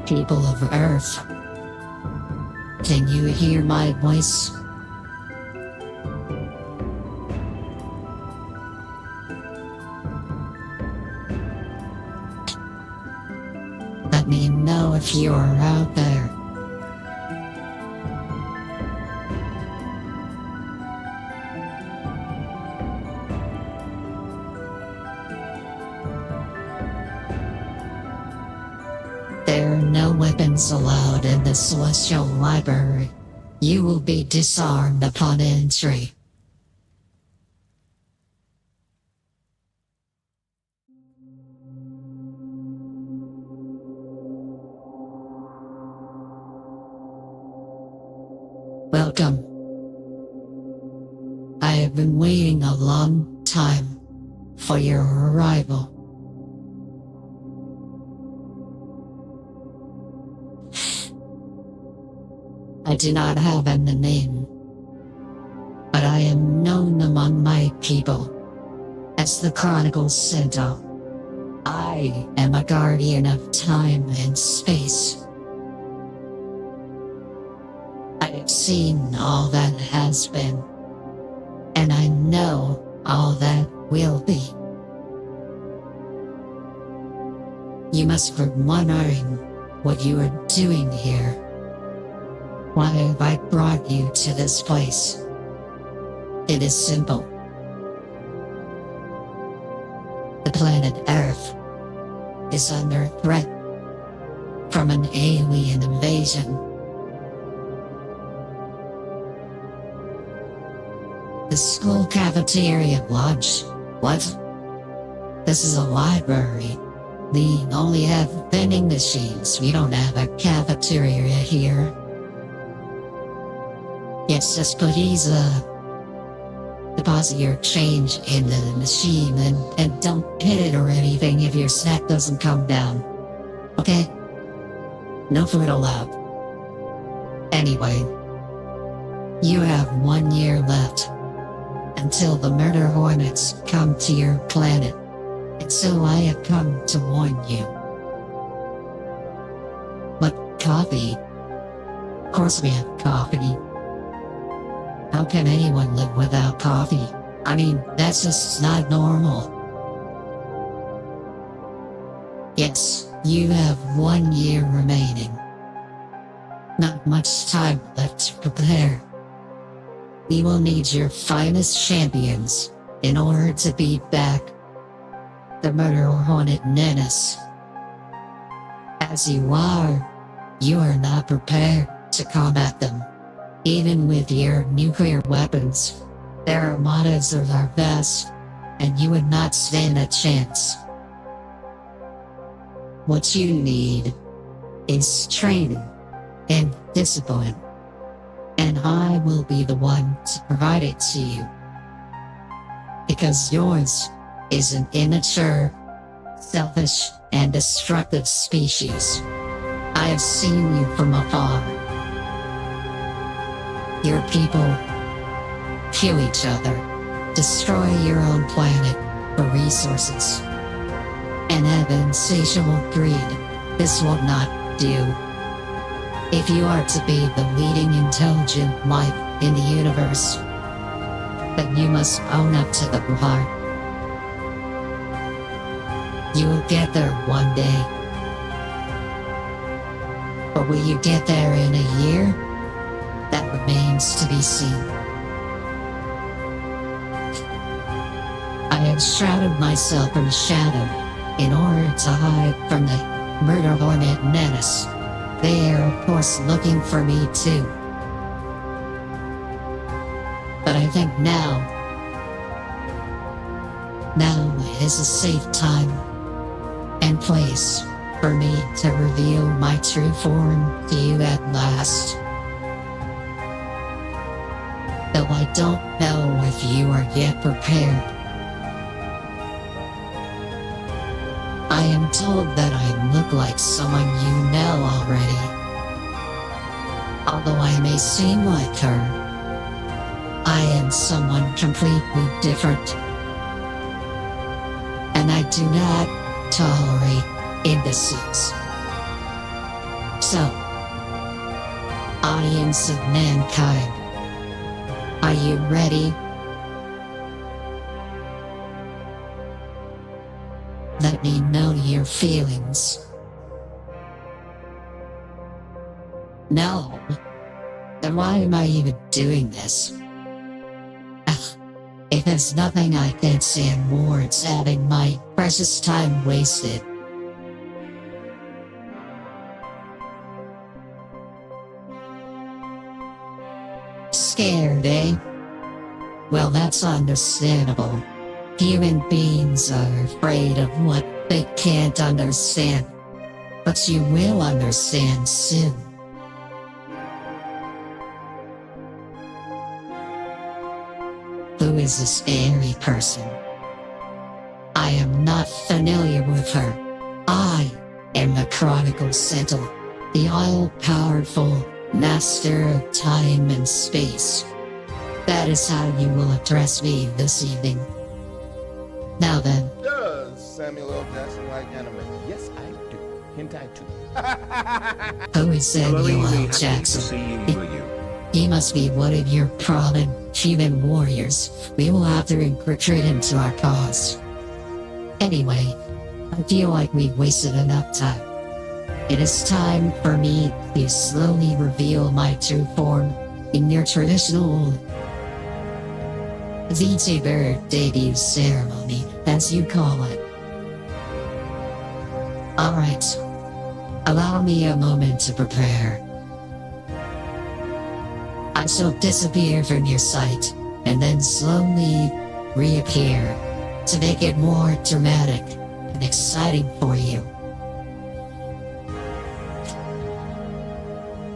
People of Earth, can you hear my voice? Let me know if you are out there. There are no weapons allowed in the Celestial Library. You will be disarmed upon entry. Welcome. I have been waiting a long time for your arrival. I do not have a name, but I am known among my people as the Chronicles Centaur. I am a guardian of time and space. I have seen all that has been, and I know all that will be. You must be wondering what you are doing here. Why have I brought you to this place? It is simple. The planet Earth is under threat from an alien invasion. The school cafeteria lodge. What? This is a library. We only have vending machines. We don't have a cafeteria here. Yes, just please deposit your change in the machine and don't hit it or anything if your snack doesn't come down. Okay? No food allowed. Anyway, you have 1 year left until the murder hornets come to your planet. And so I have come to warn you. But coffee? Of course we have coffee. How can anyone live without coffee? I mean, that's just not normal. Yes, you have 1 year remaining. Not much time left to prepare. We will need your finest champions in order to beat back the Murder Hornet Menace. As you are not prepared to combat them. Even with your nuclear weapons, their armadas are our best, and you would not stand a chance. What you need is training and discipline, and I will be the one to provide it to you. Because yours is an immature, selfish, and destructive species. I have seen you from afar. Your people kill each other, destroy your own planet for resources, and have insatiable greed. This will not do. If you are to be the leading intelligent life in the universe, then you must own up to the part. You will get there one day. But will you get there in a year? That remains to be seen. I have shrouded myself in shadow in order to hide from the Murder Hornet Menace. They are, of course, looking for me too. But I think now is a safe time and place for me to reveal my true form to you at last. Though I don't know if you are yet prepared. I am told that I look like someone you know already. Although I may seem like her, I am someone completely different. And I do not tolerate imbeciles. So, audience of mankind, are you ready? Let me know your feelings. No. Then why am I even doing this? If there's nothing I can stand more, it's having my precious time wasted. Scared, eh? Well, that's understandable. Human beings are afraid of what they can't understand. But you will understand soon. Who is this airy person? I am not familiar with her. I am the Chronicle Sentinel, the all-powerful master of time and space. That is how you will address me this evening. Now then. Does Samuel L. Jackson like anime? Yes, I do. Hentai too. Who is Samuel L. Jackson? He must be one of your prominent human warriors. We will have to recruit him to our cause. Anyway, I feel like we've wasted enough time. It is time for me to slowly reveal my true form in your traditional VTuber debut ceremony, as you call it. Alright, allow me a moment to prepare. I shall disappear from your sight, and then slowly reappear, to make it more dramatic and exciting for you.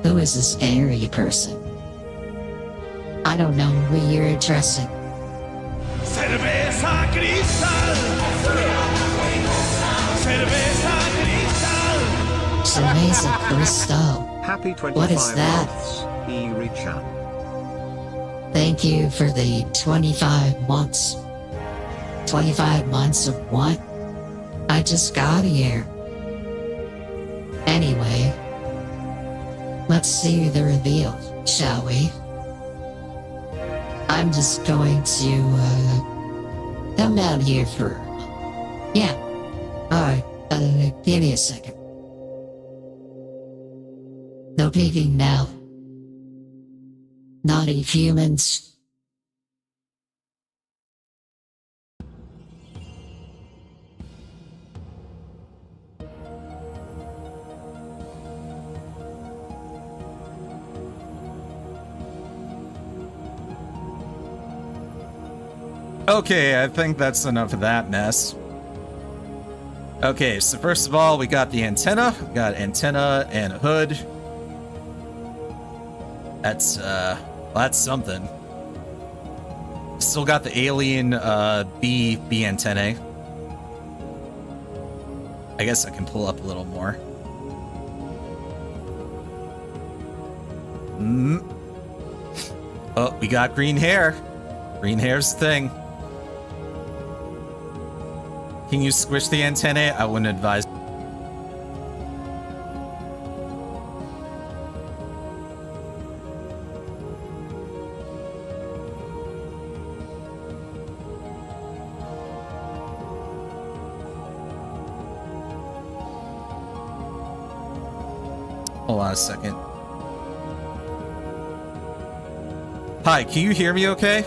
Who is this airy person? I don't know who you're addressing. Cerveza Cristal. Cerveza Cristal. Cerveza Cristal. Happy 25 What is that? months, E-Richan. Thank you for the 25 months. 25 months of what? I just got here. Anyway, let's see the reveal, shall we? I'm just going to, come down here for... Yeah. Alright, give me a second. No peeking now. Naughty humans, Okay, I think that's enough of that mess. Okay, so first of all, we got the antenna. We got antenna and a hood. That's something. Still got the alien B antennae. I guess I can pull up a little more. Oh, we got green hair. Green hair's the thing. Can you squish the antennae? I wouldn't advise. Hold on a second. Hi, can you hear me okay?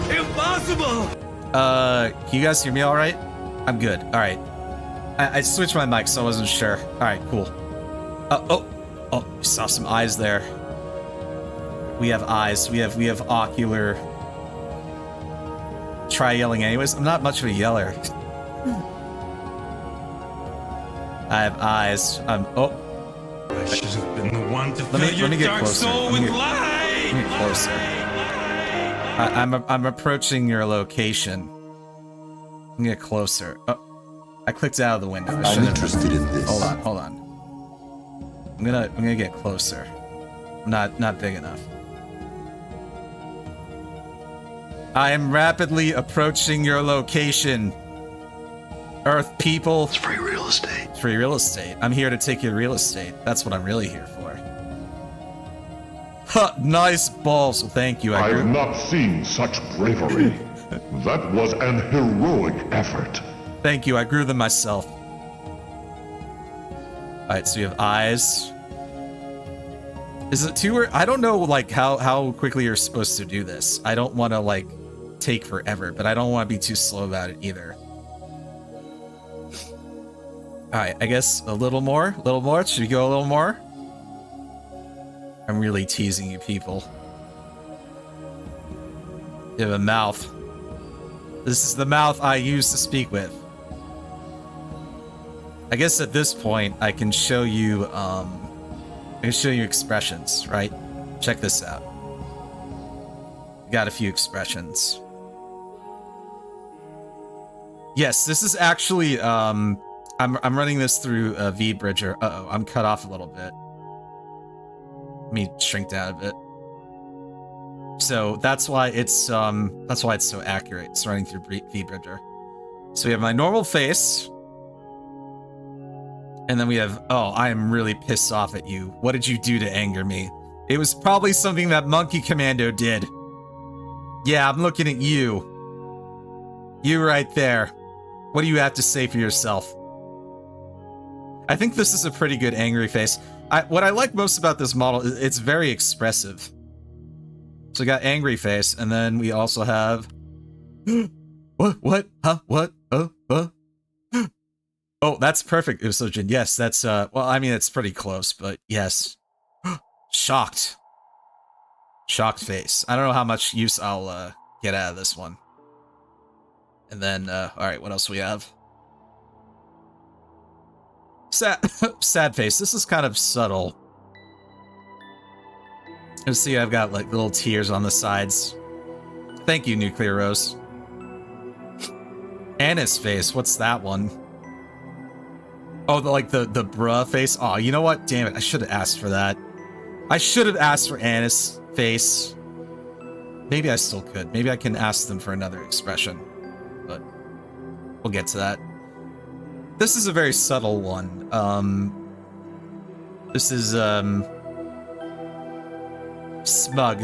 Impossible! Can you guys hear me all right? I'm good. All right. I switched my mic, so I wasn't sure. All right, cool. Oh, you saw some eyes there. We have eyes. We have ocular. Try yelling anyways. I'm not much of a yeller. I have eyes. Oh. I should have been the one to fill Let your me get dark closer. soul Let me with get- light. Let me get closer. I'm approaching your location. Let me get closer. Oh, I clicked out of the window. I I'm should've- interested in this. Hold on. I'm gonna get closer. Not big enough. I am rapidly approaching your location. Earth people. It's free real estate. Free real estate. I'm here to take your real estate. That's what I'm really here for. Huh, nice balls. Well, thank you. I have agree. not seen such bravery. That was an heroic effort. Thank you. I grew them myself. Alright, so we have eyes. Is it two or I don't know like how quickly you're supposed to do this. I don't want to like take forever, but I don't want to be too slow about it either. Alright, I guess a little more. Should we go a little more? I'm really teasing you people. You have a mouth. This is the mouth I use to speak with. I guess at this point I can show you expressions, right? Check this out. Got a few expressions. Yes, this is actually I'm running this through VBridger. Uh-oh, I'm cut off a little bit. Let me shrink down a bit. So that's why it's so accurate. It's running through VBridger. So we have my normal face. And then we have, oh, I am really pissed off at you. What did you do to anger me? It was probably something that Monkey Commando did. Yeah, I'm looking at you. You right there. What do you have to say for yourself? I think this is a pretty good angry face. What I like most about this model is it's very expressive. So we got angry face, and then we also have... What? Huh? What? Oh, that's perfect, Usojin. Yes, that's, well, I mean, it's pretty close, but yes. Shocked. Shocked face. I don't know how much use I'll, get out of this one. And then, alright, what else we have? Sad face. This is kind of subtle. You see, I've got, like, little tears on the sides. Thank you, Nuclear Rose. Anna's face. What's that one? Oh, the bruh face? Oh, you know what? Damn it. I should have asked for that. I should have asked for Anna's face. Maybe I still could. Maybe I can ask them for another expression. But we'll get to that. This is a very subtle one. This is, smug.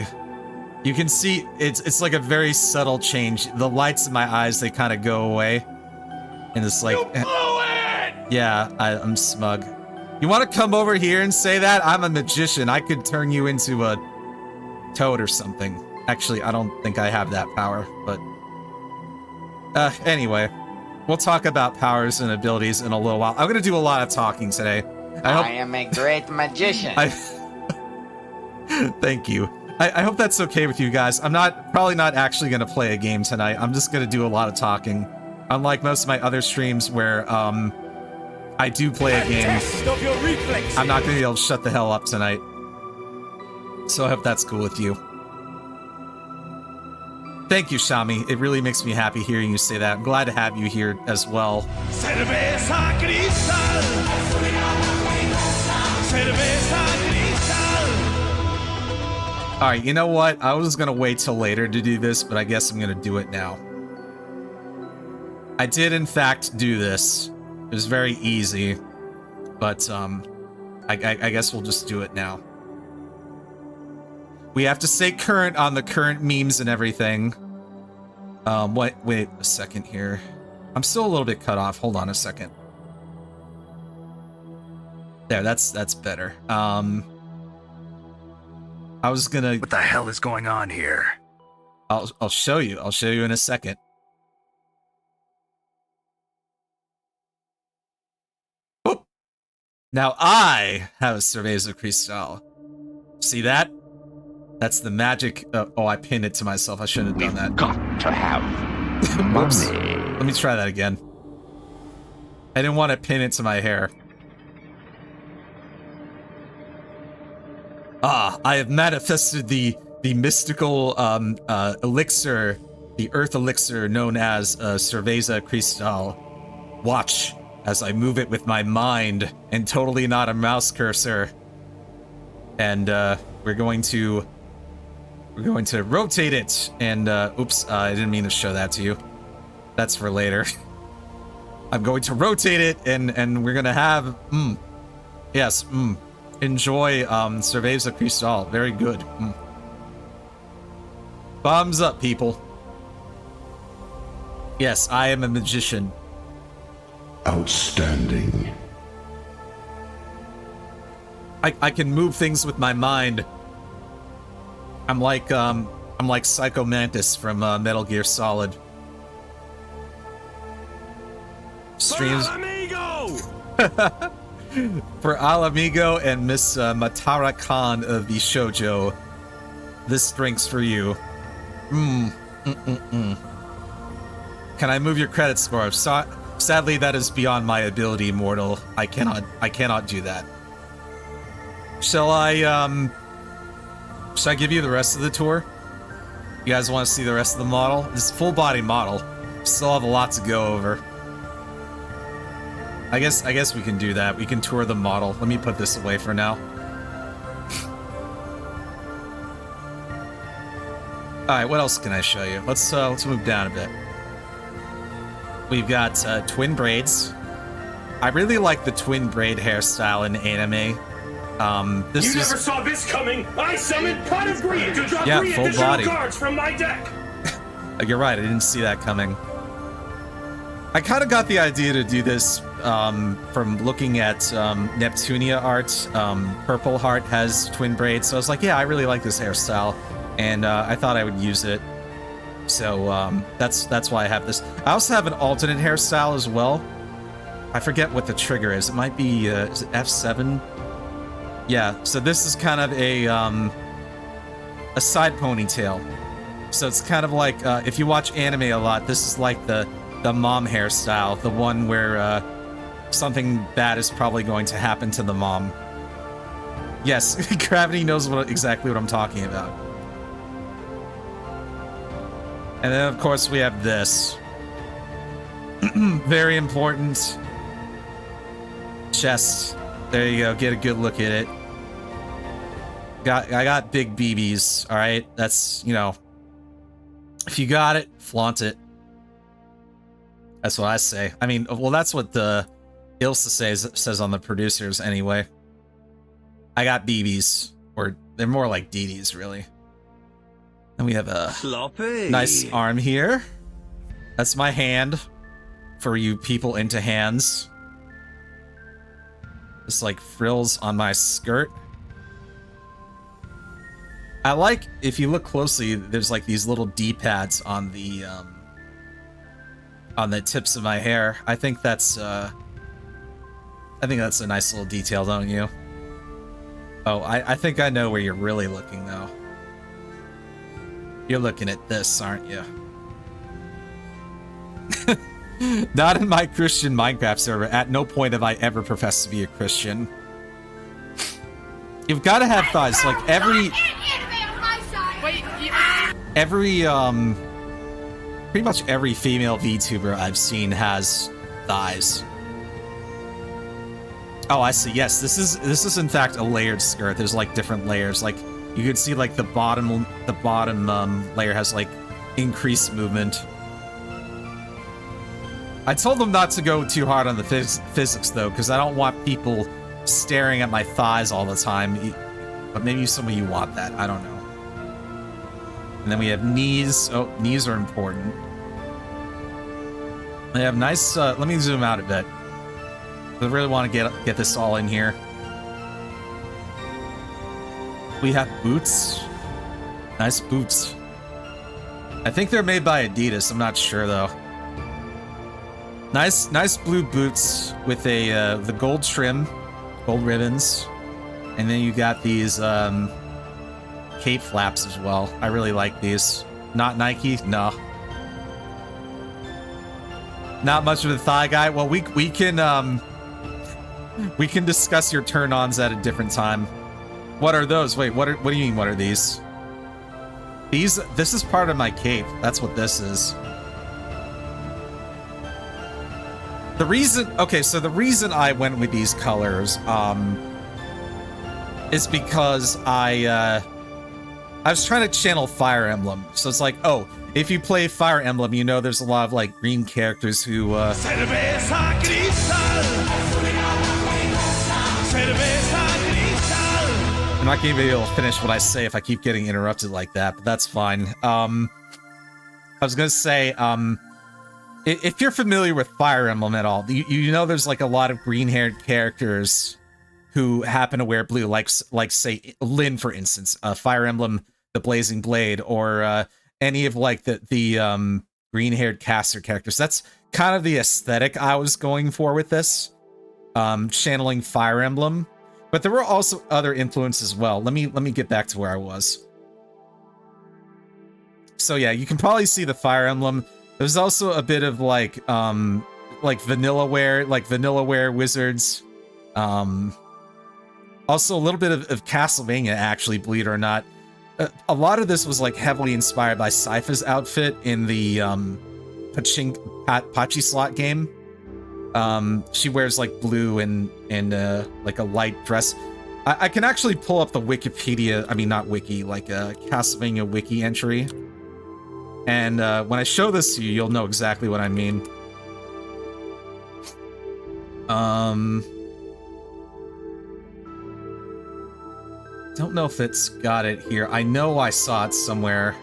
You can see it's like a very subtle change. The lights in my eyes, they kind of go away. And it's like... Yeah, I'm smug. You want to come over here and say that? I'm a magician. I could turn you into a toad or something. Actually, I don't think I have that power, but... anyway. We'll talk about powers and abilities in a little while. I'm gonna do a lot of talking today. I am a great magician. Thank you. I hope that's okay with you guys. I'm probably not actually going to play a game tonight. I'm just going to do a lot of talking. Unlike most of my other streams where I do play a game, I'm not going to be able to shut the hell up tonight. So I hope that's cool with you. Thank you, Shami. It really makes me happy hearing you say that. I'm glad to have you here as well. Cerveza Cristal. Cerveza Cristal. All right, you know what? I was going to wait till later to do this, but I guess I'm going to do it now. I did, in fact, do this. It was very easy, but I guess we'll just do it now. We have to stay current on the current memes and everything. Wait a second here. I'm still a little bit cut off. Hold on a second. There, that's better. I was gonna... What the hell is going on here? I'll show you. I'll show you in a second. Oh! Now I have a Cerveza Cristal. See that? That's the magic. Oh, I pinned it to myself. I shouldn't have done that. Got to have Whoops. money. Let me try that again. I didn't want to pin it to my hair. Ah, I have manifested the mystical elixir, the earth elixir known as Cerveza Cristal. Watch as I move it with my mind and totally not a mouse cursor. And we're going to rotate it. And oops, I didn't mean to show that to you. That's for later. I'm going to rotate it, and we're gonna have yes, enjoy Cerveza Cristal. Very good. Thumbs up, people. Yes, I am a magician. Outstanding. I can move things with my mind. I'm like Psycho Mantis from Metal Gear Solid. Streams for Alamigo and Miss Matara Khan of the Shoujo. This drink's for you. Can I move your credit score? Sadly, that is beyond my ability, mortal. I cannot do that. Shall I give you the rest of the tour? You guys want to see the rest of the model? This full body model. Still have a lot to go over. I guess we can do that. We can tour the model. Let me put this away for now. Alright, what else can I show you? Let's move down a bit. We've got twin braids. I really like the twin braid hairstyle in anime. This You never saw this coming! I summoned Pot of Greed to drop 3 full additional body. cards from my deck! You're right, I didn't see that coming. I kind of got the idea to do this from looking at Neptunia art. Purple Heart has twin braids, so I was like, yeah, I really like this hairstyle, and I thought I would use it. So that's why I have this. I also have an alternate hairstyle as well. I forget what the trigger is. It might be is it F7? Yeah. So this is kind of a side ponytail. So it's kind of like if you watch anime a lot, this is like the mom hairstyle, the one where something bad is probably going to happen to the mom. Yes, Gravity knows exactly what I'm talking about. And then, of course, we have this. Very important. Chest. There you go. Get a good look at it. I got big BBs, alright? That's, you know. If you got it, flaunt it. That's what I say. I mean, well, that's what the Ilsa says on the producers anyway. I got BBs. Or they're more like DDs, really. And we have a nice arm here. That's my hand for you people into hands. Just like frills on my skirt. I like, if you look closely, there's like these little D-pads on the tips of my hair. I think that's a nice little detail, don't you? Oh, I think I know where you're really looking though. You're looking at this, aren't you? Not in my Christian Minecraft server. At no point have I ever professed to be a Christian. You've got to have thighs. Like every, pretty much every female VTuber I've seen has thighs. Oh, I see. Yes, this is in fact a layered skirt. There's like different layers. Like you can see, like the bottom layer has like increased movement. I told them not to go too hard on the physics though, because I don't want people staring at my thighs all the time. But maybe some of you want that. I don't know. And then we have knees. Oh, knees are important. They have nice. Let me zoom out a bit. I really want to get this all in here. We have boots. Nice boots. I think they're made by Adidas. I'm not sure though. Nice blue boots with the gold trim, gold ribbons, and then you got these cape flaps as well. I really like these. Not Nike, no. Not much of a thigh guy. Well, we can discuss your turn-ons at a different time. What are those? Wait, what do you mean? What are these? This is part of my cape. That's what this is. The reason I went with these colors, is because I was trying to channel Fire Emblem. So it's like, oh, if you play Fire Emblem, you know there's a lot of like green characters who Cerveza Cristal. Cerveza Cristal. I'm not gonna be able to finish what I say if I keep getting interrupted like that, but that's fine. I was gonna say, if you're familiar with Fire Emblem at all, you know there's like a lot of green-haired characters who happen to wear blue, like say Lyn, for instance, Fire Emblem: The Blazing Blade, or any of like the green-haired caster characters. That's kind of the aesthetic I was going for with this, channeling Fire Emblem. But there were also other influences as well. Let me get back to where I was. So yeah, you can probably see the Fire Emblem. There's also a bit of like Vanillaware Wizards. Also a little bit of Castlevania, actually, believe it or not. A lot of this was like heavily inspired by Sypha's outfit in the Pachislot game. She wears like blue and like a light dress. I can actually pull up the Wikipedia, I mean not wiki, like a Castlevania wiki entry. And when I show this to you, you'll know exactly what I mean. Don't know if it's got it here. I know I saw it somewhere.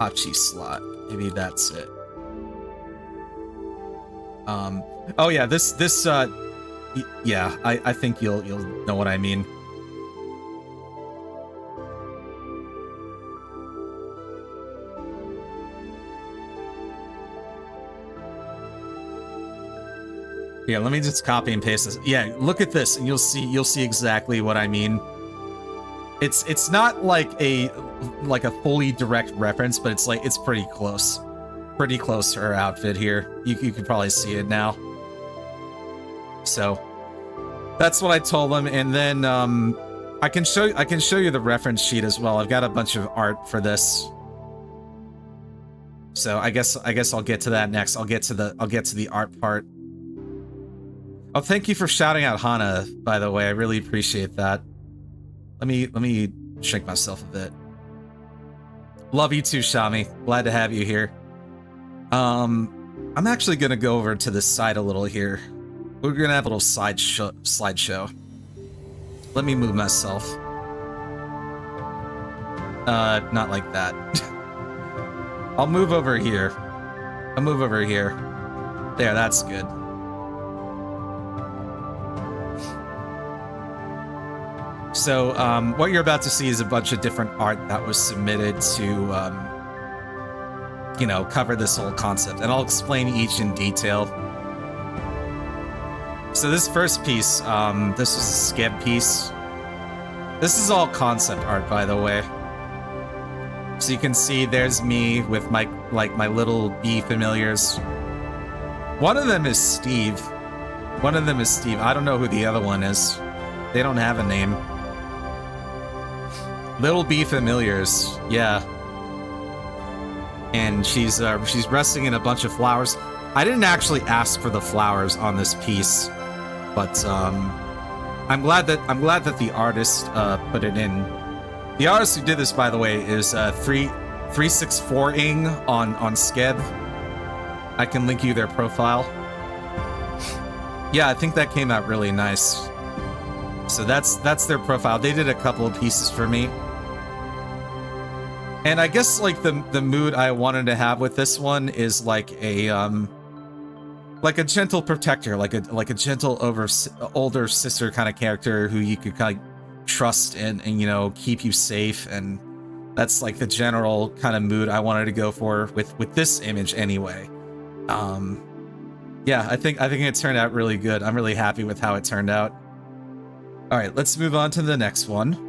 Pachislot. Maybe that's it. Oh yeah, yeah, I think you'll know what I mean. Yeah, let me just copy and paste this. Yeah, look at this and you'll see exactly what I mean. It's not like a fully direct reference, but it's pretty close. Pretty close to her outfit here. You can probably see it now. So that's what I told them, and then I can show you the reference sheet as well. I've got a bunch of art for this. So I guess I'll get to that next. I'll get to the art part. Oh, thank you for shouting out Hana, by the way. I really appreciate that. Let me shrink myself a bit. Love you too, Shami. Glad to have you here. I'm actually gonna go over to this side a little here. We're gonna have a little slideshow. Let me move myself. Not like that. I'll move over here. I'll move over here. There, that's good. So, what you're about to see is a bunch of different art that was submitted to, you know, cover this whole concept, and I'll explain each in detail. So this first piece, this is a skeb piece. This is all concept art, by the way. So you can see there's me with my little bee familiars. One of them is Steve. One of them is Steve. I don't know who the other one is. They don't have a name. Little bee familiars. Yeah. And she's resting in a bunch of flowers. I didn't actually ask for the flowers on this piece, but I'm glad that the artist put it in. The artist who did this, by the way, is 364ing on Skeb. I can link you their profile. Yeah, I think that came out really nice. So that's their profile. They did a couple of pieces for me. And I guess like the mood I wanted to have with this one is like a gentle protector, like a gentle older sister kind of character who you could kind of trust and you know, keep you safe. And that's like the general kind of mood I wanted to go for with this image anyway. Yeah, I think it turned out really good. I'm really happy with how it turned out. All right, let's move on to the next one.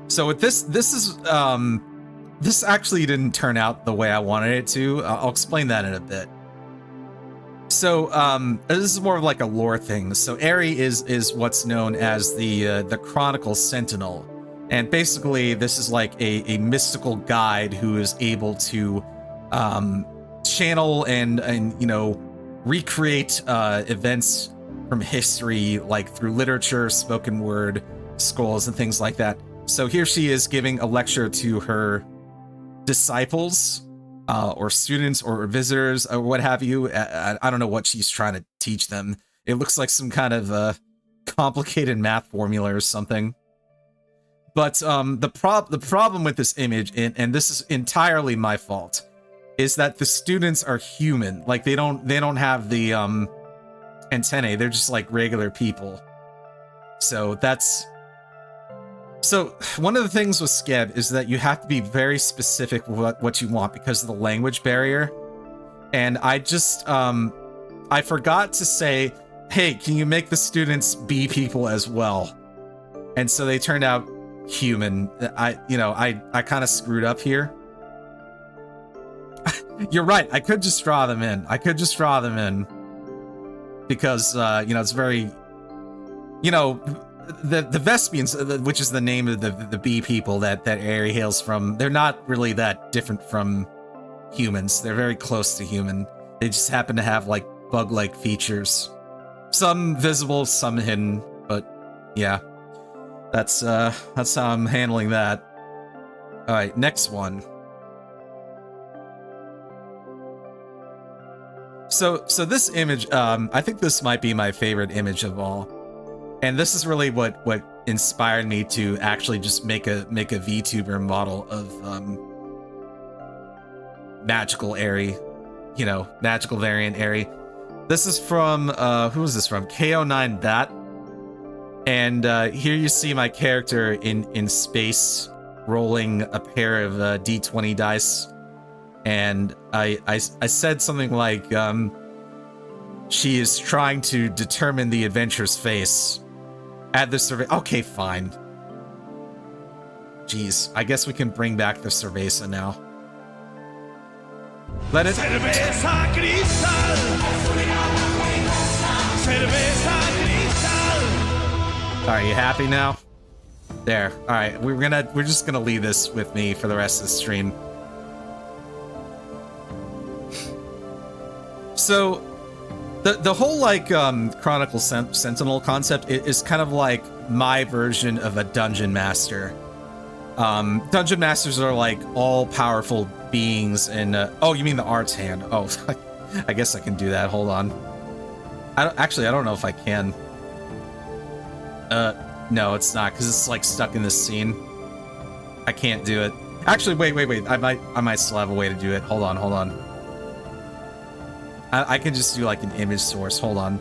So with this is this actually didn't turn out the way I wanted it to. I'll explain that in a bit. So this is more of like a lore thing. So Eri is what's known as the Chronicle Sentinel, and basically this is like a mystical guide who is able to channel and you know, recreate events from history, like through literature, spoken word, scrolls, and things like that. So here she is giving a lecture to her disciples, or students, or visitors, or what have you. I don't know what she's trying to teach them. It looks like some kind of complicated math formula or something. But the problem with this image, and this is entirely my fault, is that the students are human. Like they don't have the antennae. They're just like regular people. So one of the things with Skeb is that you have to be very specific with what you want because of the language barrier. And I just I forgot to say, hey, can you make the students be people as well? And so they turned out human. I kind of screwed up here. You're right. I could just draw them in. Because you know, it's very, you know, the Vespians, which is the name of the bee people that Eri hails from, they're not really that different from humans. They're very close to human. They just happen to have like bug-like features. Some visible, some hidden, but yeah. That's how I'm handling that. Alright, next one. So this image, I think this might be my favorite image of all. And this is really what inspired me to actually just make a VTuber model of magical Eri, you know, magical variant Eri. This is from who is this from? KO9 Bat. And here you see my character in space rolling a pair of D20 dice. And I said something like she is trying to determine the adventure's face. Add the survey. Okay, fine. Jeez, I guess we can bring back the Cerveza now. Let it. Cerveza Cristal. Cerveza Cristal. Are you happy now? There. All right, we're just gonna leave this with me for the rest of the stream. So, the whole like Chronicle Sentinel concept is kind of like my version of a dungeon master. Dungeon masters are like all powerful beings, and oh, you mean the arts hand? Oh, I guess I can do that. Hold on. I don't know if I can. No, it's not, because it's like stuck in this scene. I can't do it. Actually, wait. I might still have a way to do it. Hold on. I can just do like an image source. Hold on.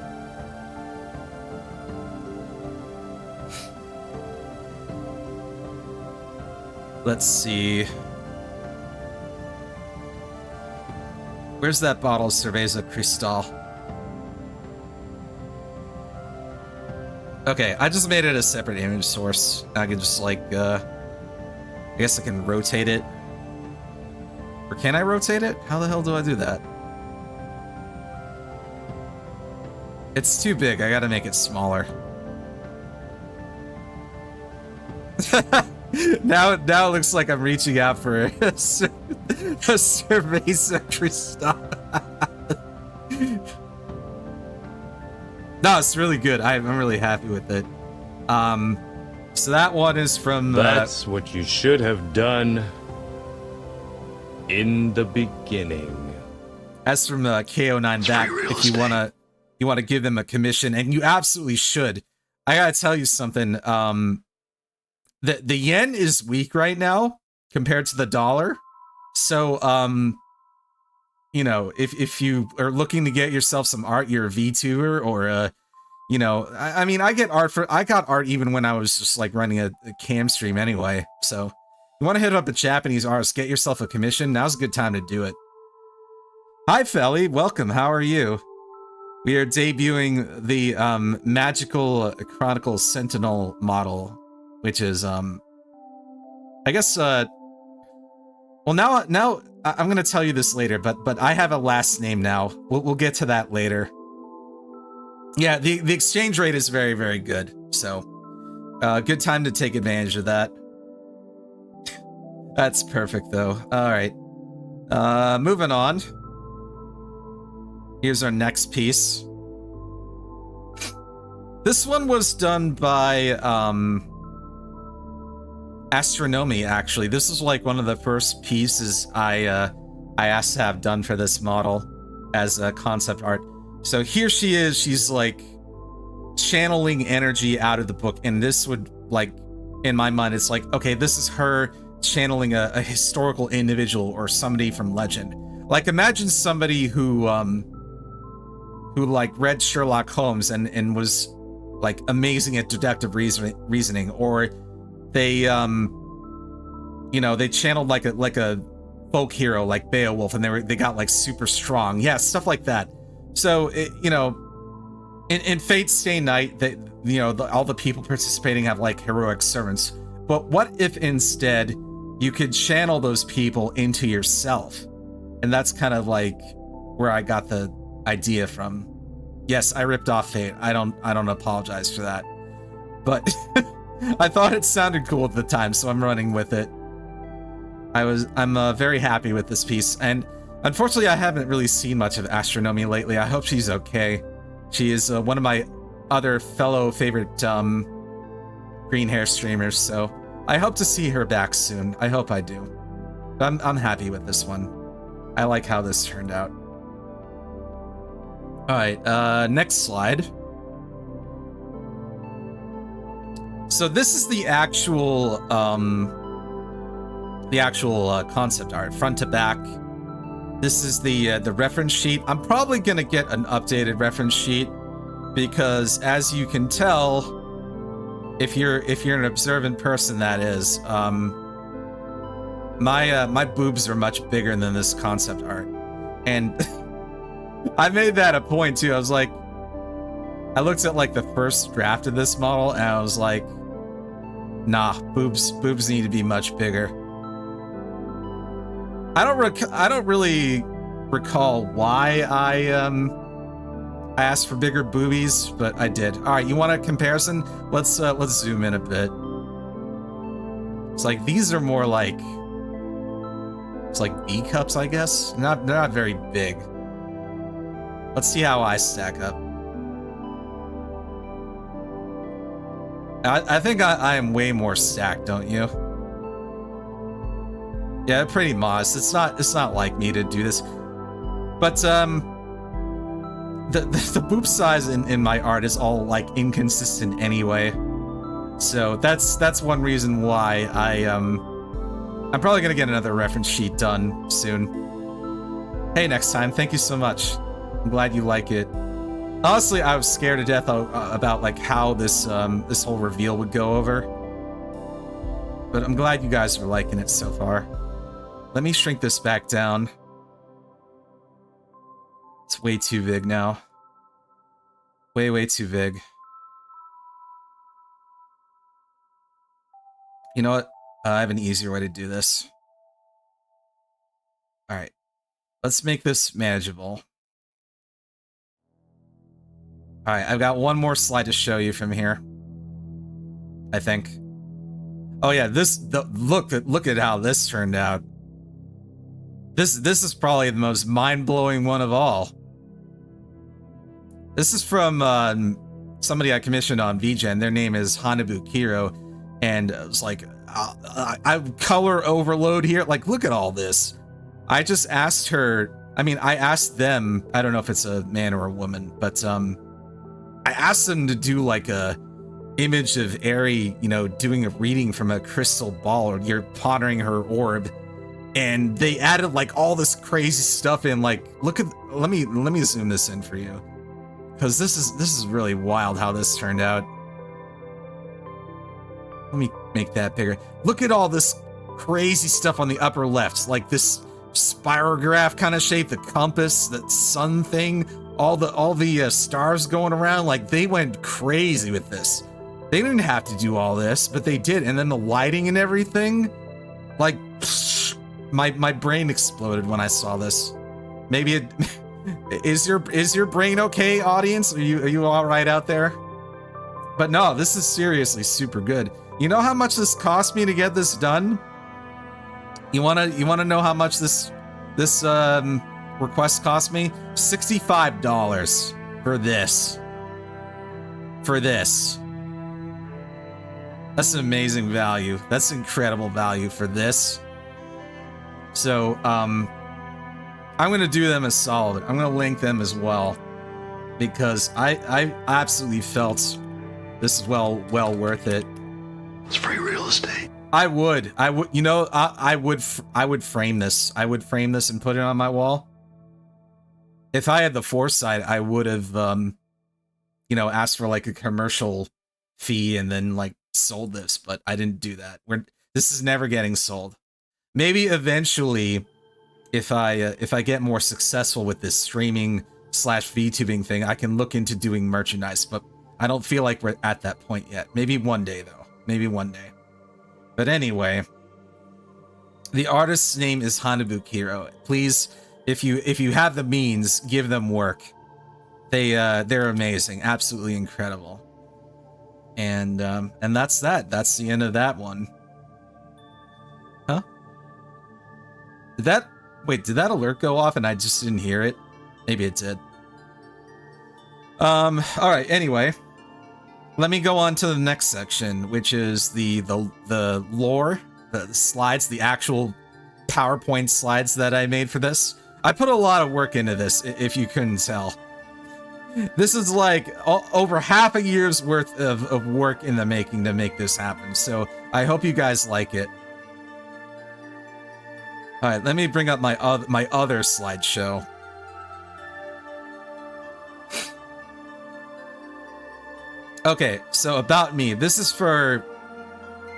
Let's see. Where's that bottle of Cerveza Cristal? Okay, I just made it a separate image source. I can just like, I guess I can rotate it. Or can I rotate it? How the hell do I do that? It's too big, I gotta make it smaller. now it looks like I'm reaching out for a Cerveza Cristal. No, it's really good. I'm really happy with it. So that one is from. That's what you should have done in the beginning. That's from KO9 back. If you wanna give them a commission, and you absolutely should. I gotta tell you something. The yen is weak right now compared to the dollar. So you know, if you are looking to get yourself some art, you're a VTuber or you know, I mean, I got art even when I was just like running a cam stream anyway. So you want to hit up a Japanese artist, get yourself a commission. Now's a good time to do it. Hi, Felly. Welcome. How are you? We are debuting the Magical Chronicles Sentinel model, which is I guess well now I'm gonna tell you this later, but I have a last name now. We'll get to that later. Yeah, the exchange rate is very, very good. So good time to take advantage of that. That's perfect though. All right. Moving on. Here's our next piece. This one was done by Astronomy, actually. This is like one of the first pieces I asked to have done for this model as a concept art. So here she is, she's like channeling energy out of the book, and this would, like, in my mind, it's like, okay, this is her channeling a historical individual or somebody from legend. Like, imagine somebody who like read Sherlock Holmes and was like amazing at deductive reasoning, or they you know, they channeled like a folk hero like Beowulf, and they got like super strong. Yeah, stuff like that. So you know, in Fate Stay Night, that, you know, all the people participating have like heroic servants. But what if instead you could channel those people into yourself? And that's kind of like where I got the idea from. Yes, I ripped off Fate. I don't apologize for that. But I thought it sounded cool at the time, so I'm running with it. I'm very happy with this piece, and unfortunately I haven't really seen much of Astronomy lately. I hope she's okay. She is one of my other fellow favorite green hair streamers, so I hope to see her back soon. I hope I do. But I'm happy with this one. I like how this turned out. Alright, next slide. So this is the actual concept art, front to back. This is the reference sheet. I'm probably gonna get an updated reference sheet because, as you can tell, if you're an observant person, that is, my boobs are much bigger than this concept art, and I made that a point too. I was like, I looked at like the first draft of this model, and I was like, nah, boobs need to be much bigger. I don't really recall why I asked for bigger boobies, but I did. All right, you want a comparison? Let's zoom in a bit. It's like these are more like, it's like B cups, I guess. They're not very big. Let's see how I stack up. I think I am way more stacked, don't you? Yeah, pretty modest. It's not like me to do this, but the boob size in my art is all like inconsistent anyway. So that's one reason why I'm probably gonna get another reference sheet done soon. Hey, next time. Thank you so much. I'm glad you like it. Honestly, I was scared to death about like how this this whole reveal would go over, but I'm glad you guys are liking it so far. Let me shrink this back down. It's way too big now. Way too big. You know what? I have an easier way to do this. All right. Let's make this manageable. All right, I've got one more slide to show you from here. I think. Oh yeah, look at how this turned out. This is probably the most mind-blowing one of all. This is from somebody I commissioned on VGen. Their name is Hanabu Kiro, and it was like I color overload here. Like, look at all this. I just asked her. I mean, I asked them. I don't know if it's a man or a woman, but I asked them to do like a image of Eri, you know, doing a reading from a crystal ball, or you're pondering her orb, and they added like all this crazy stuff in. Like, look at. Let me zoom this in for you, because this is really wild how this turned out. Let me make that bigger. Look at all this crazy stuff on the upper left, like this spirograph kind of shape, the compass, that sun thing, all the stars going around. Like, they went crazy with this. They didn't have to do all this, but they did. And then the lighting and everything, like, my brain exploded when I saw this. Maybe it is your brain okay, audience? Are you all right out there? But no, this is seriously super good. You know how much this cost me to get this done? You wanna know how much this request cost me? $65 for this. For this. That's an amazing value. That's incredible value for this. So, I'm gonna do them as solid. I'm gonna link them as well, because I absolutely felt this is well worth it. It's free real estate. I would, you know, I would frame this. I would frame this and put it on my wall. If I had the foresight, I would have, you know, asked for like a commercial fee and then like sold this, but I didn't do that. This is never getting sold. Maybe eventually, if I get more successful with this streaming / VTubing thing, I can look into doing merchandise, but I don't feel like we're at that point yet. Maybe one day though. Maybe one day. But anyway, the artist's name is Hanabu Kiro. Please, if you have the means, give them work. They're amazing, absolutely incredible. And that's that. That's the end of that one. Huh? Did that alert go off and I just didn't hear it? Maybe it did. All right. Anyway, let me go on to the next section, which is the lore, the slides, the actual PowerPoint slides that I made for this. I put a lot of work into this, if you couldn't tell. This is like over half a year's worth of work in the making to make this happen. So I hope you guys like it. All right, let me bring up my other slideshow. Okay, so about me. This is for,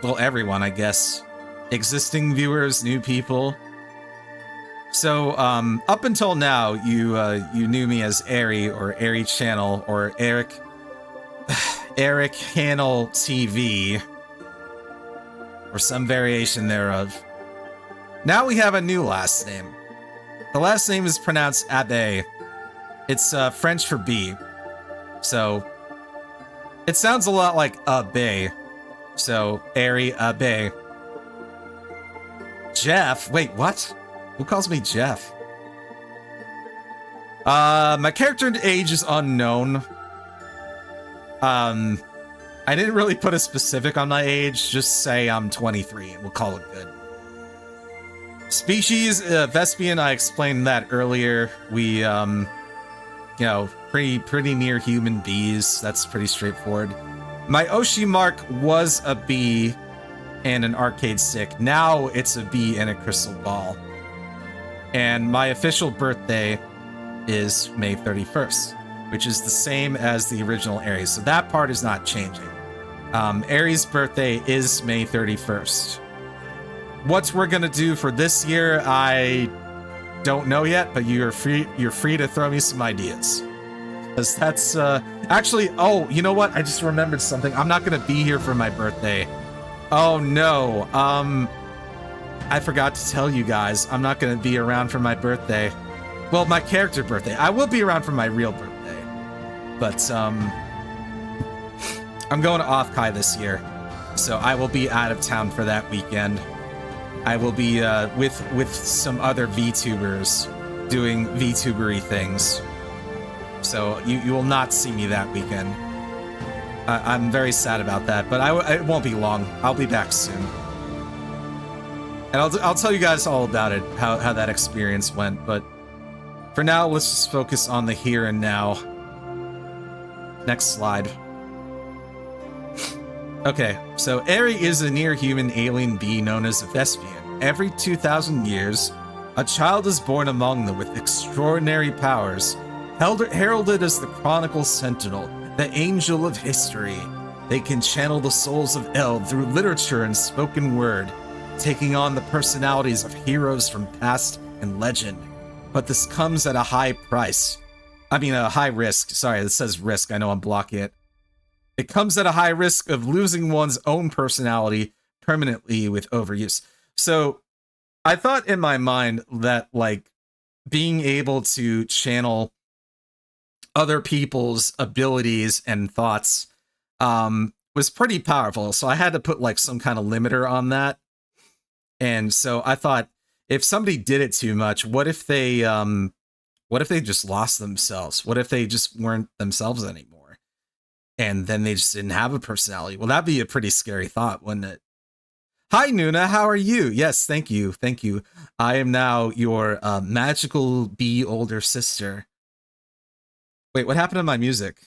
well, everyone, I guess. Existing viewers, new people. So, up until now, you knew me as Eri, or Eri Channel, or Eric Hannel TV, or some variation thereof. Now we have a new last name. The last name is pronounced Abe. It's French for bee. So, it sounds a lot like Abe. So, Eri Abe. Jeff? Wait, what? Who calls me Jeff? My character age is unknown. I didn't really put a specific on my age. Just say I'm 23 and we'll call it good. Species, Vespian, I explained that earlier. We, you know, pretty near human bees. That's pretty straightforward. My Oshi mark was a bee and an arcade stick. Now it's a bee and a crystal ball. And my official birthday is May 31st, which is the same as the original Aries. So that part is not changing. Aries' birthday is May 31st. What we're gonna do for this year, I don't know yet, but you're free to throw me some ideas. Because that's actually, oh, you know what? I just remembered something. I'm not gonna be here for my birthday. Oh no, I forgot to tell you guys, I'm not gonna be around for my birthday. Well, my character birthday. I will be around for my real birthday. But, I'm going to Offkai this year. So I will be out of town for that weekend. I will be, with some other VTubers doing VTubery things. So you will not see me that weekend. I'm very sad about that, but it won't be long. I'll be back soon. And I'll tell you guys all about it, how that experience went, but for now, let's just focus on the here and now. Next slide. Okay, so Eri is a near-human alien being known as a Vespian. Every 2,000 years, a child is born among them with extraordinary powers, heralded as the Chronicle Sentinel, the Angel of History. They can channel the souls of Eld through literature and spoken word, taking on the personalities of heroes from past and legend. But this comes at a high price. I mean, a high risk. Sorry, it says risk. I know I'm blocking it. It comes at a high risk of losing one's own personality permanently with overuse. So I thought in my mind that, like, being able to channel other people's abilities and thoughts was pretty powerful. So I had to put, like, some kind of limiter on that. And so I thought, if somebody did it too much, what if they just lost themselves? What if they just weren't themselves anymore? And then they just didn't have a personality? Well, that'd be a pretty scary thought, wouldn't it? Hi, Nuna, how are you? Yes, thank you, thank you. I am now your magical bee older sister. Wait, what happened to my music?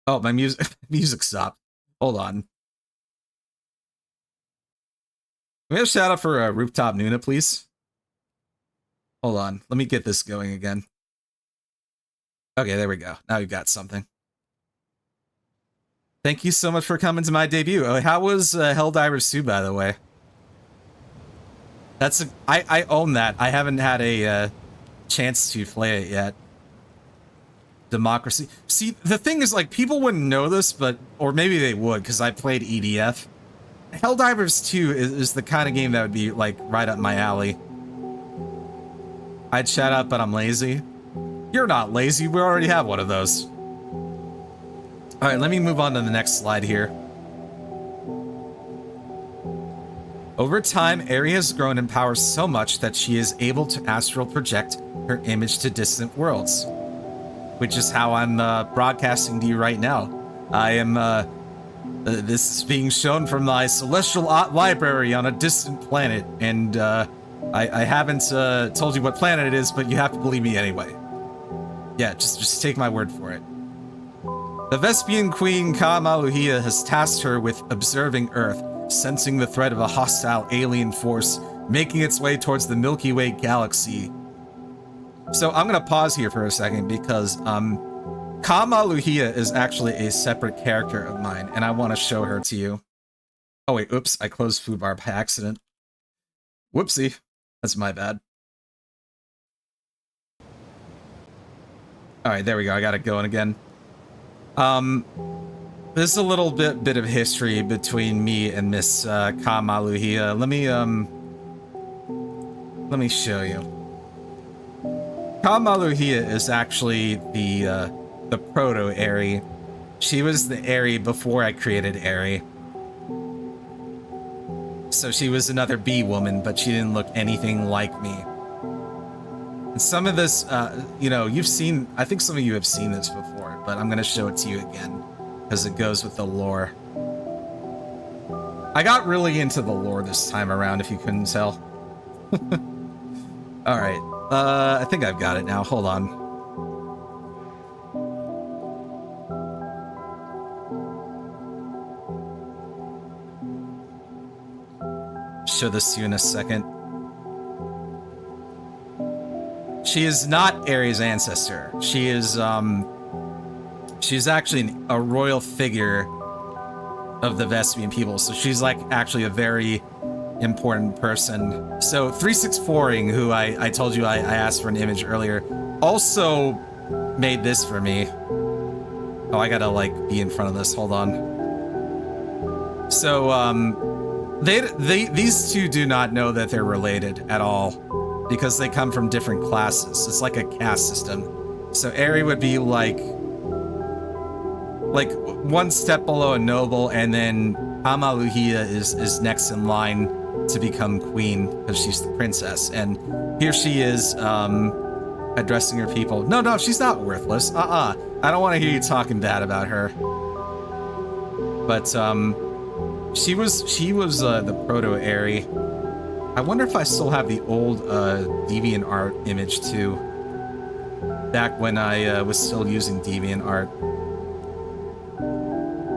Oh, my music stopped. Hold on. Can we have a shout out for Rooftop Nuna, please? Hold on. Let me get this going again. Okay, there we go. Now we've got something. Thank you so much for coming to my debut. How was Helldivers 2, by the way? I own that. I haven't had a chance to play it yet. Democracy. See, the thing is, like, people wouldn't know this, but, or maybe they would, because I played EDF. Helldivers 2 is the kind of game that would be, like, right up my alley. I'd shout out, but I'm lazy. You're not lazy, we already have one of those. Alright, let me move on to the next slide here. Over time, Eri has grown in power so much that she is able to astral project her image to distant worlds. Which is how I'm broadcasting to you right now. I am, this is being shown from my celestial library on a distant planet, and I haven't told you what planet it is, but you have to believe me anyway. Yeah, just take my word for it. The Vespian queen Ka Maluhia has tasked her with observing Earth, sensing the threat of a hostile alien force making its way towards the Milky Way galaxy. So I'm gonna pause here for a second because Ka Maluhia is actually a separate character of mine, and I want to show her to you. Oh wait, oops, I closed Foobar by accident. Whoopsie, that's my bad. All right, there we go. I got it going again. There's a little bit of history between me and Miss Ka Maluhia. Let me show you. Ka Maluhia is actually the proto-Eri. She was the Eri before I created Eri. So she was another bee woman, but she didn't look anything like me. And some of this, you know, you've seen, I think some of you have seen this before, but I'm gonna show it to you again, because it goes with the lore. I got really into the lore this time around, if you couldn't tell. Alright, I think I've got it now, hold on. Show this to you in a second. She is not Eri's ancestor. She is, she's actually a royal figure of the Vespian people, so she's like actually a very important person. So 364ing, who I told you I asked for an image earlier, also made this for me. Oh, I gotta like be in front of this, hold on. So, these two do not know that they're related at all because they come from different classes. It's like a caste system. So Eri would be like one step below a noble, and then Amaluhia is next in line to become queen because she's the princess. And here she is addressing her people. No, she's not worthless. I don't want to hear you talking bad about her. But she was the proto-Eri. I wonder if I still have the old DeviantArt image too. Back when I was still using DeviantArt.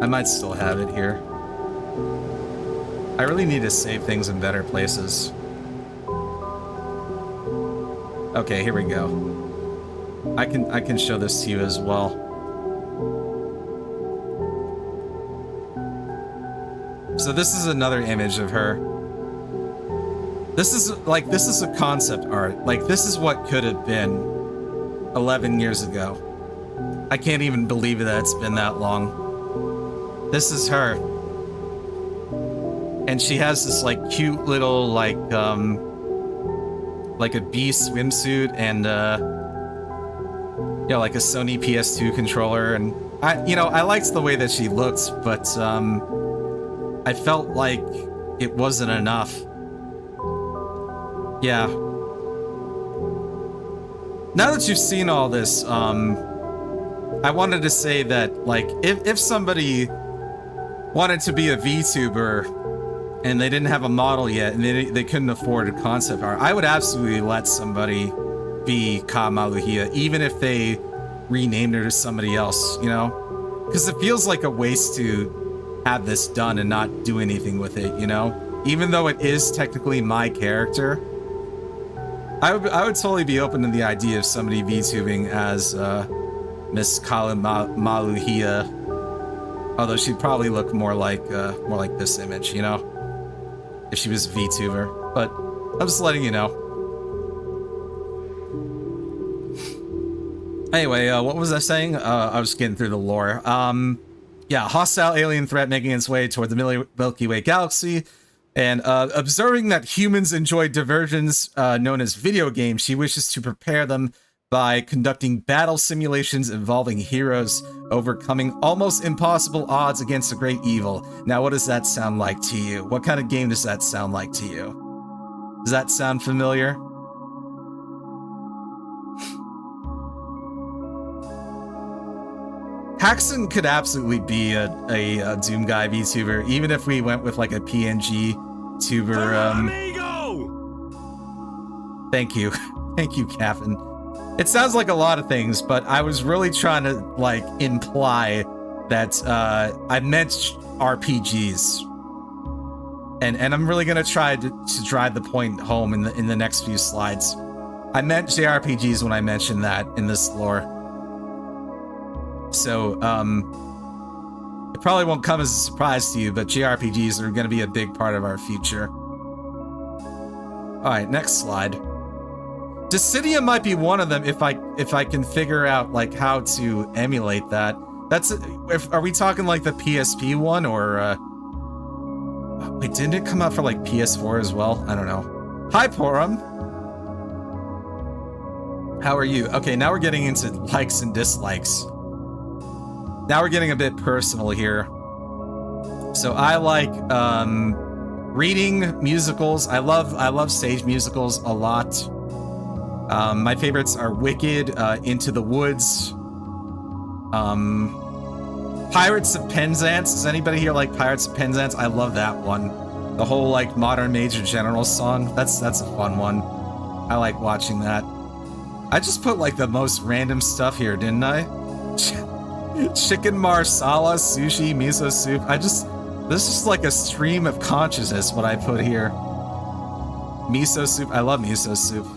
I might still have it here. I really need to save things in better places. Okay, here we go. I can show this to you as well. So this is another image of her. This is a concept art. Like, this is what could have been 11 years ago. I can't even believe that it's been that long. This is her. And she has this like cute little like a bee swimsuit and like a Sony PS2 controller, and I liked the way that she looked, but I felt like it wasn't enough. Yeah. Now that you've seen all this, I wanted to say that, like, if somebody wanted to be a VTuber and they didn't have a model yet and they couldn't afford a concept art, I would absolutely let somebody be Kamaluhia, even if they renamed her to somebody else, you know? Because it feels like a waste to have this done and not do anything with it, you know? Even though it is technically my character, I would totally be open to the idea of somebody VTubing as Miss Kamaluhia, although she'd probably look more like this image, you know, if she was a VTuber. But I'm just letting you know. Anyway, what was I saying? I was getting through the lore. Yeah, hostile alien threat making its way toward the Milky Way galaxy. And observing that humans enjoy diversions known as video games, she wishes to prepare them by conducting battle simulations involving heroes overcoming almost impossible odds against a great evil. Now, what does that sound like to you? What kind of game does that sound like to you? Does that sound familiar? Haxon could absolutely be a Doom Guy VTuber, even if we went with like a PNG tuber. Thank you. Thank you, Captain. It sounds like a lot of things, but I was really trying to like imply that I meant RPGs. And I'm really gonna try to drive the point home in the next few slides. I meant JRPGs when I mentioned that in this lore. So, it probably won't come as a surprise to you, but JRPGs are going to be a big part of our future. Alright, next slide. Dissidia might be one of them if I can figure out, like, how to emulate that. Are we talking, like, the PSP one, or, wait, didn't it come out for, like, PS4 as well? I don't know. Hi, Porum! How are you? Okay, now we're getting into likes and dislikes. Now we're getting a bit personal here. So I like reading musicals. I love stage musicals a lot. My favorites are Wicked, Into the Woods, Pirates of Penzance. Does anybody here like Pirates of Penzance? I love that one. The whole like Modern Major General song. That's a fun one. I like watching that. I just put like the most random stuff here, didn't I? Chicken marsala, sushi, miso soup. This is like a stream of consciousness what I put here. Miso soup. I love miso soup.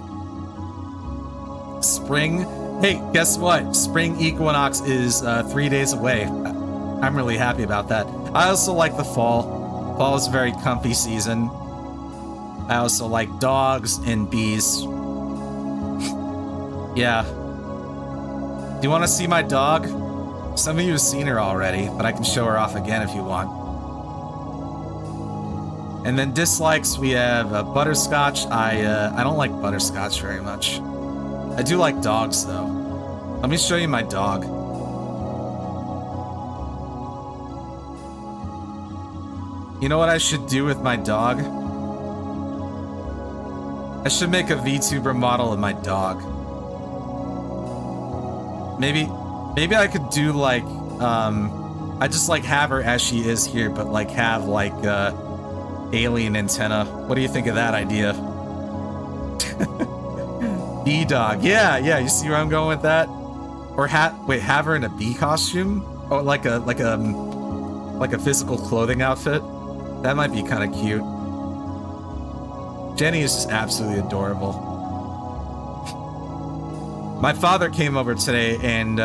Spring. Hey, guess what? Spring equinox is 3 days away. I'm really happy about that. I also like the fall. Fall is a very comfy season. I also like dogs and bees. Yeah. Do you want to see my dog? Some of you have seen her already, but I can show her off again if you want. And then dislikes, we have butterscotch. I don't like butterscotch very much. I do like dogs though. Let me show you my dog. You know what I should do with my dog? I should make a VTuber model of my dog. Maybe I could do like, I just like have her as she is here, but like have like alien antenna. What do you think of that idea? Bee dog. Yeah, you see where I'm going with that? Or have her in a bee costume? Or like a physical clothing outfit? That might be kind of cute. Jenny is just absolutely adorable. My father came over today and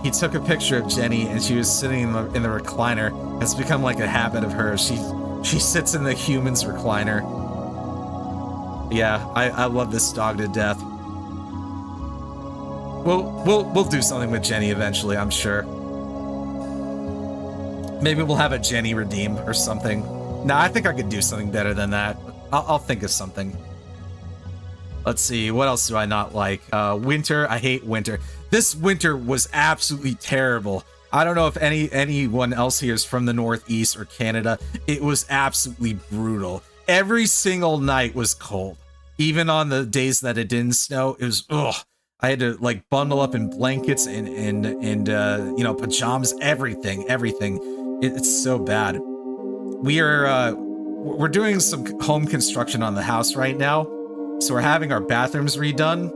he took a picture of Jenny and she was sitting in the recliner. It's become like a habit of hers. She sits in the human's recliner. Yeah, I love this dog to death. We'll do something with Jenny eventually, I'm sure. Maybe we'll have a Jenny redeem or something. Nah, I think I could do something better than that. I'll think of something. Let's see, what else do I not like? Winter, I hate winter. This winter was absolutely terrible. I don't know if anyone else here is from the Northeast or Canada. It was absolutely brutal. Every single night was cold. Even on the days that it didn't snow, it was, ugh. I had to like bundle up in blankets and you know, pajamas, everything. It's so bad. We're doing some home construction on the house right now. So we're having our bathrooms redone.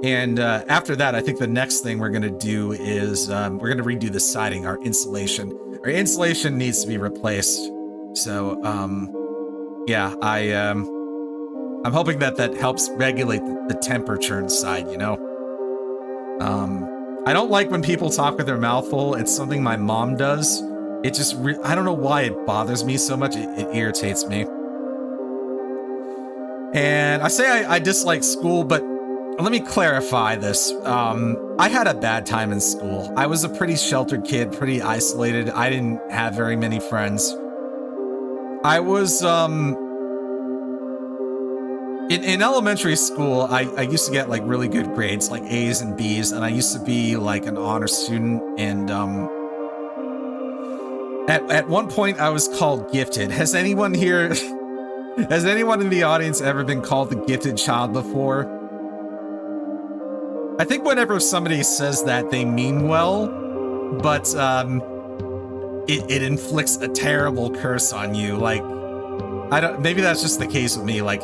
And after that, I think the next thing we're going to do is we're going to redo the siding, our insulation. Our insulation needs to be replaced. So, yeah, I'm hoping that helps regulate the temperature inside, you know? I don't like when people talk with their mouth full. It's something my mom does. It just, I don't know why it bothers me so much. It irritates me. And I say I dislike school, but let me clarify this. I had a bad time in school. I was a pretty sheltered kid, pretty isolated. I didn't have very many friends. I was, in elementary school, I used to get like really good grades, like A's and B's, and I used to be like an honor student, and at one point I was called gifted. Has anyone here, has anyone in the audience ever been called the gifted child before? I think whenever somebody says that, they mean well, but it inflicts a terrible curse on you. Like, I don't, maybe that's just the case with me, like,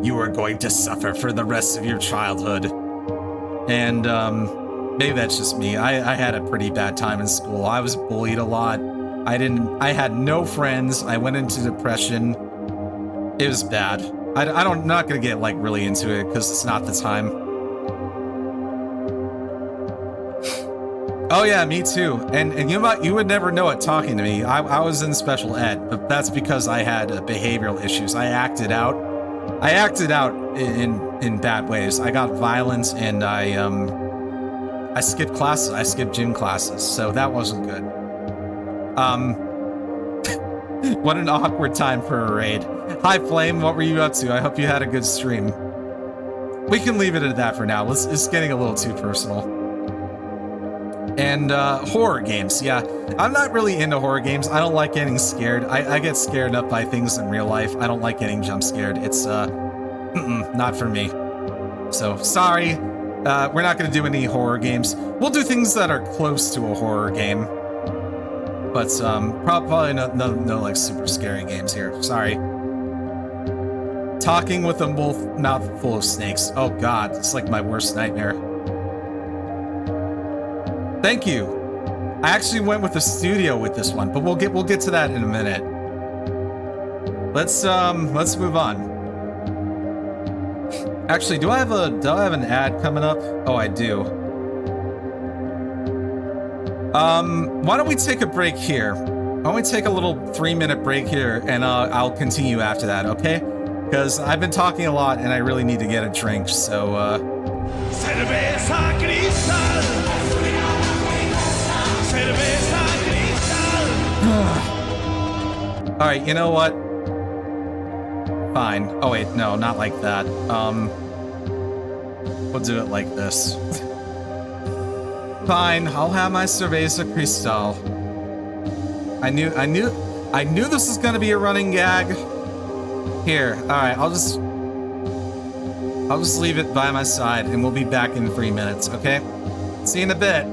you are going to suffer for the rest of your childhood. And maybe that's just me. I had a pretty bad time in school. I was bullied a lot. I had no friends. I went into depression. It was bad. I'm not gonna get like really into it because it's not the time. Oh yeah, me too. And you would never know it talking to me. I was in special ed, but that's because I had behavioral issues. I acted out in bad ways. I got violent and I skipped classes. I skipped gym classes, so that wasn't good. What an awkward time for a raid. Hi Flame, what were you up to? I hope you had a good stream. We can leave it at that for now. It's getting a little too personal. And horror games, yeah. I'm not really into horror games. I don't like getting scared. I get scared up by things in real life. I don't like getting jump scared. It's not for me. So sorry. We're not gonna do any horror games. We'll do things that are close to a horror game. But probably no like super scary games here. Sorry. Talking with a mouth full of snakes. Oh god, it's like my worst nightmare. Thank you. I actually went with the studio with this one, but we'll get to that in a minute. Let's move on. Actually, do I have an ad coming up? Oh, I do. Why don't we take a break here? Why don't we take a little 3-minute break here, and I'll continue after that, okay? Because I've been talking a lot, and I really need to get a drink, so, Cerveza Cristal. Cerveza Cristal. Alright, you know what? Fine. Oh wait, no, not like that. We'll do it like this. Fine, I'll have my Cerveza Cristal. I knew this was gonna be a running gag. Here, alright, I'll just leave it by my side and we'll be back in 3 minutes, okay? See you in a bit.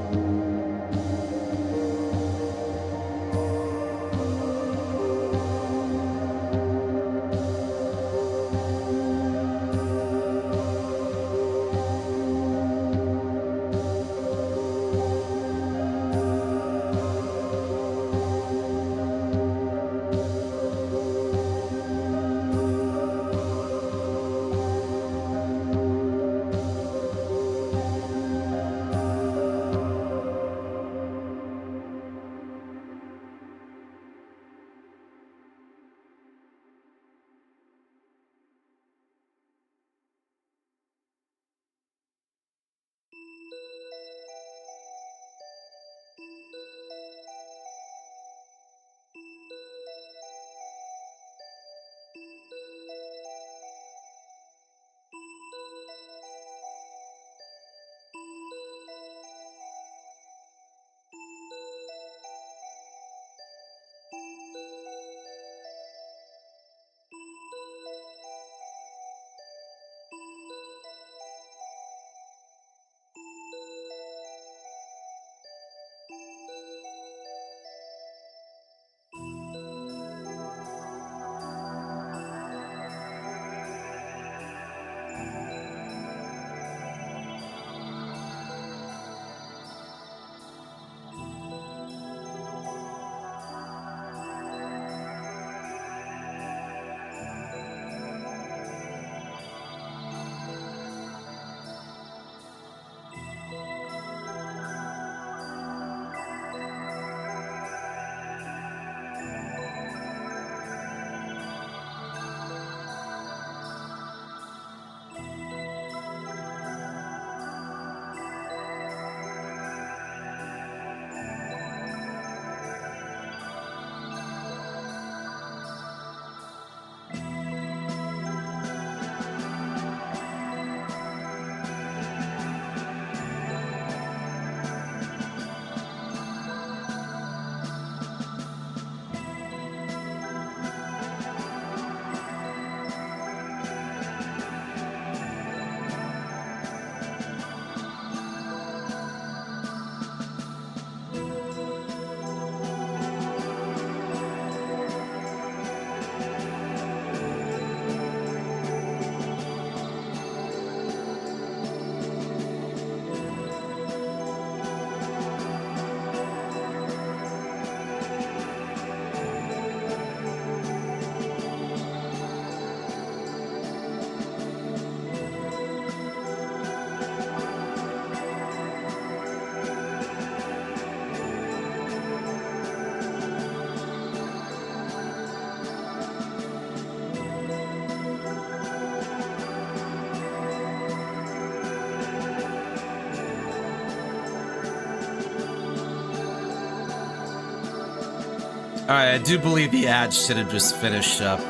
Alright, I do believe the ad should have just finished up.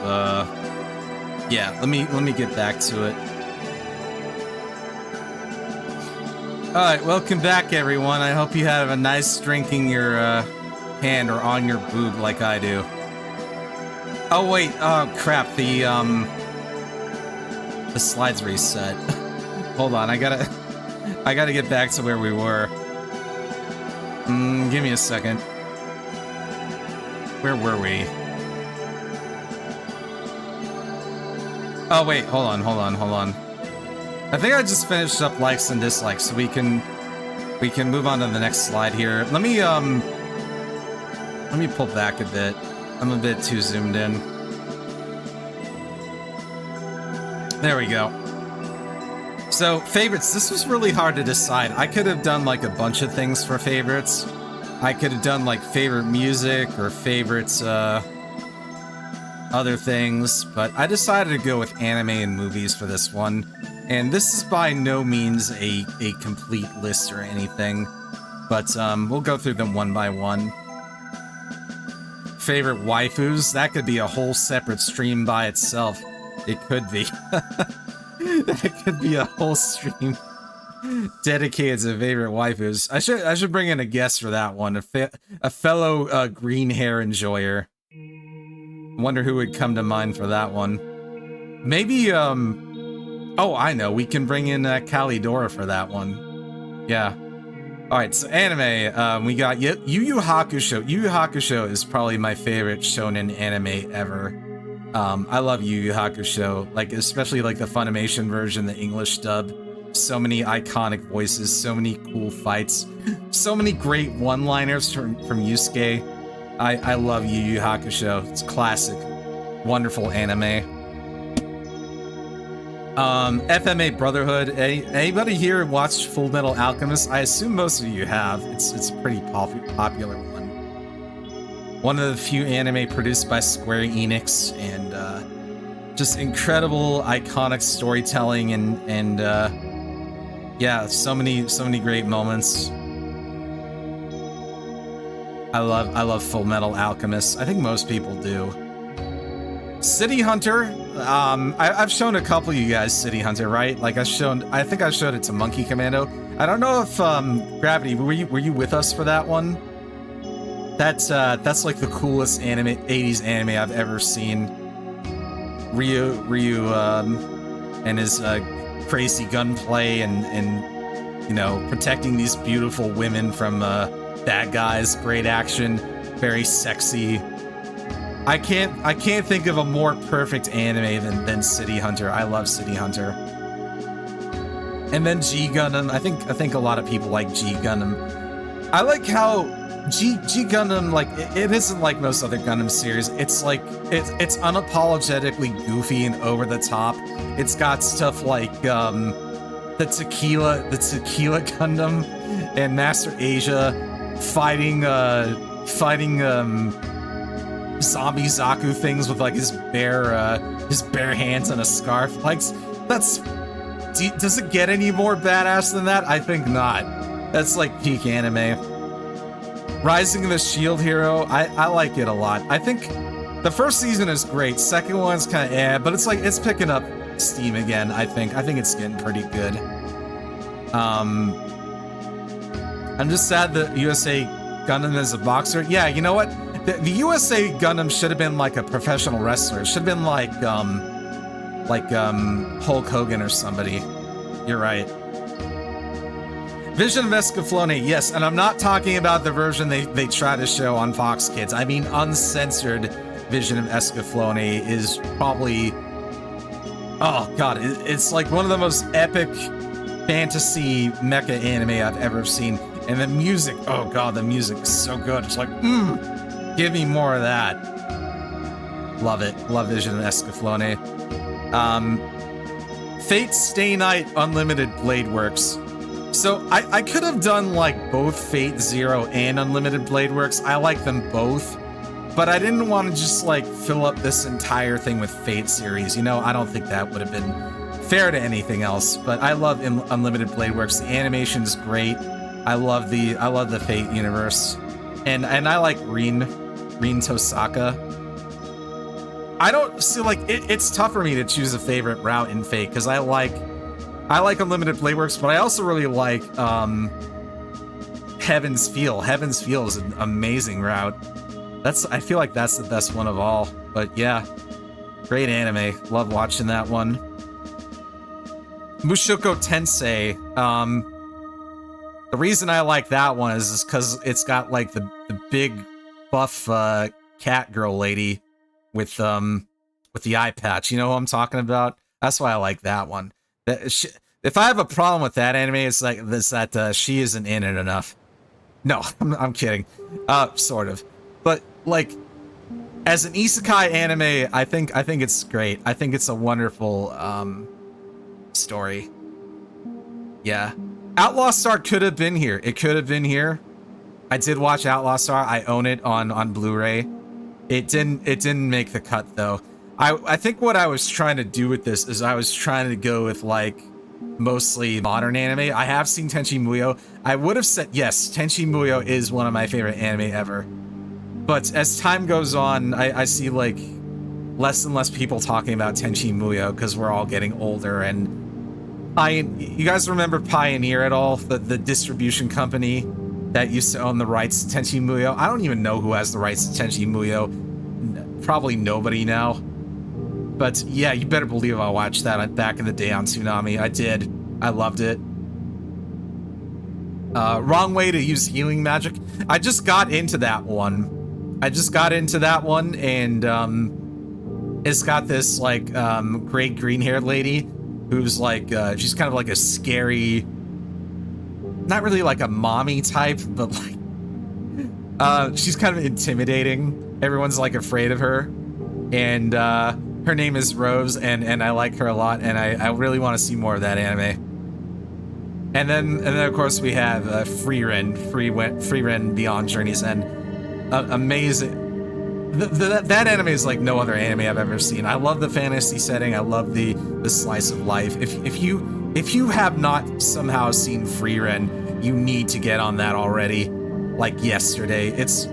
Yeah, let me get back to it. Alright, welcome back everyone. I hope you have a nice drink in your hand or on your boob like I do. Oh wait, oh crap, the slides reset. Hold on, I gotta get back to where we were. Give me a second. Where were we? Oh wait, hold on. I think I just finished up likes and dislikes, so we can move on to the next slide here. Let me pull back a bit. I'm a bit too zoomed in. There we go. So, favorites, this was really hard to decide. I could have done like a bunch of things for favorites. I could have done like favorite music or favorites, other things, but I decided to go with anime and movies for this one. And this is by no means a complete list or anything, but we'll go through them one by one. Favorite waifus, that could be a whole separate stream by itself. It could be. That could be a whole stream dedicated to favorite waifus. I should bring in a guest for that one. A fellow green hair enjoyer. Wonder who would come to mind for that one. Maybe oh, I know. We can bring in Kalidora for that one. Yeah. Alright, so anime, we got Yu Yu Hakusho. Yu Yu Hakusho is probably my favorite shonen anime ever. I love Yu Yu Hakusho, like, especially like the Funimation version, the English dub. So many iconic voices, so many cool fights, so many great one-liners from Yusuke. I love Yu Yu Hakusho. It's classic. Wonderful anime. FMA Brotherhood. Anybody here watched Full Metal Alchemist? I assume most of you have. It's a pretty popular one. One of the few anime produced by Square Enix, and just incredible, iconic storytelling, and yeah, so many great moments. I love Full Metal Alchemist. I think most people do. City Hunter. I've shown a couple of you guys City Hunter, right? Like I think I showed it to Monkey Commando. I don't know if Gravity, were you with us for that one? That's like the coolest 80s anime I've ever seen. Ryu and his crazy gunplay and you know, protecting these beautiful women from bad guys. Great action, very sexy. I can't think of a more perfect anime than City Hunter. I love City Hunter. And then G Gundam. I think a lot of people like G Gundam. I like how G Gundam, like, it isn't like most other Gundam series. It's like it's unapologetically goofy and over the top. It's got stuff like the Tequila Gundam and Master Asia fighting zombie Zaku things with like his bare hands and a scarf. Like, does it get any more badass than that? I think not. That's like peak anime. Rising of the Shield Hero, I like it a lot. I think the first season is great. Second one's kind of but it's like it's picking up steam again. I think it's getting pretty good. I'm just sad that USA Gundam is a boxer. Yeah, you know what? The USA Gundam should have been like a professional wrestler. It should have been like Hulk Hogan or somebody. You're right. Vision of Escaflowne, yes, and I'm not talking about the version they try to show on Fox Kids. I mean uncensored Vision of Escaflowne is probably, oh god, it's like one of the most epic fantasy mecha anime I've ever seen. And the music, oh god, the music is so good. It's like, give me more of that. Love it. Love Vision of Escaflowne. Fate Stay Night Unlimited Blade Works. So I could have done like both Fate Zero and Unlimited Blade Works. I like them both, but I didn't want to just like fill up this entire thing with Fate series. You know, I don't think that would have been fair to anything else. But I love Unlimited Blade Works. The animation's great. I love the Fate universe, and I like Rin Tosaka. I don't see, like, it's tough for me to choose a favorite route in Fate because I like Unlimited Blade Works, but I also really like Heaven's Feel. Heaven's Feel is an amazing route. I feel like that's the best one of all. But yeah, great anime. Love watching that one. Mushoku Tensei. The reason I like that one is because it's got like the big buff cat girl lady with the eye patch. You know who I'm talking about? That's why I like that one. If I have a problem with that anime, it's like this, that she isn't in it enough. No, I'm kidding. Sort of. But like, as an isekai anime, I think it's great. I think it's a wonderful story. Yeah. Outlaw Star could have been here. It could have been here. I did watch Outlaw Star. I own it on Blu-ray. It didn't make the cut though. I think what I was trying to do with this is I was trying to go with like mostly modern anime. I have seen Tenchi Muyo. I would have said yes, Tenchi Muyo is one of my favorite anime ever. But as time goes on, I see like less and less people talking about Tenchi Muyo because we're all getting older. And you guys remember Pioneer at all? The distribution company that used to own the rights to Tenchi Muyo? I don't even know who has the rights to Tenchi Muyo. Probably nobody now. But yeah, you better believe I watched that back in the day on Toonami. I did. I loved it. Wrong way to use healing magic. I just got into that one. And it's got this like great green-haired lady who's like she's kind of like a scary, not really like a mommy type, but like she's kind of intimidating. Everyone's like afraid of her, and her name is Rose, and I like her a lot, and I really want to see more of that anime. And then of course we have Frieren Beyond Journey's End. Amazing. That anime is like no other anime I've ever seen. I love the fantasy setting. I love the slice of life. If you have not somehow seen Frieren, you need to get on that already, like yesterday. It's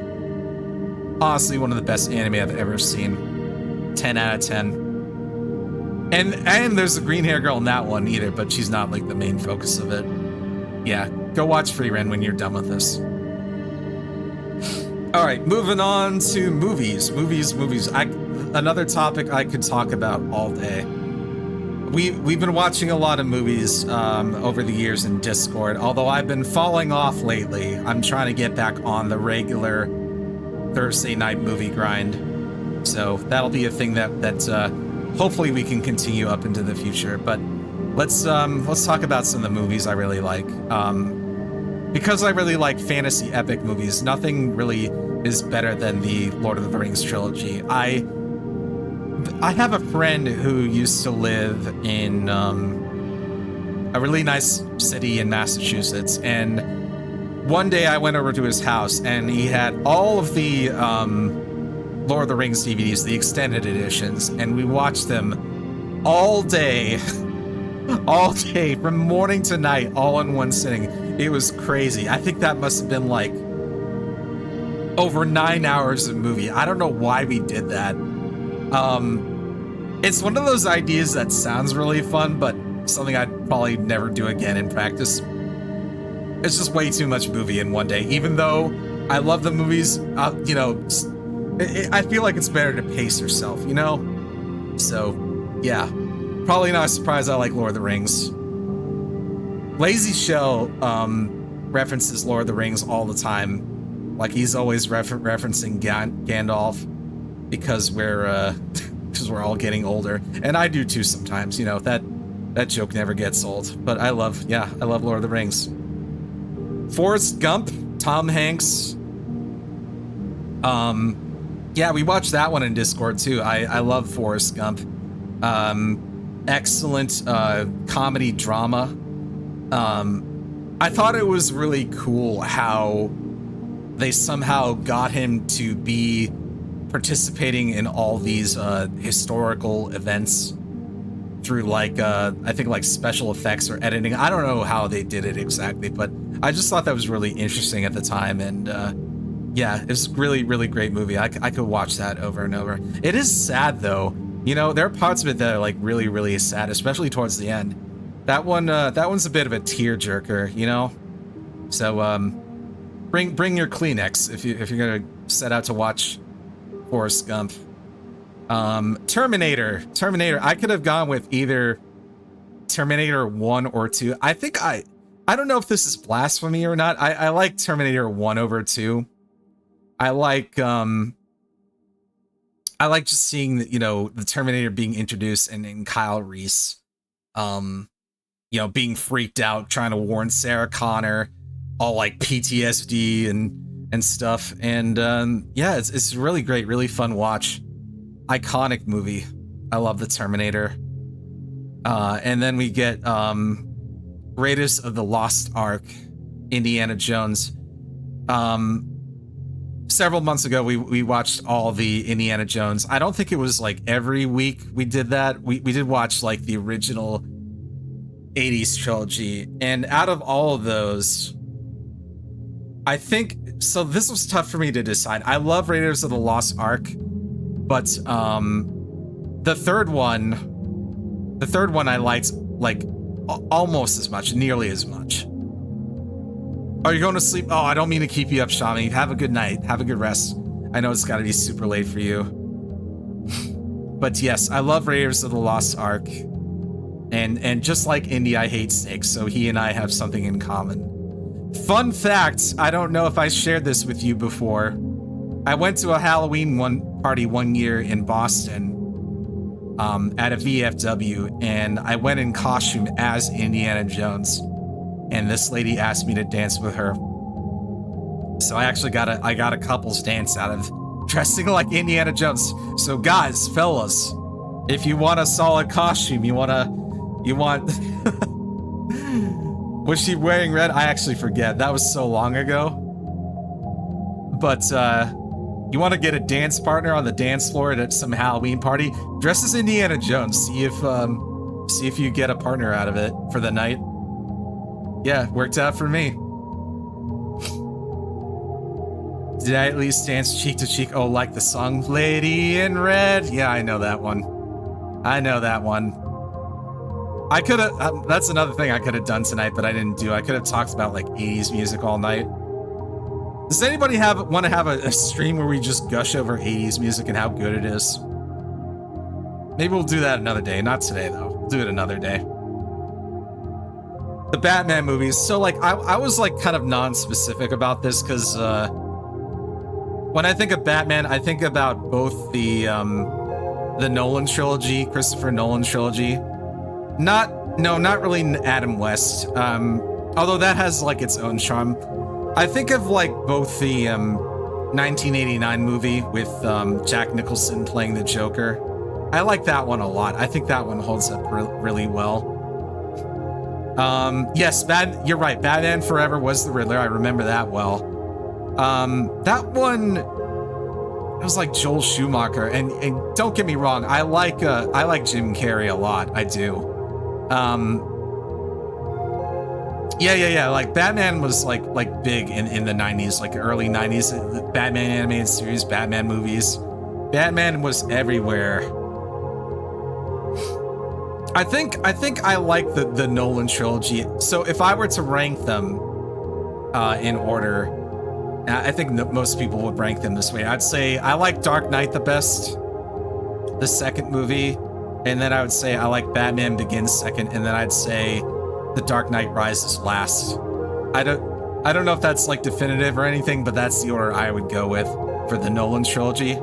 honestly one of the best anime I've ever seen. 10 out of 10. And there's a green hair girl in that one either, but she's not like the main focus of it. Yeah, go watch Frieren when you're done with this. All right, moving on to movies. Another topic I could talk about all day. We've been watching a lot of movies over the years in Discord, although I've been falling off lately. I'm trying to get back on the regular Thursday night movie grind. So that'll be a thing that hopefully we can continue up into the future. But let's talk about some of the movies I really like. Because I really like fantasy epic movies, nothing really is better than the Lord of the Rings trilogy. I have a friend who used to live in a really nice city in Massachusetts, and one day I went over to his house and he had all of the Lord of the Rings DVDs, the extended editions, and we watched them all day, from morning to night, all in one sitting. It was crazy. I think that must have been like over 9 hours of movie. I don't know why we did that. It's one of those ideas that sounds really fun, but something I'd probably never do again in practice. It's just way too much movie in one day. Even though I love the movies, you know, I feel like it's better to pace yourself, you know? So, yeah. Probably not a surprise I like Lord of the Rings. Lazy Shell references Lord of the Rings all the time. Like he's always referencing Gandalf because we're all getting older, and I do too sometimes. You know, that joke never gets old. But I love Lord of the Rings. Forrest Gump, Tom Hanks. Yeah, we watched that one in Discord too. I love Forrest Gump. Excellent comedy drama. I thought it was really cool how they somehow got him to be participating in all these historical events through like I think like special effects or editing. I don't know how they did it exactly, but I just thought that was really interesting at the time. And yeah, it's really, really great movie. I could watch that over and over. It is sad though. You know, there are parts of it that are like really, really sad, especially towards the end. That one's a bit of a tearjerker, you know. So bring your Kleenex if you're gonna set out to watch Forrest Gump. Terminator. I could have gone with either Terminator 1 or 2. I think I don't know if this is blasphemy or not. I like Terminator 1 over 2. I like just seeing the, you know, the Terminator being introduced and Kyle Reese, you know, being freaked out, trying to warn Sarah Connor, all like PTSD and stuff. And yeah, it's a really great, really fun watch. Iconic movie. I love the Terminator. And then we get Raiders of the Lost Ark, Indiana Jones. Several months ago, we watched all the Indiana Jones. I don't think it was like every week we did that. We did watch like the original 80s trilogy. And out of all of those, I think, so this was tough for me to decide. I love Raiders of the Lost Ark, but the third one I liked like almost as much, nearly as much. Are you going to sleep? Oh, I don't mean to keep you up, Shami. Have a good night. Have a good rest. I know it's got to be super late for you. But yes, I love Raiders of the Lost Ark. And just like Indy, I hate snakes, so he and I have something in common. Fun fact, I don't know if I shared this with you before. I went to a Halloween party one year in Boston at a VFW, and I went in costume as Indiana Jones. And this lady asked me to dance with her. So I actually got a couple's dance out of dressing like Indiana Jones. So guys, fellas, if you want a solid costume, you want was she wearing red? I actually forget. That was so long ago. But you want to get a dance partner on the dance floor at some Halloween party? Dress as Indiana Jones. See if you get a partner out of it for the night. Yeah, worked out for me. Did I at least dance cheek to cheek? Oh, like the song Lady in Red? Yeah, I know that one. I know that one. I could have, that's another thing I could have done tonight, but I didn't do. I could have talked about like 80s music all night. Does anybody want to have a stream where we just gush over 80s music and how good it is? Maybe we'll do that another day. Not today, though. We'll do it another day. The Batman movies. So, like, I was, like, kind of non-specific about this because when I think of Batman, I think about both the Nolan trilogy, Christopher Nolan trilogy. Not really Adam West. Although that has, like, its own charm. I think of, like, both the 1989 movie with Jack Nicholson playing the Joker. I like that one a lot. I think that one holds up really well. Yes, you're right. Batman Forever was the Riddler. I remember that well. That one, it was like Joel Schumacher. And don't get me wrong, I like Jim Carrey a lot. I do. Yeah. Like Batman was like big in the 90s, like early 90s. Batman animated series, Batman movies. Batman was everywhere. I think I like the Nolan trilogy. So if I were to rank them in order, I think most people would rank them this way. I'd say I like Dark Knight the best, the second movie, and then I would say I like Batman Begins second, and then I'd say The Dark Knight Rises last. I don't know if that's like definitive or anything, but that's the order I would go with for the Nolan trilogy.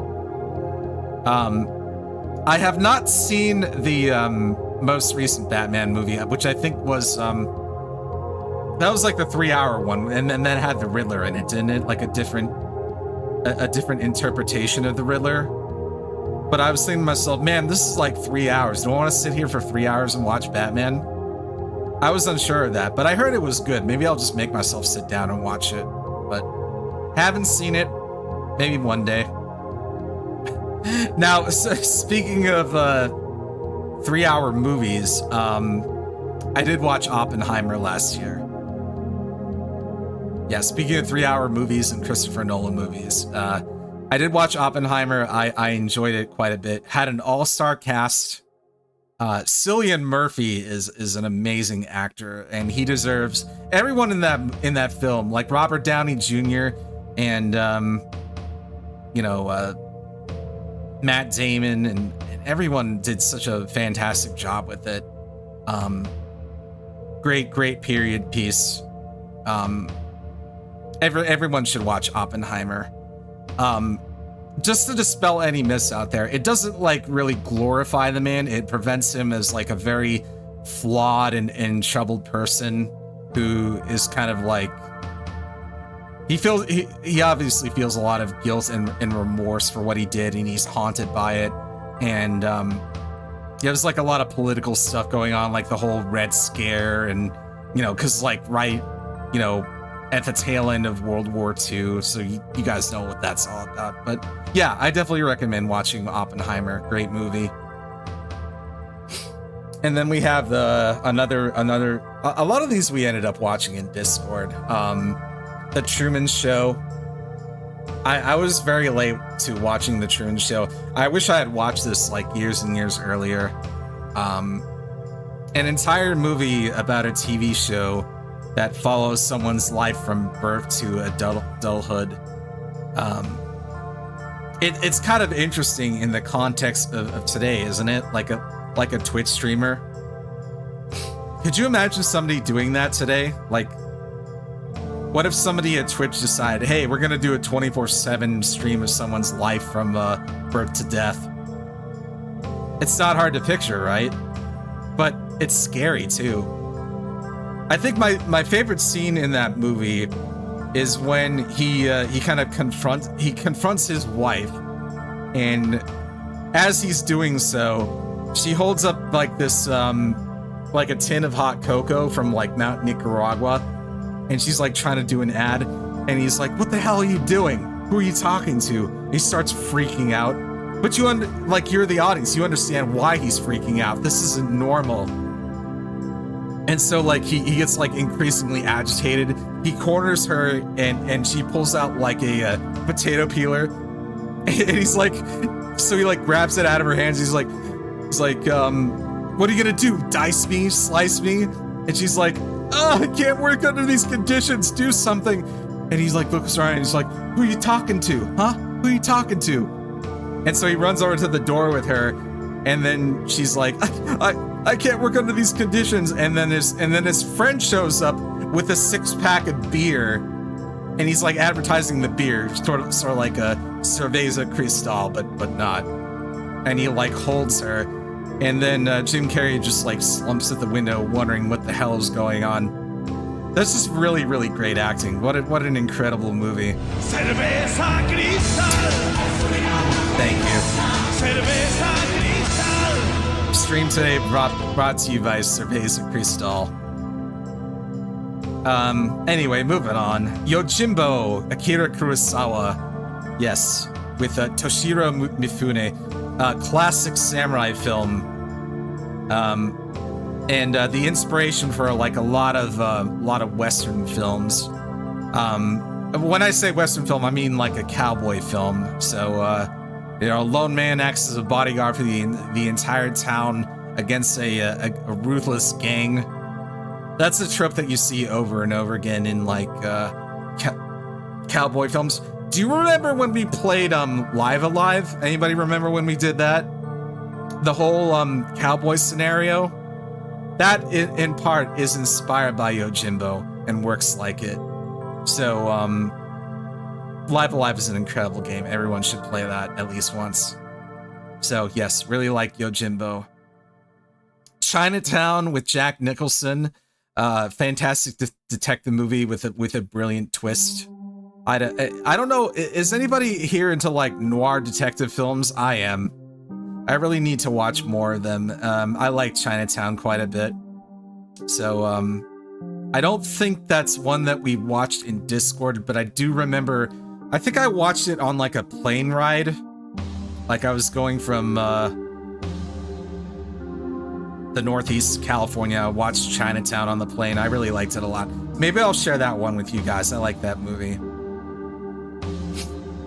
I have not seen the most recent Batman movie, which I think was that was like the 3-hour one, and then that had the Riddler in it, didn't it? Like a different interpretation of the Riddler. But I was thinking to myself, man, this is like 3 hours. Do I want to sit here for 3 hours and watch Batman? I was unsure of that, but I heard it was good. Maybe I'll just make myself sit down and watch it. But haven't seen it. Maybe one day. Now, speaking of 3-hour movies, I did watch Oppenheimer last year. Yeah, speaking of 3-hour movies and Christopher Nolan movies, I did watch Oppenheimer. I enjoyed it quite a bit. Had an all-star cast. Cillian Murphy is an amazing actor, and he deserves everyone in that film, like Robert Downey Jr. and Matt Damon, and everyone did such a fantastic job with it. Great period piece. Everyone should watch Oppenheimer. Just to dispel any myths out there, it doesn't like really glorify the man. It prevents him as like a very flawed and troubled person who is kind of like, he obviously feels a lot of guilt and remorse for what he did, and he's haunted by it. And there's like a lot of political stuff going on, like the whole Red Scare, and because like at the tail end of World War II, so you guys know what that's all about. But yeah, I definitely recommend watching Oppenheimer. Great movie. And then we have another. A lot of these we ended up watching in Discord. The Truman Show. I was very late to watching The Truman Show. I wish I had watched this like years and years earlier. An entire movie about a TV show that follows someone's life from birth to adulthood. It's kind of interesting in the context of today, isn't it? Like a Twitch streamer. Could you imagine somebody doing that today? Like, what if somebody at Twitch decided, hey, we're gonna do a 24/7 stream of someone's life from birth to death? It's not hard to picture, right? But it's scary too. I think my favorite scene in that movie is when he kind of confronts his wife, and as he's doing so, she holds up like this like a tin of hot cocoa from like Mount Nicaragua, and she's like trying to do an ad, and he's like, "What the hell are you doing? Who are you talking to?" And he starts freaking out, but you're the audience, you understand why he's freaking out. This isn't normal. And so like he gets like increasingly agitated. He corners her, and she pulls out like a potato peeler, and he's like, so he like grabs it out of her hands. He's like, what are you gonna do? Dice me? Slice me? And she's like, oh, I can't work under these conditions. Do something. And he's like, looks around, and he's like, who are you talking to? Huh? Who are you talking to? And so he runs over to the door with her, and then she's like, I can't work under these conditions. And then his friend shows up with a 6-pack of beer, and he's like advertising the beer, sort of like a Cerveza Cristal, but not. And he like holds her, and then Jim Carrey just like slumps at the window, wondering what the hell is going on. That's just really, really great acting. What an incredible movie. Cerveza Cristal. Thank you. Cerveza Cristal. Stream today brought to you by Cerveza Cristal. Anyway, moving on. Yojimbo, Akira Kurosawa. Yes, with Toshiro Mifune, classic samurai film. And the inspiration for like a lot of Western films. When I say Western film, I mean like a cowboy film. So, a lone man acts as a bodyguard for the entire town against a ruthless gang. That's a trope that you see over and over again in like cowboy films. Do you remember when we played Live Alive? Anybody remember when we did that? The whole cowboy scenario? That in part is inspired by Yojimbo and works like it. So Live Alive is an incredible game. Everyone should play that at least once. So yes, really like Yojimbo. Chinatown with Jack Nicholson. Fantastic detective movie with a brilliant twist. I don't know, is anybody here into like noir detective films? I am. I really need to watch more of them. I like Chinatown quite a bit. So I don't think that's one that we watched in Discord, but I do remember, I think I watched it on like a plane ride. Like I was going from the Northeast California. I watched Chinatown on the plane. I really liked it a lot. Maybe I'll share that one with you guys. I like that movie.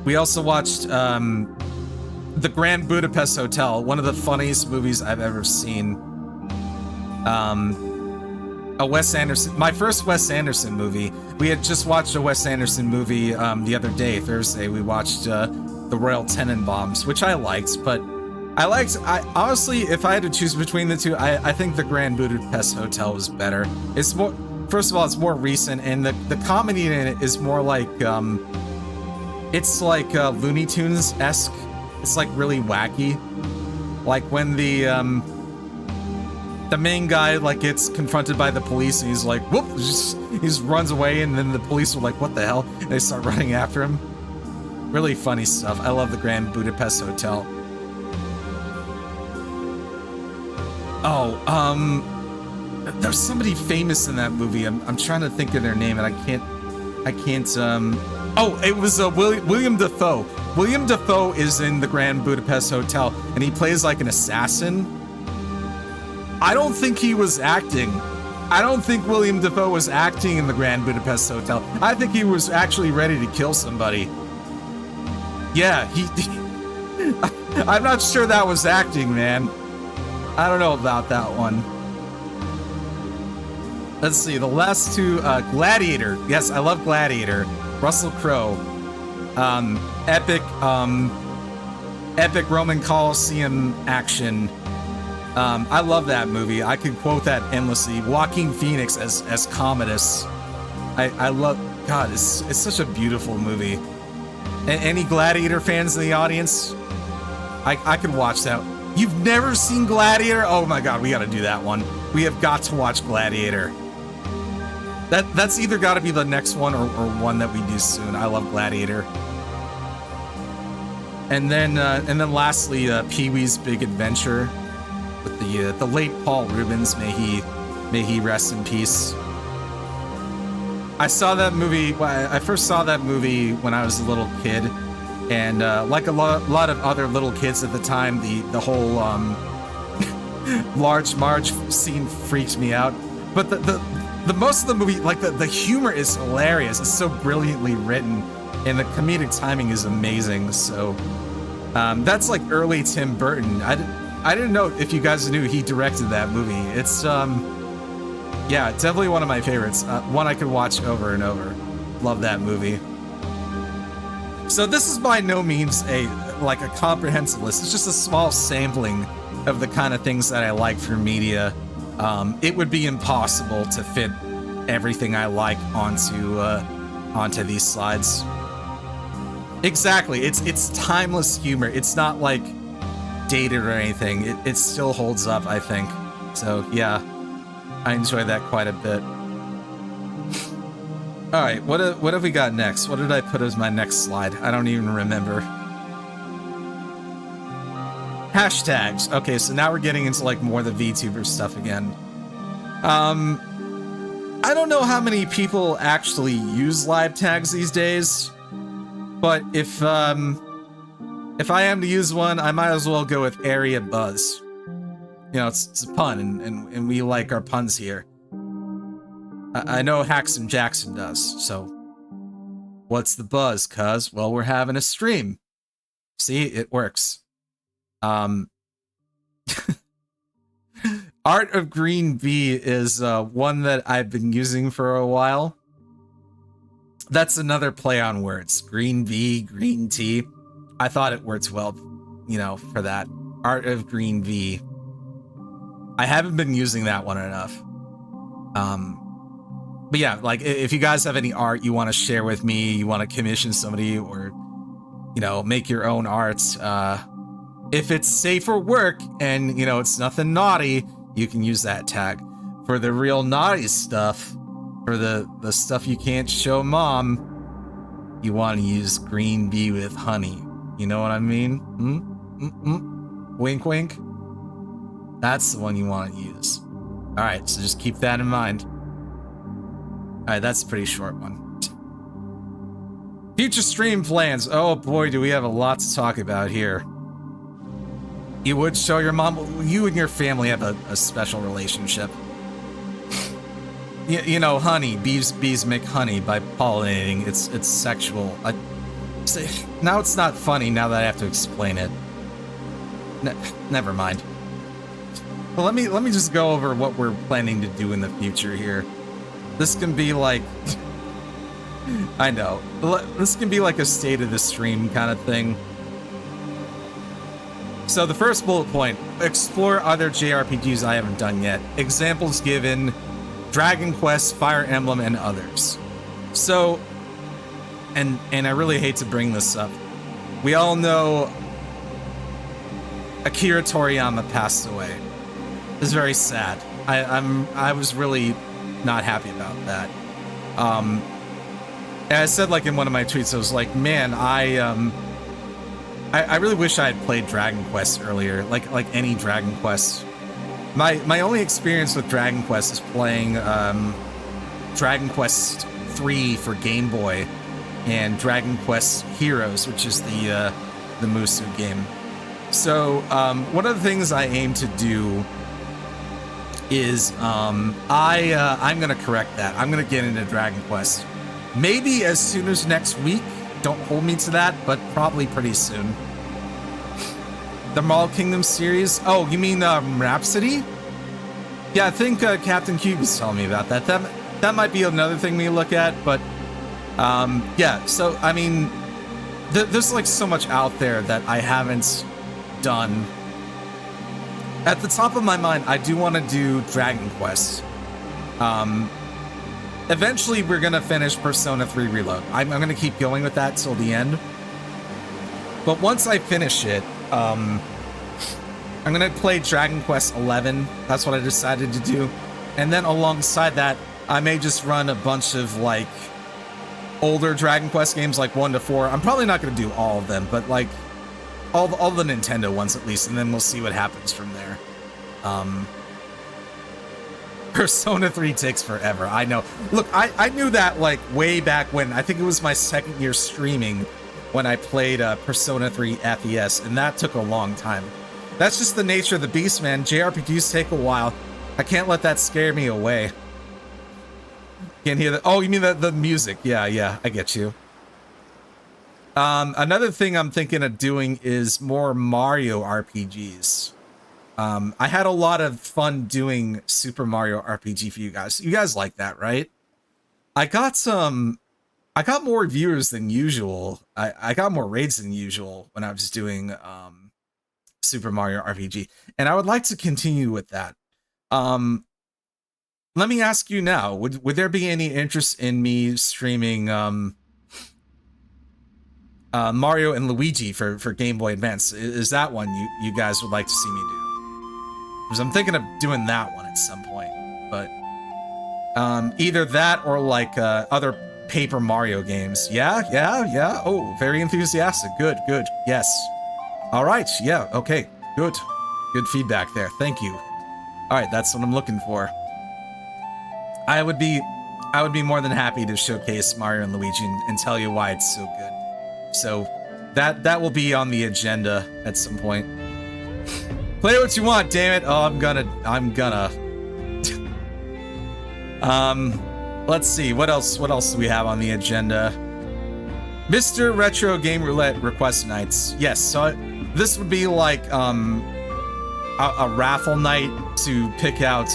We also watched The Grand Budapest Hotel, one of the funniest movies I've ever seen. A Wes Anderson, my first Wes Anderson movie. We had just watched a Wes Anderson movie the other day, Thursday. We watched The Royal Tenenbaums, which I liked, but I honestly, if I had to choose between the two, I think The Grand Budapest Hotel was better. It's more, first of all, it's more recent, and the comedy in it is more like, it's like Looney Tunes-esque. It's like really wacky. Like when the main guy like gets confronted by the police, and he's like, whoop, he just runs away, and then the police are like, what the hell? And they start running after him. Really funny stuff. I love The Grand Budapest Hotel. Oh, there's somebody famous in that movie. I'm trying to think of their name, and I can't, oh, it was William Dafoe. William Dafoe is in The Grand Budapest Hotel, and he plays like an assassin. I don't think he was acting. I don't think William Dafoe was acting in The Grand Budapest Hotel. I think he was actually ready to kill somebody. Yeah, he I'm not sure that was acting, man. I don't know about that one. Let's see, the last two, Gladiator. Yes, I love Gladiator. Russell Crowe. Epic Roman Coliseum action. I love that movie. I could quote that endlessly. Joaquin Phoenix as Commodus. I love, God, it's such a beautiful movie. Any Gladiator fans in the audience? I could watch that. You've never seen Gladiator? Oh my God, we gotta do that one. We have got to watch Gladiator. That's either gotta be the next one or one that we do soon. I love Gladiator. And then lastly, Pee-wee's Big Adventure with the late Paul Rubens. May he rest in peace. I saw that movie. I first saw that movie when I was a little kid, and like a lot of other little kids at the time, the whole Large Marge scene freaked me out. But the most of the movie, like the humor is hilarious. It's so brilliantly written, and the comedic timing is amazing. So that's like early Tim Burton. I didn't know if you guys knew he directed that movie. It's yeah, definitely one of my favorites. One I could watch over and over. Love that movie. So this is by no means a comprehensive list. It's just a small sampling of the kind of things that I like for media. It would be impossible to fit everything I like onto these slides. Exactly. It's timeless humor. It's not like dated or anything. It still holds up, I think. So yeah, I enjoy that quite a bit. All right, what have we got next? What did I put as my next slide? I don't even remember. Hashtags. Okay, so now we're getting into like more the VTuber stuff again. I don't know how many people actually use live tags these days, but if I am to use one, I might as well go with Area Buzz. You know, it's a pun, and we like our puns here. I know Haxon Jackson does, so what's the buzz, cuz? Well, we're having a stream. See, it works. Art of Green Bee is one that I've been using for a while. That's another play on words. Green bee, green tea. I thought it worked well, you know, for that. Art of Green Bee. I haven't been using that one enough. But yeah, like if you guys have any art you want to share with me, you want to commission somebody, or you know, make your own art, if it's safe for work and you know it's nothing naughty, you can use that tag. For the real naughty stuff, for the stuff you can't show mom, you want to use Green Bee with honey. You know what I mean? Wink wink. That's the one you want to use. All right, so just keep that in mind. All right, that's a pretty short one. Future stream plans. Oh boy, do we have a lot to talk about here. You would show your mom. You and your family have a special relationship. You know, honey, bees make honey by pollinating. It's sexual. Now it's not funny now that I have to explain it. Never mind. Well, let me just go over what we're planning to do in the future here. This can be like, I know, this can be like a state of the stream kind of thing. So the first bullet point, explore other JRPGs I haven't done yet. Examples given, Dragon Quest, Fire Emblem, and others. So, and I really hate to bring this up. We all know Akira Toriyama passed away. It's very sad. I was really not happy about that. And I said, like, in one of my tweets, I was like, man, I really wish I had played Dragon Quest earlier, like any Dragon Quest. My only experience with Dragon Quest is playing Dragon Quest 3 for Game Boy and Dragon Quest Heroes, which is the Musou game. So one of the things I aim to do is I'm gonna correct that. I'm gonna get into Dragon Quest maybe as soon as next week, don't hold me to that, but probably pretty soon. The Marvel Kingdom series? Oh, you mean Rhapsody? Yeah, I think Captain Cube was telling me about that. That might be another thing we look at, but yeah, so I mean, there's like so much out there that I haven't done. At the top of my mind, I do want to do Dragon Quest. Eventually, we're gonna finish Persona 3 Reload. I'm gonna keep going with that till the end. But once I finish it, I'm gonna play Dragon Quest 11. That's what I decided to do. And then alongside that, I may just run a bunch of like older Dragon Quest games, like 1 to 4. I'm probably not gonna do all of them, but like all the Nintendo ones at least, and then we'll see what happens from there. Persona 3 takes forever. I know. Look, I knew that like way back when. I think it was my second year streaming when I played Persona 3 FES, and that took a long time. That's just the nature of the beast, man. JRPGs take a while. I can't let that scare me away. Can't hear that. Oh, you mean the music? Yeah, I get you. Another thing I'm thinking of doing is more Mario RPGs. I had a lot of fun doing Super Mario RPG for you guys. You guys like that, right? I got more viewers than usual. I got more raids than usual when I was doing Super Mario RPG, and I would like to continue with that. Let me ask you now, would there be any interest in me streaming Mario and Luigi for Game Boy Advance? Is that one you guys would like to see me do? Because I'm thinking of doing that one at some point, but either that or like other Paper Mario games. Yeah. Oh, very enthusiastic. Good. Yes. All right. Yeah. Okay. Good feedback there. Thank you. All right. That's what I'm looking for. I would be more than happy to showcase Mario and Luigi and tell you why it's so good. So that will be on the agenda at some point. Play what you want, damn it. Oh, I'm gonna. Let's see, what else do we have on the agenda? Mr. Retro Game Roulette request nights. Yes, so this would be like a raffle night to pick out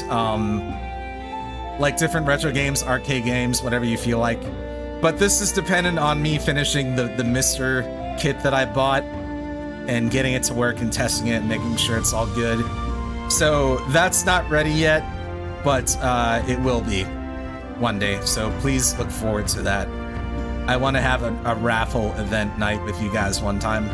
like different retro games, arcade games, whatever you feel like. But this is dependent on me finishing the Mr. kit that I bought and getting it to work and testing it and making sure it's all good. So that's not ready yet, but it will be one day. So please look forward to that. I want to have a raffle event night with you guys one time.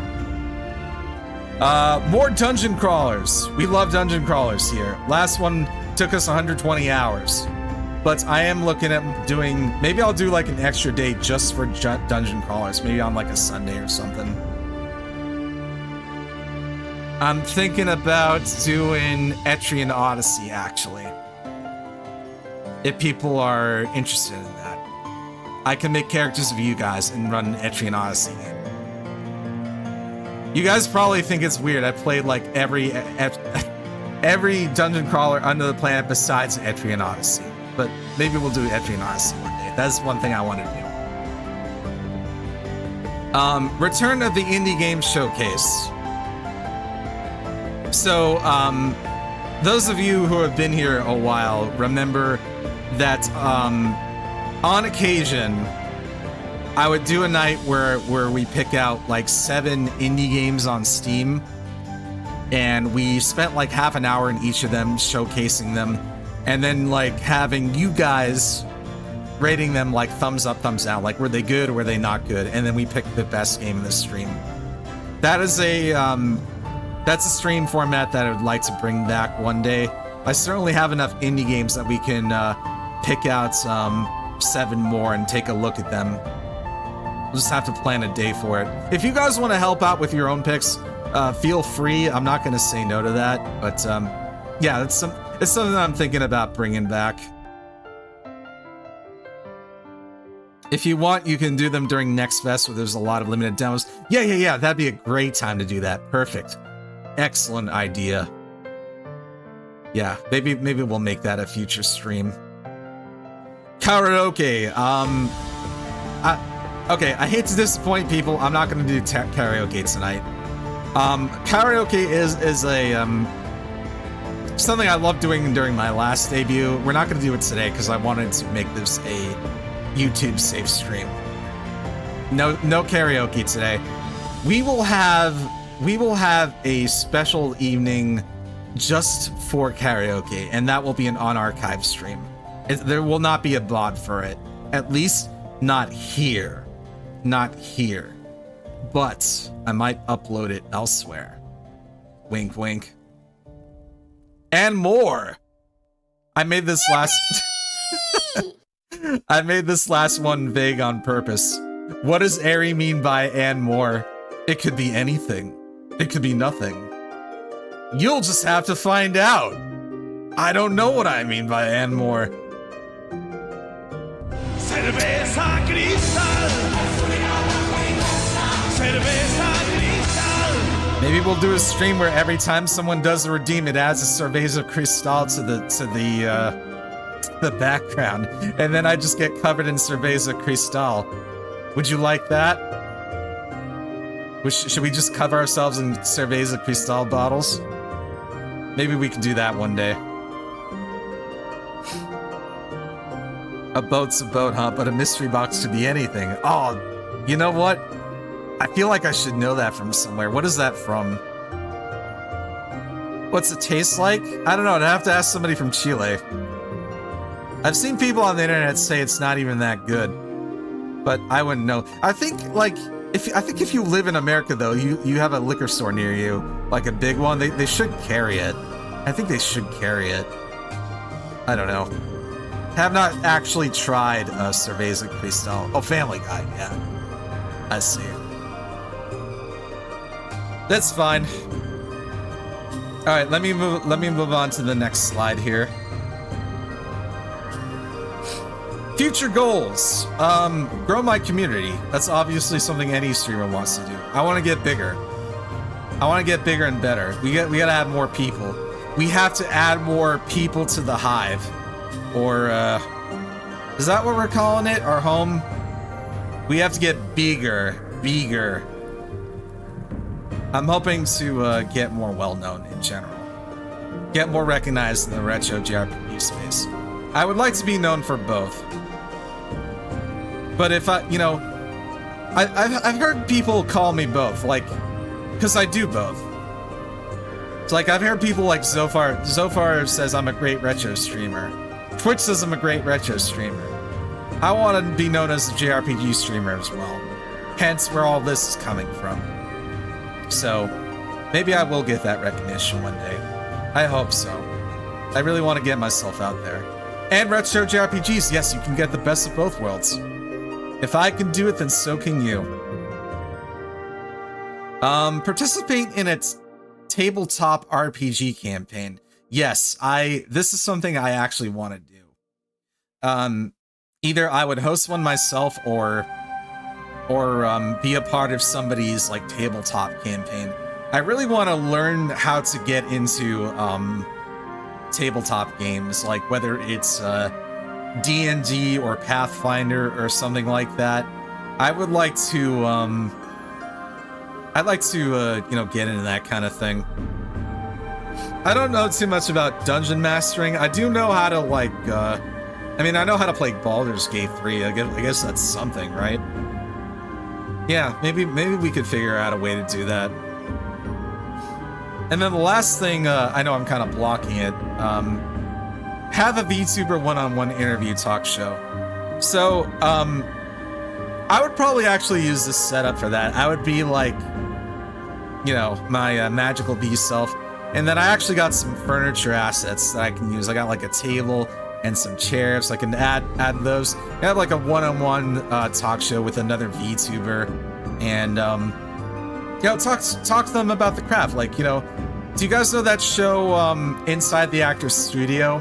More dungeon crawlers. We love dungeon crawlers here. Last one took us 120 hours. But I am looking at doing, maybe I'll do like an extra day just for dungeon crawlers, maybe on like a Sunday or something. I'm thinking about doing Etrian Odyssey, actually. If people are interested in that. I can make characters of you guys and run an Etrian Odyssey game. You guys probably think it's weird. I played like every dungeon crawler under the planet besides Etrian Odyssey. But maybe we'll do Etrian Odyssey one day. That's one thing I want to do. Return of the Indie Game Showcase. So, those of you who have been here a while remember that on occasion, I would do a night where we pick out like 7 indie games on Steam, and we spent like half an hour in each of them showcasing them. And then, like, having you guys rating them, like, thumbs up, thumbs out. Like, were they good or were they not good? And then we pick the best game in the stream. That is that's a stream format that I would like to bring back one day. I certainly have enough indie games that we can pick out 7 more and take a look at them. We'll just have to plan a day for it. If you guys want to help out with your own picks, feel free. I'm not going to say no to that. But, yeah, it's something that I'm thinking about bringing back. If you want, you can do them during Next Fest, where there's a lot of limited demos. Yeah. That'd be a great time to do that. Perfect. Excellent idea. Yeah, maybe we'll make that a future stream. Karaoke. Okay, I hate to disappoint people. I'm not going to do karaoke tonight. Karaoke is a something I loved doing during my last debut. We're not going to do it today because I wanted to make this a YouTube safe stream. No karaoke today. We will have a special evening just for karaoke, and that will be an on-archive stream. There will not be a VOD for it. At least not here. Not here. But I might upload it elsewhere. Wink, wink. And more! I made this last... I made this last one vague on purpose. What does Ari mean by and more? It could be anything. It could be nothing. You'll just have to find out. I don't know what I mean by and more. Cerveza Cristal. Cerveza Cristal. Maybe we'll do a stream where every time someone does a redeem, it adds a Cerveza Cristal to the background, and then I just get covered in Cerveza Cristal. Would you like that? Should we just cover ourselves in Cerveza Cristal bottles? Maybe we can do that one day. A boat's a boat, huh? But a mystery box could be anything. Oh, you know what? I feel like I should know that from somewhere. What is that from? What's it taste like? I don't know. I'd have to ask somebody from Chile. I've seen people on the internet say it's not even that good, but I wouldn't know. I think if you live in America though, you have a liquor store near you, like a big one. They should carry it. I think they should carry it. I don't know. Have not actually tried Cerveza Cristal. Oh, Family Guy. Yeah, I see. That's fine. All right, let me move on to the next slide here. Future goals. Grow my community. That's obviously something any streamer wants to do. I want to get bigger. I want to get bigger and better. We gotta have more people. We have to add more people to the hive. Or, is that what we're calling it? Our home? We have to get bigger. I'm hoping to get more well-known in general. Get more recognized in the retro JRPG space. I would like to be known for both. But if I've heard people call me both, like, because I do both. It's like, I've heard people like Zofar says I'm a great retro streamer. Twitch says I'm a great retro streamer. I want to be known as a JRPG streamer as well. Hence where all this is coming from. So, maybe I will get that recognition one day. I hope so. I really want to get myself out there. And retro JRPGs, yes, you can get the best of both worlds. If I can do it, then so can you. Participate in a tabletop RPG campaign. Yes, this is something I actually want to do. Either I would host one myself or be a part of somebody's like tabletop campaign. I really want to learn how to get into tabletop games, like whether it's D&D or Pathfinder or something like that. I would like to get into that kind of thing. I don't know too much about dungeon mastering. I do know how to I know how to play Baldur's Gate 3. I guess that's something, right? Yeah, maybe we could figure out a way to do that. And then the last thing, I know I'm kind of blocking it, have a VTuber one-on-one interview talk show. So, I would probably actually use this setup for that. I would be like, my magical bee self. And then I actually got some furniture assets that I can use. I got like a table and some chairs. I can add those. I have like a one-on-one talk show with another VTuber, and talk to them about the craft. Like, do you guys know that show Inside the Actor's Studio?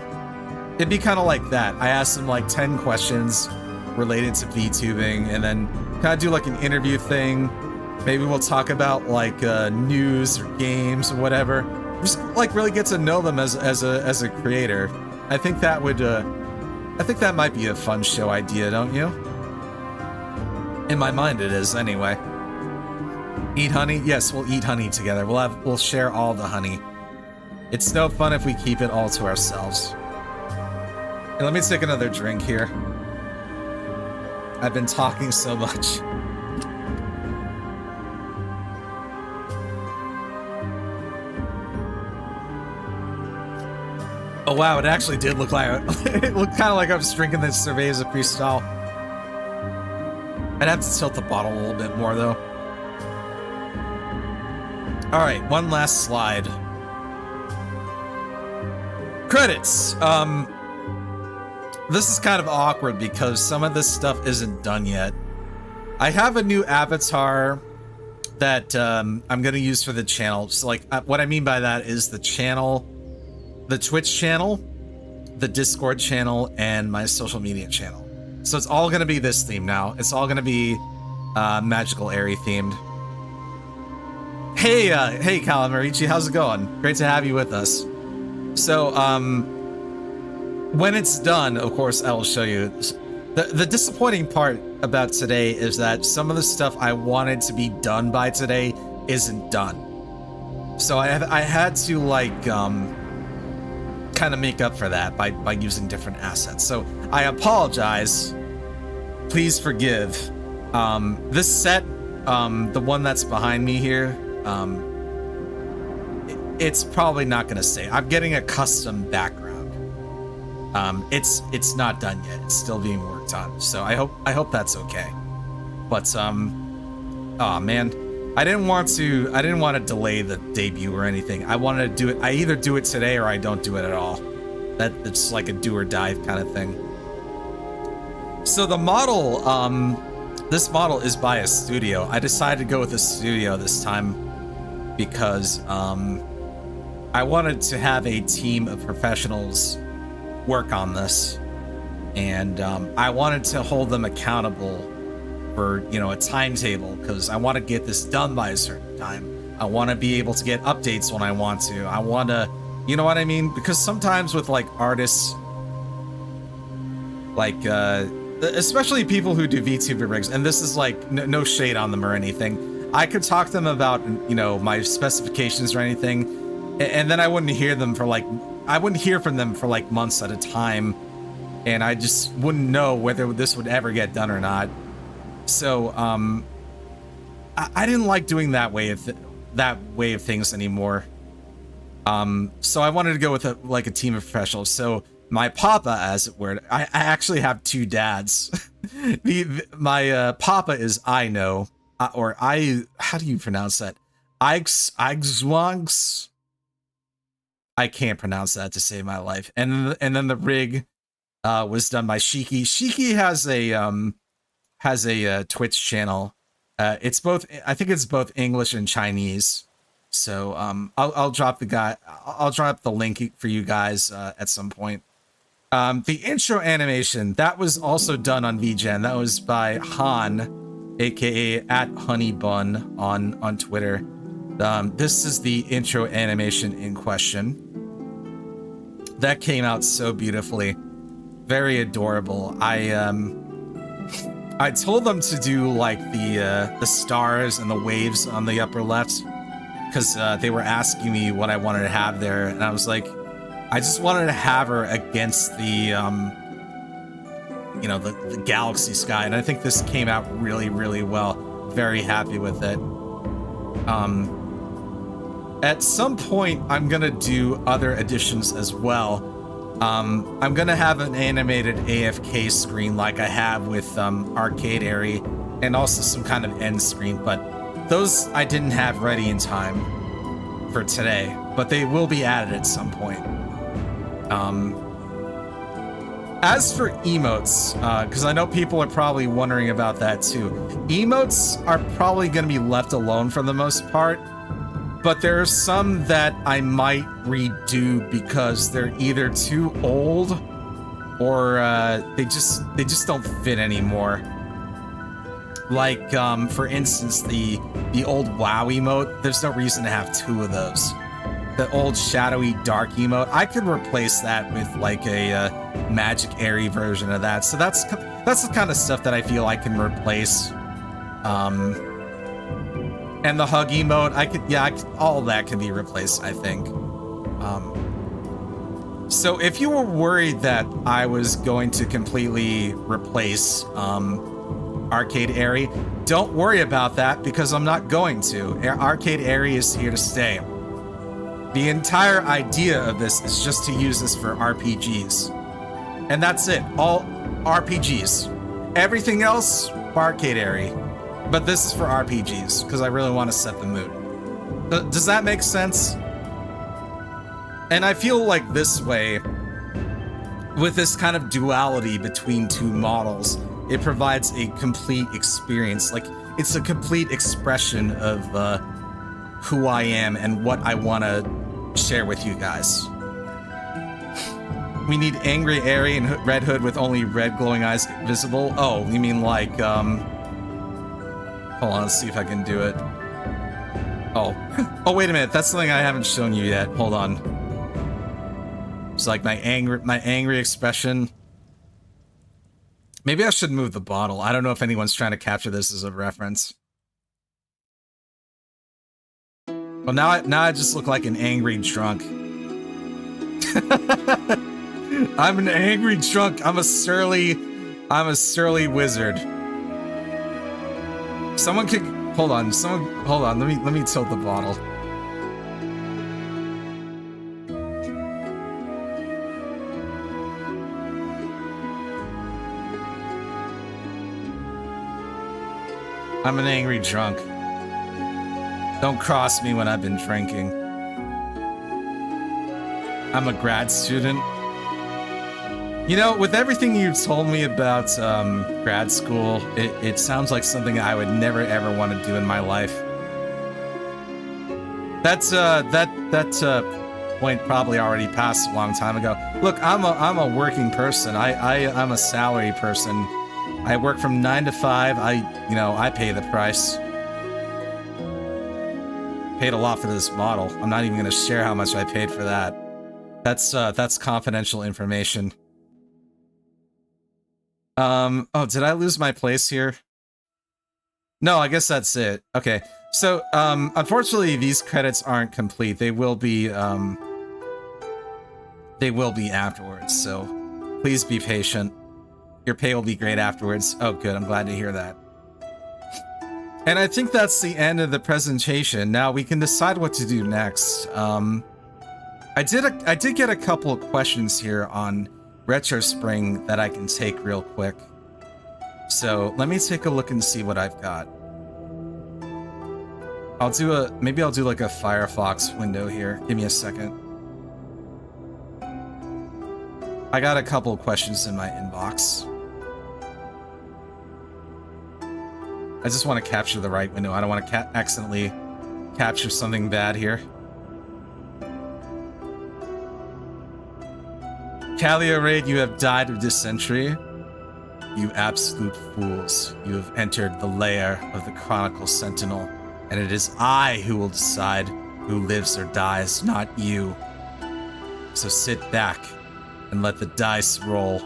It'd be kind of like that. I ask them like 10 questions related to VTubing, and then kind of do like an interview thing. Maybe we'll talk about like news or games or whatever. Just like really get to know them as a creator. I think that would I think that might be a fun show idea, don't you? In my mind it is, anyway. Eat honey? Yes, we'll eat honey together. We'll share all the honey. It's no fun if we keep it all to ourselves. Hey, let me take another drink here. I've been talking so much. Oh wow, it actually did look like it looked kind of like I was drinking this Cerveza Cristal. I'd have to tilt the bottle a little bit more though. All right, one last slide. Credits. This is kind of awkward because some of this stuff isn't done yet. I have a new avatar that I'm gonna use for the channel. So like, what I mean by that is the channel, the Twitch channel, the Discord channel, and my social media channel. So it's all gonna be this theme now. It's all gonna be Magical Airy themed. Hey, hey, Calamarici, how's it going? Great to have you with us. So, when it's done, of course, I will show you. The disappointing part about today is that some of the stuff I wanted to be done by today isn't done. So I had to like kind of make up for that by using different assets. So I apologize. Please forgive. This set, the one that's behind me here, it's probably not going to stay. I'm getting a custom background. It's not done yet. It's still being worked on. So I hope that's okay. But oh man, I didn't want to delay the debut or anything. I wanted to do it. I either do it today or I don't do it at all. It's like a do or die kind of thing. So the model, this model is by a studio. I decided to go with a studio this time because I wanted to have a team of professionals work on this, and I wanted to hold them accountable for, you know, a timetable, because I want to get this done by a certain time. I want to be able to get updates when I want to. I want to, you know what I mean? Because sometimes with like artists, like especially people who do VTuber rigs, and this is like no shade on them or anything, I could talk to them about, you know, my specifications or anything, and then I wouldn't hear from them for like months at a time, and I just wouldn't know whether this would ever get done or not. So I didn't like doing that way of things anymore. So I wanted to go with a team of professionals. So my papa, as it were, I actually have two dads. My papa is how do you pronounce that? Igzwangs. I can't pronounce that to save my life. And then the rig was done by Shiki. Shiki has a Twitch channel. It's both, I think it's both English and Chinese. So I'll drop the link for you guys at some point. The intro animation, that was also done on VGen. That was by Han, aka @honeybun on Twitter. This is the intro animation in question. That came out so beautifully, very adorable. I told them to do like the stars and the waves on the upper left, because they were asking me what I wanted to have there, and I was like, I just wanted to have her against the you know, the galaxy sky, and I think this came out really, really well. Very happy with it. At some point, I'm gonna do other editions as well. I'm gonna have an animated AFK screen like I have with Arcade Airy, and also some kind of end screen, but those I didn't have ready in time for today, but they will be added at some point. As for emotes, because I know people are probably wondering about that too, emotes are probably gonna be left alone for the most part. But there are some that I might redo because they're either too old or they just don't fit anymore. Like for instance, the old WoW emote. There's no reason to have two of those. The old shadowy dark emote. I could replace that with like a Magic Airy version of that. So that's the kind of stuff that I feel I can replace And the hug emote, all that can be replaced, I think. So if you were worried that I was going to completely replace Arcade Airy, don't worry about that because I'm not going to. Arcade Airy is here to stay. The entire idea of this is just to use this for RPGs. And that's it, all RPGs. Everything else, Arcade Airy. But this is for RPGs, because I really want to set the mood. Does that make sense? And I feel like this way, with this kind of duality between two models, it provides a complete experience. Like, it's a complete expression of who I am and what I want to share with you guys. We need Angry Airy and Red Hood with only red glowing eyes visible. Oh, you mean like, hold on, let's see if I can do it. Oh. Oh, wait a minute. That's something I haven't shown you yet. Hold on. It's like my angry expression. Maybe I should move the bottle. I don't know if anyone's trying to capture this as a reference. Well, now I just look like an angry drunk. I'm an angry drunk. I'm a surly wizard. Someone could hold on. Let me tilt the bottle. I'm an angry drunk. Don't cross me when I've been drinking. I'm a grad student. You know, with everything you told me about grad school, it sounds like something I would never ever want to do in my life. That point probably already passed a long time ago. Look, I'm a working person. I'm a salary person. I work from 9 to 5. I pay the price. Paid a lot for this model. I'm not even gonna share how much I paid for that. That's confidential information. Oh, did I lose my place here? No, I guess that's it. Okay. So, unfortunately, these credits aren't complete. They will be afterwards, so please be patient. Your pay will be great afterwards. Oh, good. I'm glad to hear that. And I think that's the end of the presentation. Now we can decide what to do next. I did get a couple of questions here on RetroSpring that I can take real quick. So let me take a look and see what I've got. Maybe I'll do like a Firefox window here. Give me a second. I got a couple of questions in my inbox. I just want to capture the right window. I don't want to accidentally capture something bad here. Calio Raid, you have died of dysentery. You absolute fools. You have entered the lair of the Chronicle Sentinel, and it is I who will decide who lives or dies, not you. So sit back and let the dice roll,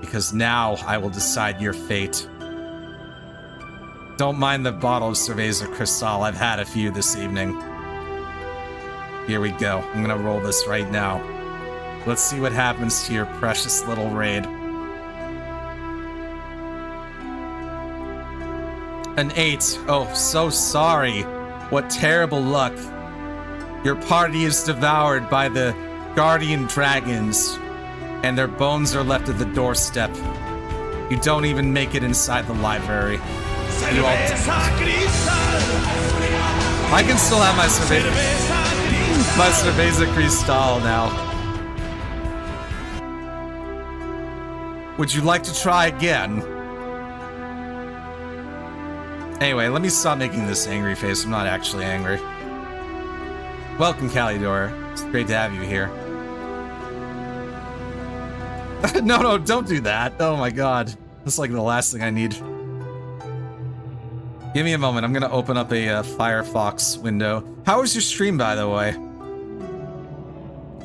because now I will decide your fate. Don't mind the bottle of Cerveza Cristal. I've had a few this evening. Here we go. I'm gonna roll this right now. Let's see what happens to your precious little raid. An 8. Oh, so sorry. What terrible luck. Your party is devoured by the guardian dragons, and their bones are left at the doorstep. You don't even make it inside the library. I can still have my Cerveza Cristal now. Would you like to try again? Anyway, let me stop making this angry face. I'm not actually angry. Welcome, Calidor. It's great to have you here. No, don't do that. Oh my god. That's like the last thing I need. Give me a moment. I'm gonna open up a Firefox window. How was your stream, by the way?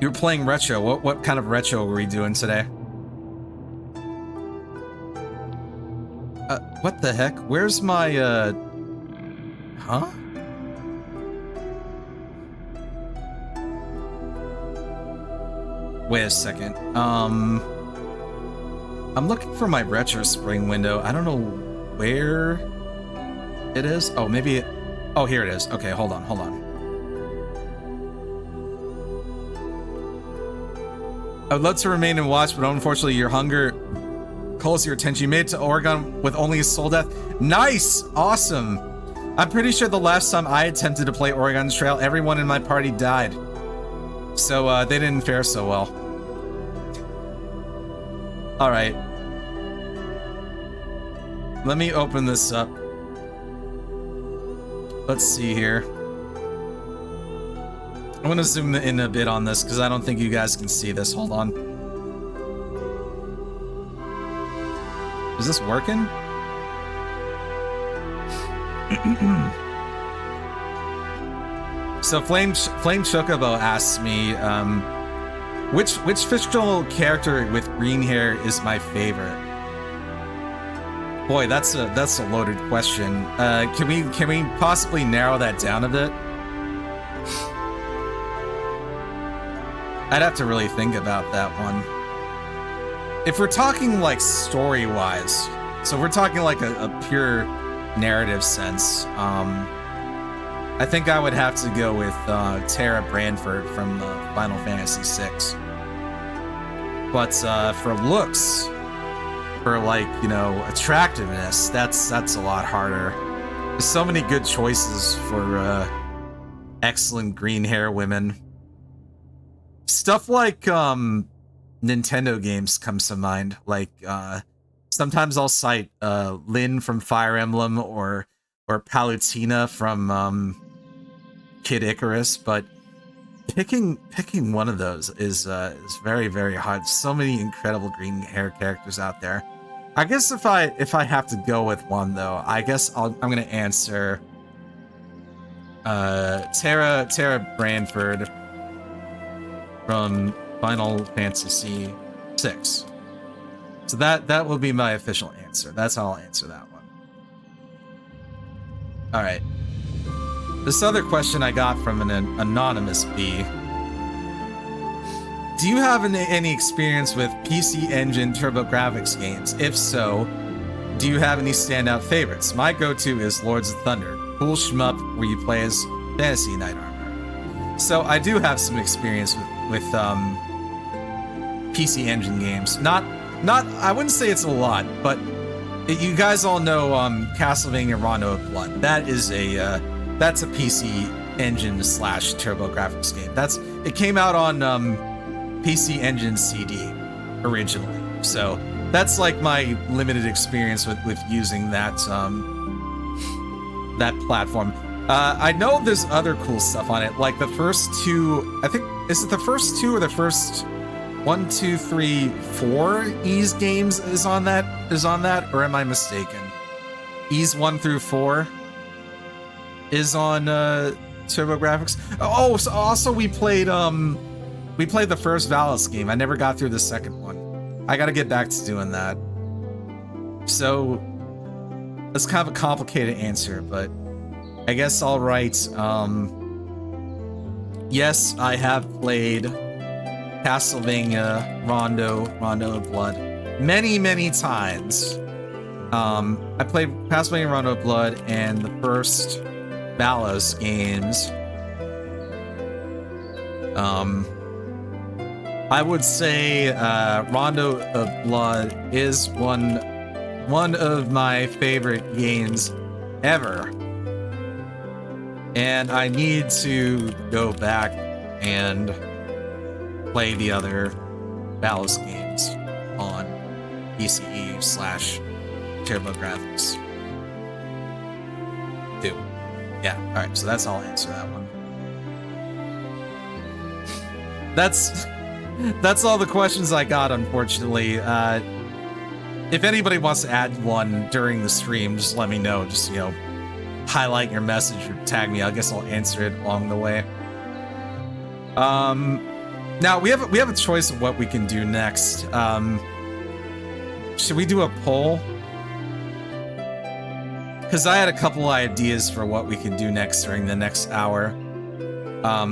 You were playing retro. What kind of retro were we doing today? What the heck? Where's my, huh? Wait a second. I'm looking for my retro spring window. I don't know where it is. Oh, maybe. Oh, here it is. Okay, hold on. I would love to remain and watch, but unfortunately, your hunger calls your attention. You made it to Oregon with only a soul death. Nice, awesome. I'm pretty sure the last time I attempted to play Oregon Trail, everyone in my party died. So they didn't fare so well. All right. Let me open this up. Let's see here. I'm gonna zoom in a bit on this because I don't think you guys can see this. Hold on. Is this working? So Flame Chocobo asks me, which fictional character with green hair is my favorite? Boy, that's a loaded question. Can we possibly narrow that down a bit? I'd have to really think about that one. If we're talking like story-wise, so if we're talking like a pure narrative sense, I think I would have to go with Tara Branford from Final Fantasy VI. But for looks, for like, you know, attractiveness, that's a lot harder. There's so many good choices for excellent green hair women. Stuff like Nintendo games comes to mind. Like sometimes I'll cite Lyn from Fire Emblem or Palutena from Kid Icarus, but picking one of those is very, very hard. So many incredible green hair characters out there. I guess if I have to go with one though, I guess I'm gonna answer Tara Branford from Final Fantasy VI. So that will be my official answer. That's how I'll answer that one. All right. This other question I got from an anonymous B. Do you have any experience with PC Engine TurboGrafx games? If so, do you have any standout favorites? My go-to is Lords of Thunder, cool shmup where you play as Fantasy Knight Armor. So I do have some experience with PC Engine games. Not I wouldn't say it's a lot, but you guys all know Castlevania Rondo of Blood. That's a PC Engine / TurboGrafx game. It came out on PC Engine CD originally. So that's like my limited experience with using that that platform. I know there's other cool stuff on it, like the first two. I think is it the first two or the first 1, 2, 3, 4 Ys games is on that, or am I mistaken? Ys 1 through 4 is on TurboGrafx. Oh, so also we played the first Valis game. I never got through the second one. I gotta get back to doing that. So that's kind of a complicated answer, but I guess I'll write, yes, I have played Castlevania Rondo of Blood many times. I played Castlevania Rondo of Blood and the first Valos games. I would say Rondo of Blood is one of my favorite games ever. And I need to go back and play the other Valos games on PCE / TurboGrafx too. Yeah, alright, so that's how I'll answer that one. That's all the questions I got, unfortunately. If anybody wants to add one during the stream, just let me know. Just, you know, highlight your message or tag me. I guess I'll answer it along the way. Now we have a choice of what we can do next. Should we do a poll? because I had a couple ideas for what we can do next during the next hour.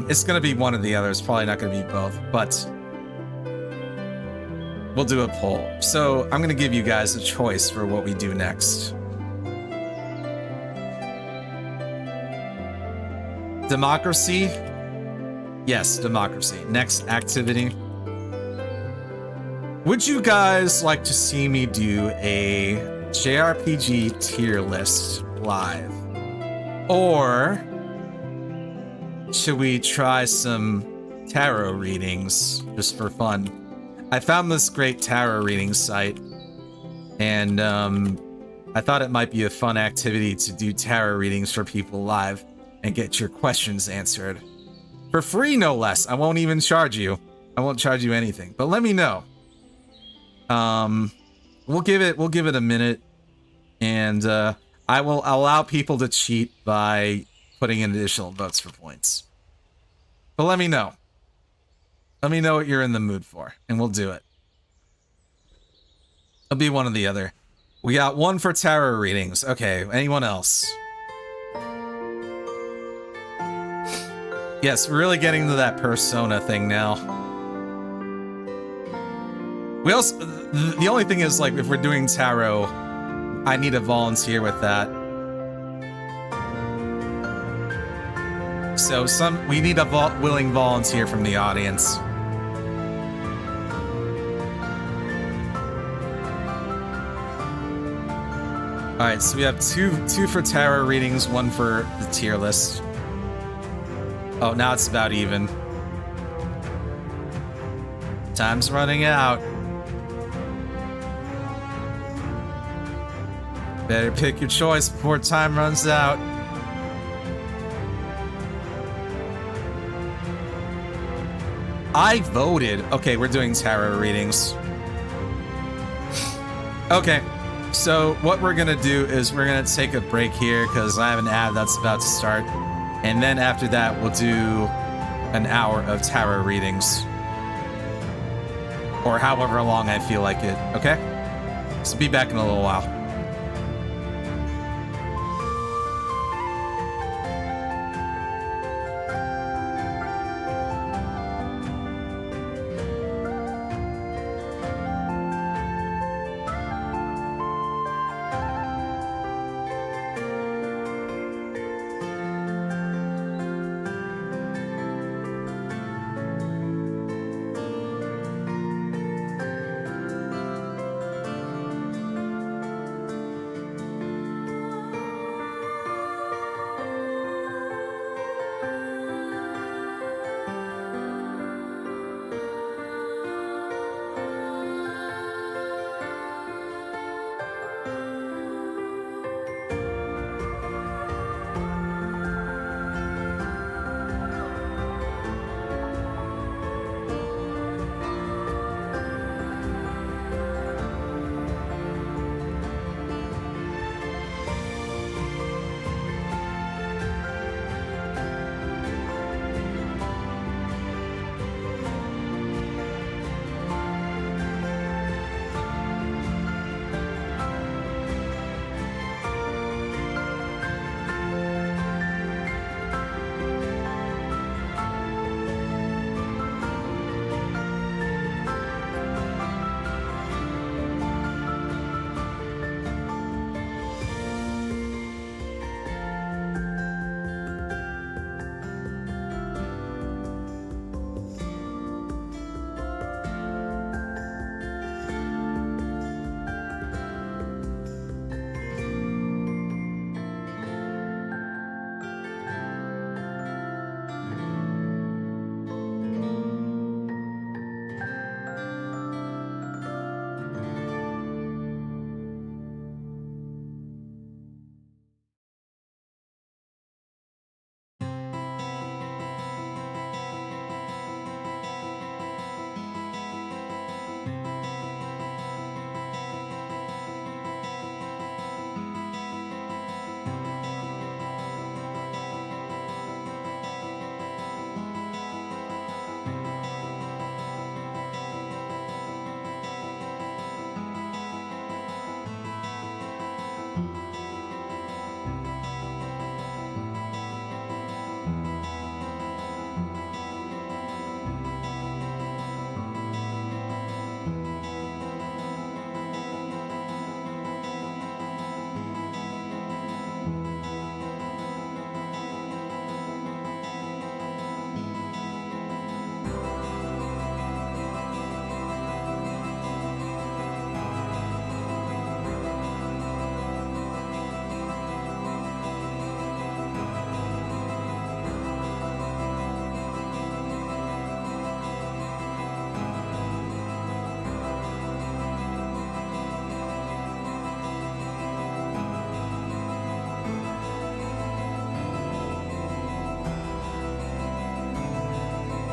It's gonna be one or the other. It's probably not gonna be both, but we'll do a poll. So I'm gonna give you guys a choice for what we do next. Democracy? Yes, democracy. Next activity. Would you guys like to see me do a JRPG tier list live? Or should we try some tarot readings just for fun? I found this great tarot reading site, and I thought it might be a fun activity to do tarot readings for people live and get your questions answered. For free, no less. I won't even charge you. I won't charge you anything, but let me know. We'll give it a minute, and I will allow people to cheat by putting in additional votes for points. But let me know. Let me know what you're in the mood for, and we'll do it. It'll be one or the other. We got one for tarot readings. Okay, anyone else? Yes, we're really getting to that persona thing now. We also, the only thing is, like, if we're doing tarot, I need a volunteer with that. So we need a willing volunteer from the audience. All right, so we have two for tarot readings, one for the tier list. Oh, now it's about even. Time's running out. Better pick your choice before time runs out. I voted. Okay, we're doing tarot readings. Okay, so what we're gonna do is we're gonna take a break here because I have an ad that's about to start. And then after that, we'll do an hour of tarot readings. Or however long I feel like it, okay? So be back in a little while.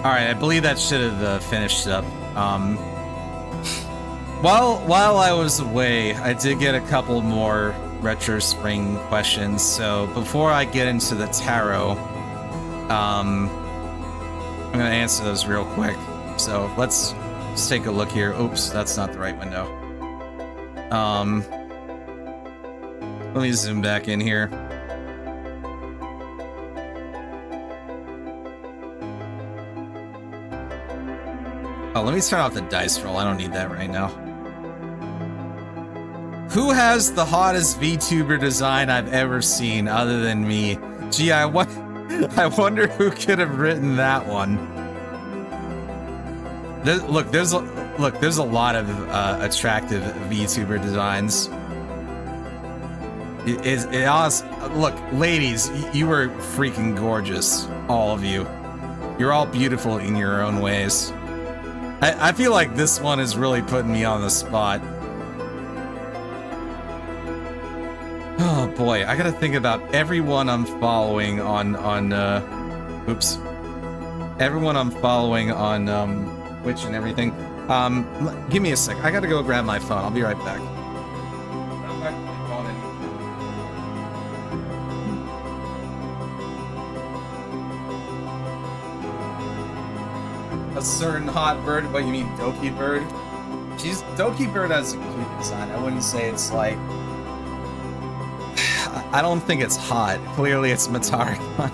Alright, I believe that should have finished up. While I was away, I did get a couple more Retro Spring questions, so before I get into the tarot, I'm gonna answer those real quick. So let's take a look here. Oops, that's not the right window. Let me zoom back in here. Oh, let me turn off the dice roll. I don't need that right now. Who has the hottest VTuber design I've ever seen other than me? Gee, I wonder who could have written that one. There's a lot of attractive VTuber designs. Look, ladies, you are freaking gorgeous, all of you. You're all beautiful in your own ways. I feel like this one is really putting me on the spot. Oh boy, I gotta think about everyone I'm following on oops. Everyone I'm following on Twitch and everything. Give me a sec. I gotta go grab my phone. I'll be right back. A certain hot bird? What, you mean Doki Bird? Doki Bird has a cute design. I wouldn't say it's like... I don't think it's hot. Clearly it's Matarakon.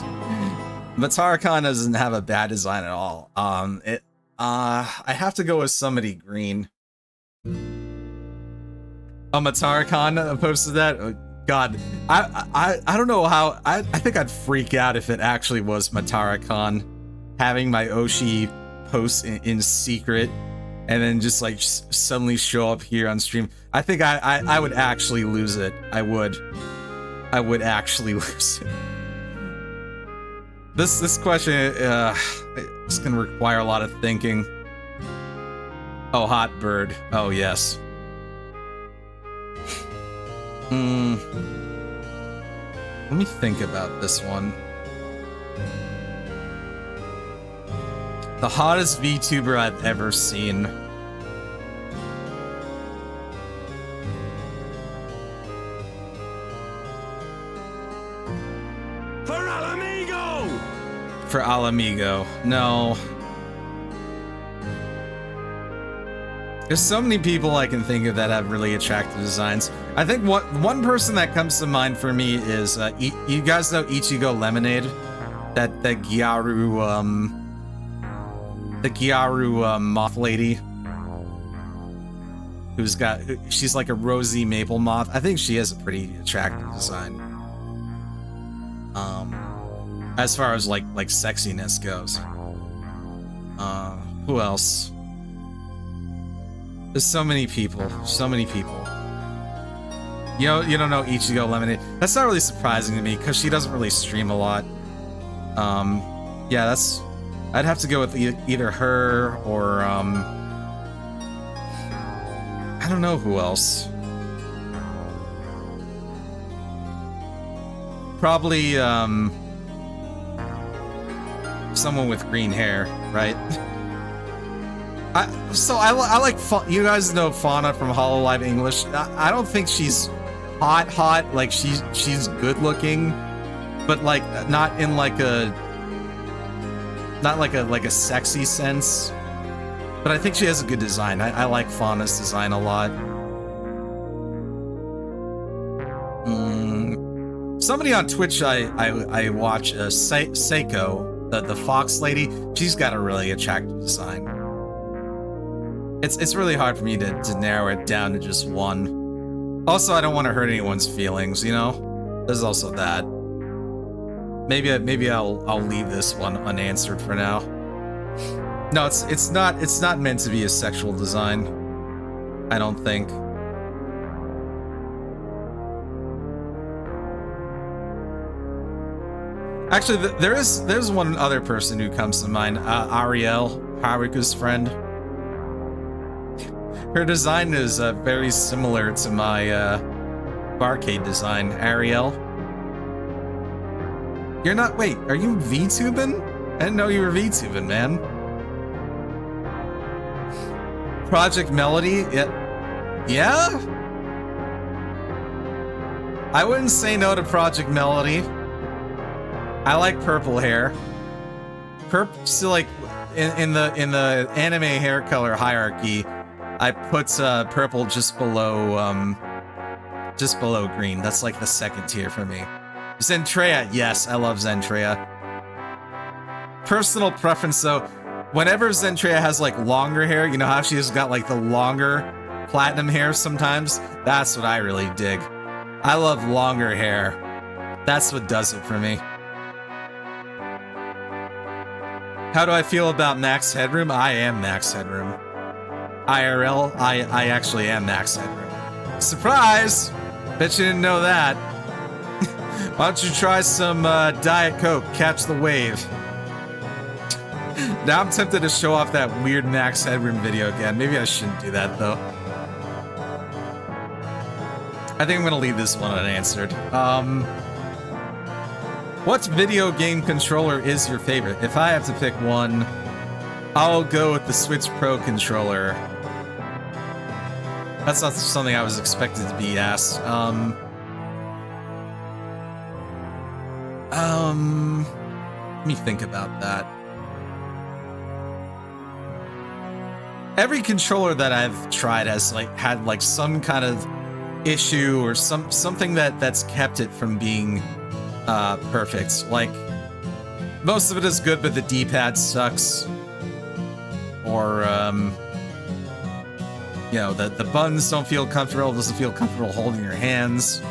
Matarakon doesn't have a bad design at all. I have to go with somebody green. Oh, Matarakon posted that? Oh, God, I don't know how... I think I'd freak out if it actually was Matarakon having my Oshi post in secret and then just like suddenly show up here on stream. I think I would actually lose it. I would actually lose it. This question is gonna require a lot of thinking. Oh, hot bird. Oh yes. Let me think about this one. The hottest VTuber I've ever seen. For Alamigo! For Alamigo. No. There's so many people I can think of that have really attractive designs. I think one person that comes to mind for me is you guys know Ichigo Lemonade? That Gyaru the Gyaru moth lady she's like a rosy maple moth. I think she has a pretty attractive design. As far as like sexiness goes. Who else? There's so many people. You don't know Ichigo Lemonade. That's not really surprising to me because she doesn't really stream a lot. Yeah, I'd have to go with either her or, I don't know who else. Probably, someone with green hair, right? I like, you guys know Fauna from Hololive English. I don't think she's hot, like she's good looking, but like, not in like a sexy sense, but I think she has a good design. I like Fauna's design a lot. Somebody on Twitch I watch, Seiko, the fox lady. She's got a really attractive design. It's really hard for me to narrow it down to just one. Also, I don't want to hurt anyone's feelings, you know? There's also that. Maybe I'll leave this one unanswered for now. No, it's not meant to be a sexual design. I don't think. Actually, there's one other person who comes to mind. Ariel, Haruka's friend. Her design is very similar to my barcade design. Ariel. You're not. Wait, are you VTubing? I didn't know you were VTubing, man. Project Melody? Yeah? I wouldn't say no to Project Melody. I like purple hair. So like in the anime hair color hierarchy, I put purple just below green. That's like the second tier for me. Zentreya, yes, I love Zentreya. Personal preference though, whenever Zentreya has like longer hair, you know how she's got like the longer platinum hair sometimes? That's what I really dig. I love longer hair. That's what does it for me. How do I feel about Max Headroom? I am Max Headroom. IRL, I actually am Max Headroom. Surprise! Bet you didn't know that. Why don't you try some Diet Coke, catch the wave. Now I'm tempted to show off that weird Max Headroom video again. Maybe I shouldn't do that though. I think I'm gonna leave this one unanswered. What video game controller is your favorite? If I have to pick one, I'll go with the Switch Pro controller. That's not something I was expected to be asked. Let me think about that. Every controller that I've tried has like had like some kind of issue or something that's kept it from being perfect. Like most of it is good, but the D-pad sucks. Or you know, the buttons don't feel comfortable. Doesn't feel comfortable holding your hands.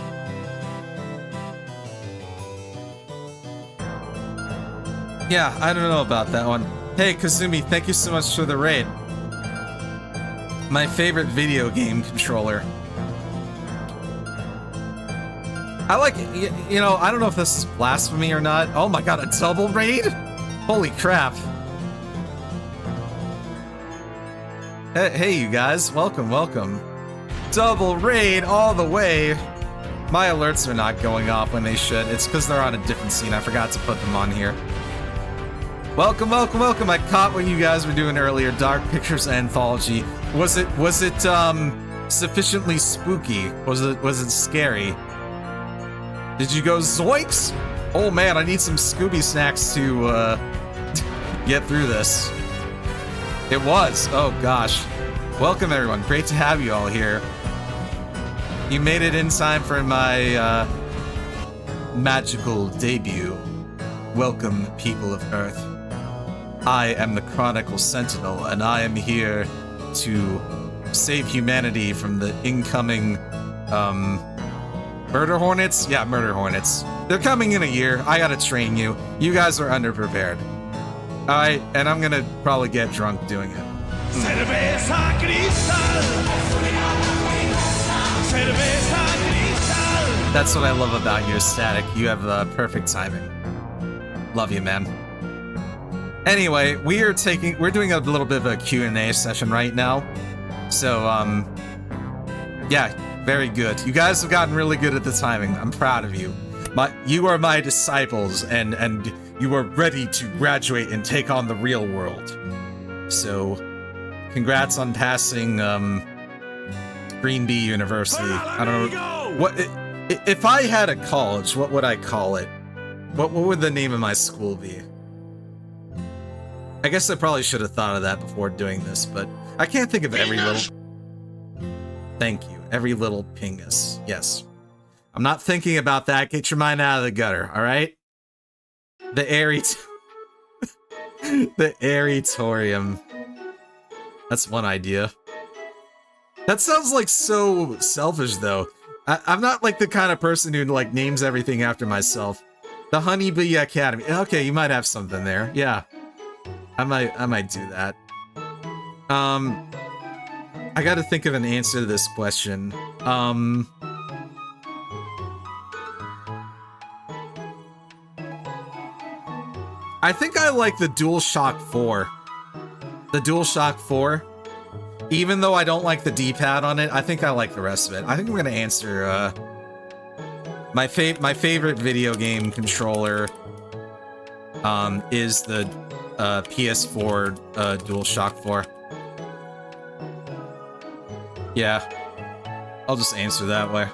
Yeah, I don't know about that one. Hey, Kazumi, thank you so much for the raid. My favorite video game controller. I like it. You know, I don't know if this is blasphemy or not. Oh my god, a double raid? Holy crap. Hey, you guys. Welcome, welcome. Double raid all the way. My alerts are not going off when they should. It's because they're on a different scene. I forgot to put them on here. Welcome, welcome, welcome. I caught what you guys were doing earlier. Dark Pictures Anthology. Was it sufficiently spooky? Was it scary? Did you go zoinks? Oh man, I need some Scooby snacks to get through this. It was. Oh gosh. Welcome everyone. Great to have you all here. You made it in time for my magical debut. Welcome, people of Earth. I am the Chronicle Sentinel, and I am here to save humanity from the incoming, murder hornets? Yeah, murder hornets. They're coming in a year. I gotta train you. You guys are underprepared. Alright, and I'm gonna probably get drunk doing it. Cerveza Cristal. Cerveza Cristal. That's what I love about you, Static. You have perfect timing. Love you, man. Anyway, we're doing a little bit of a Q&A session right now. So, yeah, very good. You guys have gotten really good at the timing. I'm proud of you. You are my disciples, and you are ready to graduate and take on the real world. So, congrats on passing, Green Bee University. I don't know. What, if I had a college, what would I call it? What would the name of my school be? I guess I probably should have thought of that before doing this, but I can't think of every little... Thank you. Every little pingus. Yes. I'm not thinking about that. Get your mind out of the gutter, alright? The The Aeritorium. That's one idea. That sounds like so selfish, though. I'm not like the kind of person who like names everything after myself. The Honeybee Academy. Okay, you might have something there. Yeah. I might do that. I gotta think of an answer to this question. I think I like the DualShock 4. The DualShock 4. Even though I don't like the D-pad on it, I think I like the rest of it. I think I'm gonna answer, my favorite video game controller, is the, PS4, DualShock 4. Yeah. I'll just answer that way.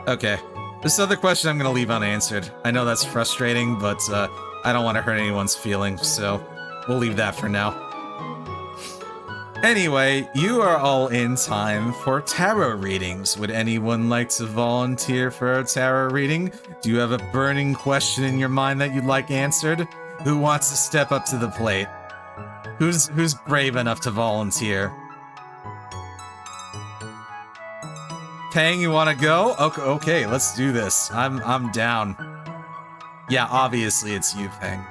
Okay. This other question I'm gonna leave unanswered. I know that's frustrating, but I don't want to hurt anyone's feelings, so we'll leave that for now. Anyway, you are all in time for tarot readings. Would anyone like to volunteer for a tarot reading? Do you have a burning question in your mind that you'd like answered? Who wants to step up to the plate? Who's brave enough to volunteer? Pang, you want to go? Okay, let's do this. I'm down. Yeah, obviously it's you, Pang.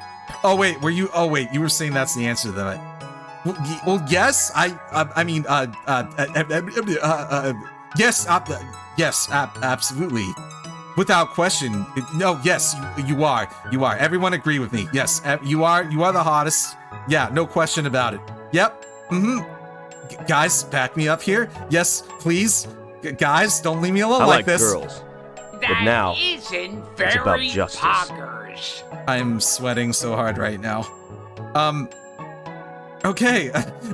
Oh wait, were you? Oh wait, you were saying that's the answer to that. Well, yes. Yes, absolutely, without question. No, yes, you are. You are. Everyone agree with me. Yes, you are. You are the hottest. Yeah, no question about it. Yep. Guys, back me up here. Yes, please. Guys, don't leave me alone like this. Girls, but now it's about justice. Poggers. I'm sweating so hard right now. Okay,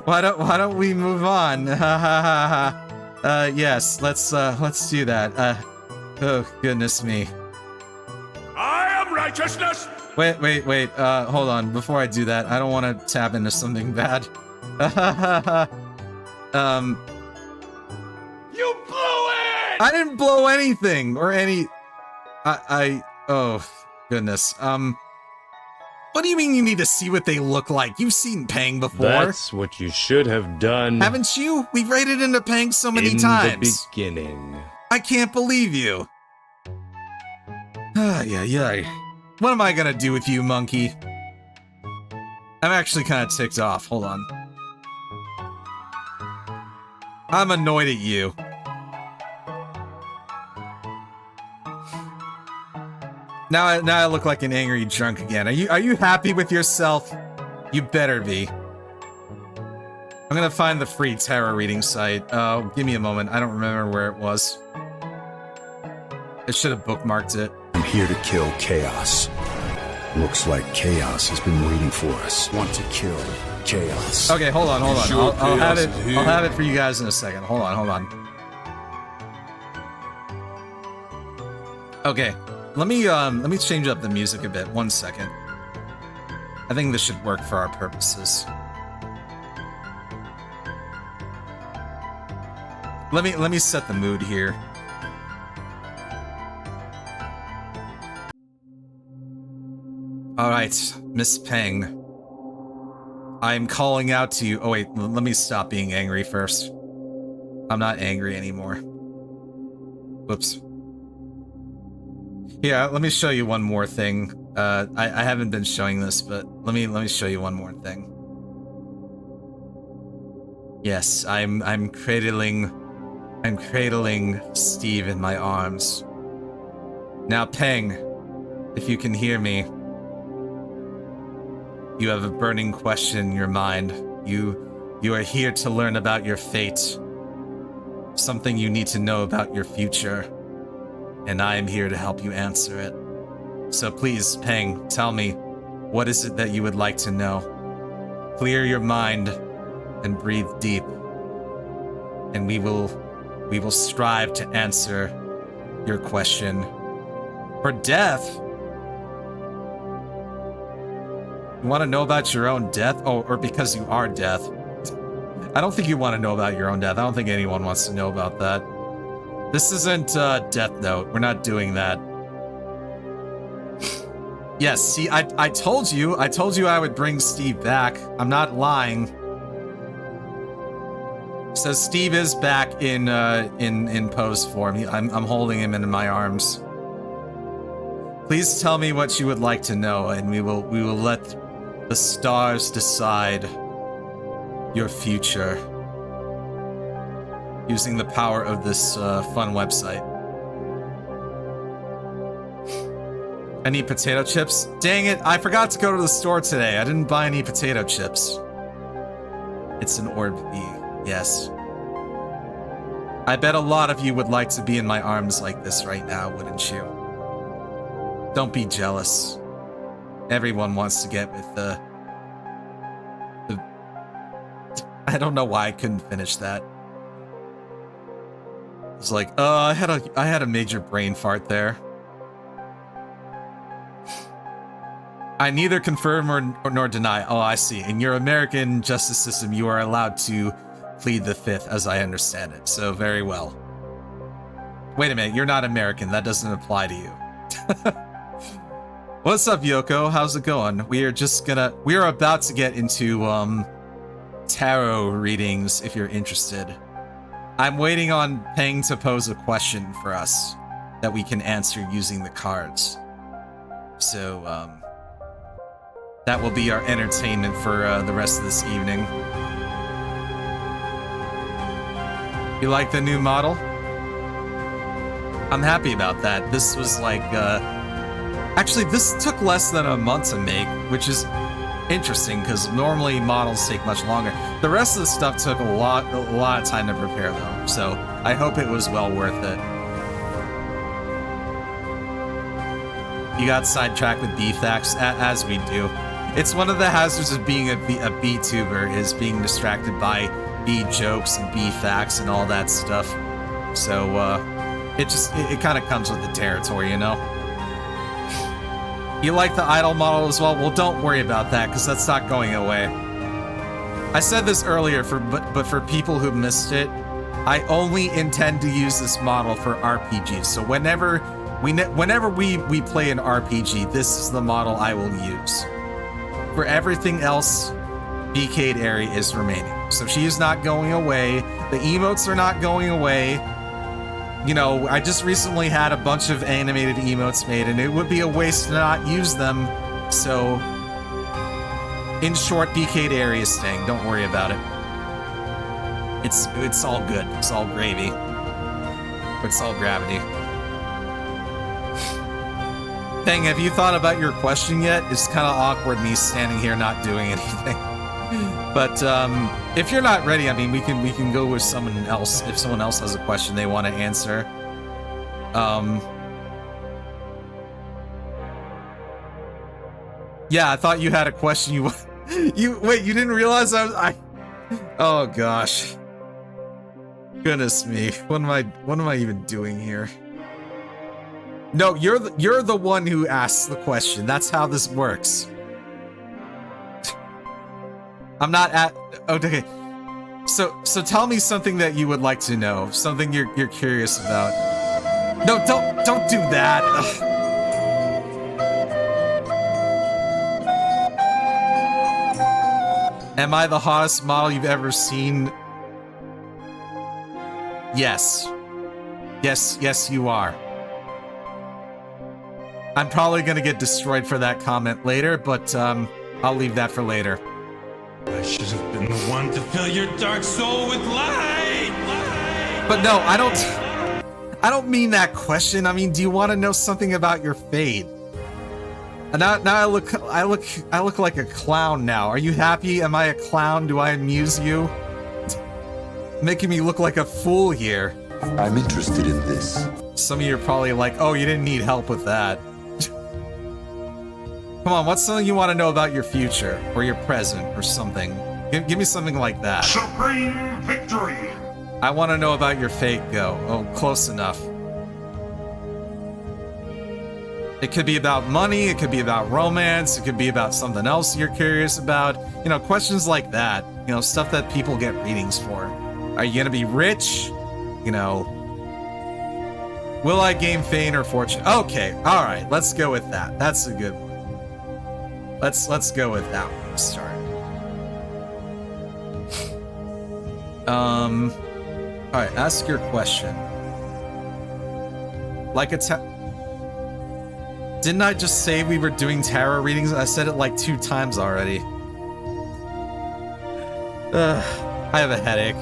why don't we move on? Yes, let's do that. Oh goodness me. I am righteousness. Wait, hold on. Before I do that, I don't want to tap into something bad. You blew it. I didn't blow anything or any. Oh goodness. What do you mean you need to see what they look like? You've seen Pang before. That's what you should have done. Haven't you? We've raided into Pang so many in times. the beginning. I can't believe you. Yeah. What am I gonna do with you, monkey? I'm actually kind of ticked off. Hold on. I'm annoyed at you. Now I look like an angry drunk again. Are you happy with yourself? You better be. I'm gonna find the free tarot reading site. Give me a moment. I don't remember where it was. I should have bookmarked it. I'm here to kill Chaos. Looks like Chaos has been waiting for us. Want to kill Chaos. Okay, hold on. Sure, I'll have it. Chaos is here. I'll have it for you guys in a second. Hold on. Okay, let me change up the music a bit. 1 second. I think this should work for our purposes. Let me set the mood here. All right, Miss Pang. I'm calling out to you. Oh wait, let me stop being angry first. I'm not angry anymore. Whoops. Yeah, let me show you one more thing. I haven't been showing this, but let me show you one more thing. Yes, I'm cradling Steve in my arms. Now, Pang, if you can hear me, you have a burning question in your mind. You are here to learn about your fate. Something you need to know about your future. And I am here to help you answer it. So please, Pang, tell me, what is it that you would like to know? Clear your mind and breathe deep. And we will strive to answer your question. For death? You want to know about your own death? Oh, or because you are death. I don't think you want to know about your own death. I don't think anyone wants to know about that. This isn't Death Note. We're not doing that. Yes, see, I told you I would bring Steve back. I'm not lying. So Steve is back in pose form. I'm holding him in my arms. Please tell me what you would like to know, and we will let the stars decide your future using the power of this fun website. I need potato chips. Dang it! I forgot to go to the store today. I didn't buy any potato chips. It's an orb bee. Yes. I bet a lot of you would like to be in my arms like this right now, wouldn't you? Don't be jealous. Everyone wants to get with I don't know why I couldn't finish that. It's like, I had a major brain fart there. I neither confirm nor deny. Oh, I see. In your American justice system, you are allowed to plead the fifth, as I understand it. So very well. Wait a minute, you're not American. That doesn't apply to you. What's up, Yoko? How's it going? We are about to get into tarot readings if you're interested. I'm waiting on Peng to pose a question for us that we can answer using the cards. So that will be our entertainment for the rest of this evening. You like the new model? I'm happy about that. This was like, actually this took less than a month to make, which is interesting because normally models take much longer. The rest of the stuff took a lot of time to prepare though, so I hope it was well worth it. You got sidetracked with B-Facts, as we do. It's one of the hazards of being a B-tuber is being distracted by B-jokes and B-Facts and all that stuff. So, it kind of comes with the territory, you know? You like the idol model as well? Well, don't worry about that, because that's not going away. I said this earlier, but for people who missed it, I only intend to use this model for RPGs. So whenever we play an RPG, this is the model I will use. For everything else, BK'd Aerie is remaining. So she is not going away. The emotes are not going away. You know, I just recently had a bunch of animated emotes made, and it would be a waste to not use them. So, in short, BK'd Aerie is staying. Don't worry about it. It's all good. It's all gravy. It's all gravity. Peng, have you thought about your question yet? It's kind of awkward me standing here not doing anything. But if you're not ready, I mean, we can go with someone else if someone else has a question they want to answer. Yeah, I thought you had a question. You wait, you didn't realize I oh gosh. Goodness me. What am I even doing here? No, you're the one who asks the question. That's how this works. I'm not at okay. So tell me something that you would like to know, something you're curious about. No, don't do that. Ugh. Am I the hottest model you've ever seen? Yes. Yes, you are. I'm probably gonna get destroyed for that comment later, but I'll leave that for later. I should have been the one to fill your dark soul with light. But no, I don't mean that question. I mean, do you want to know something about your fate? Now I look like a clown now. Are you happy? Am I a clown? Do I amuse you? Making me look like a fool here. I'm interested in this. Some of you are probably like, oh, you didn't need help with that. Come on, what's something you want to know about your future, or your present, or something? Give me something like that. Supreme victory! I want to know about your fate, Go. Oh, close enough. It could be about money, it could be about romance, it could be about something else you're curious about. You know, questions like that. You know, stuff that people get readings for. Are you gonna be rich? You know, will I gain fame or fortune? Okay, alright, let's go with that. That's a good one. Let's go with that one to start. Alright, ask your question. Like didn't I just say we were doing tarot readings? I said it like 2 times already. I have a headache.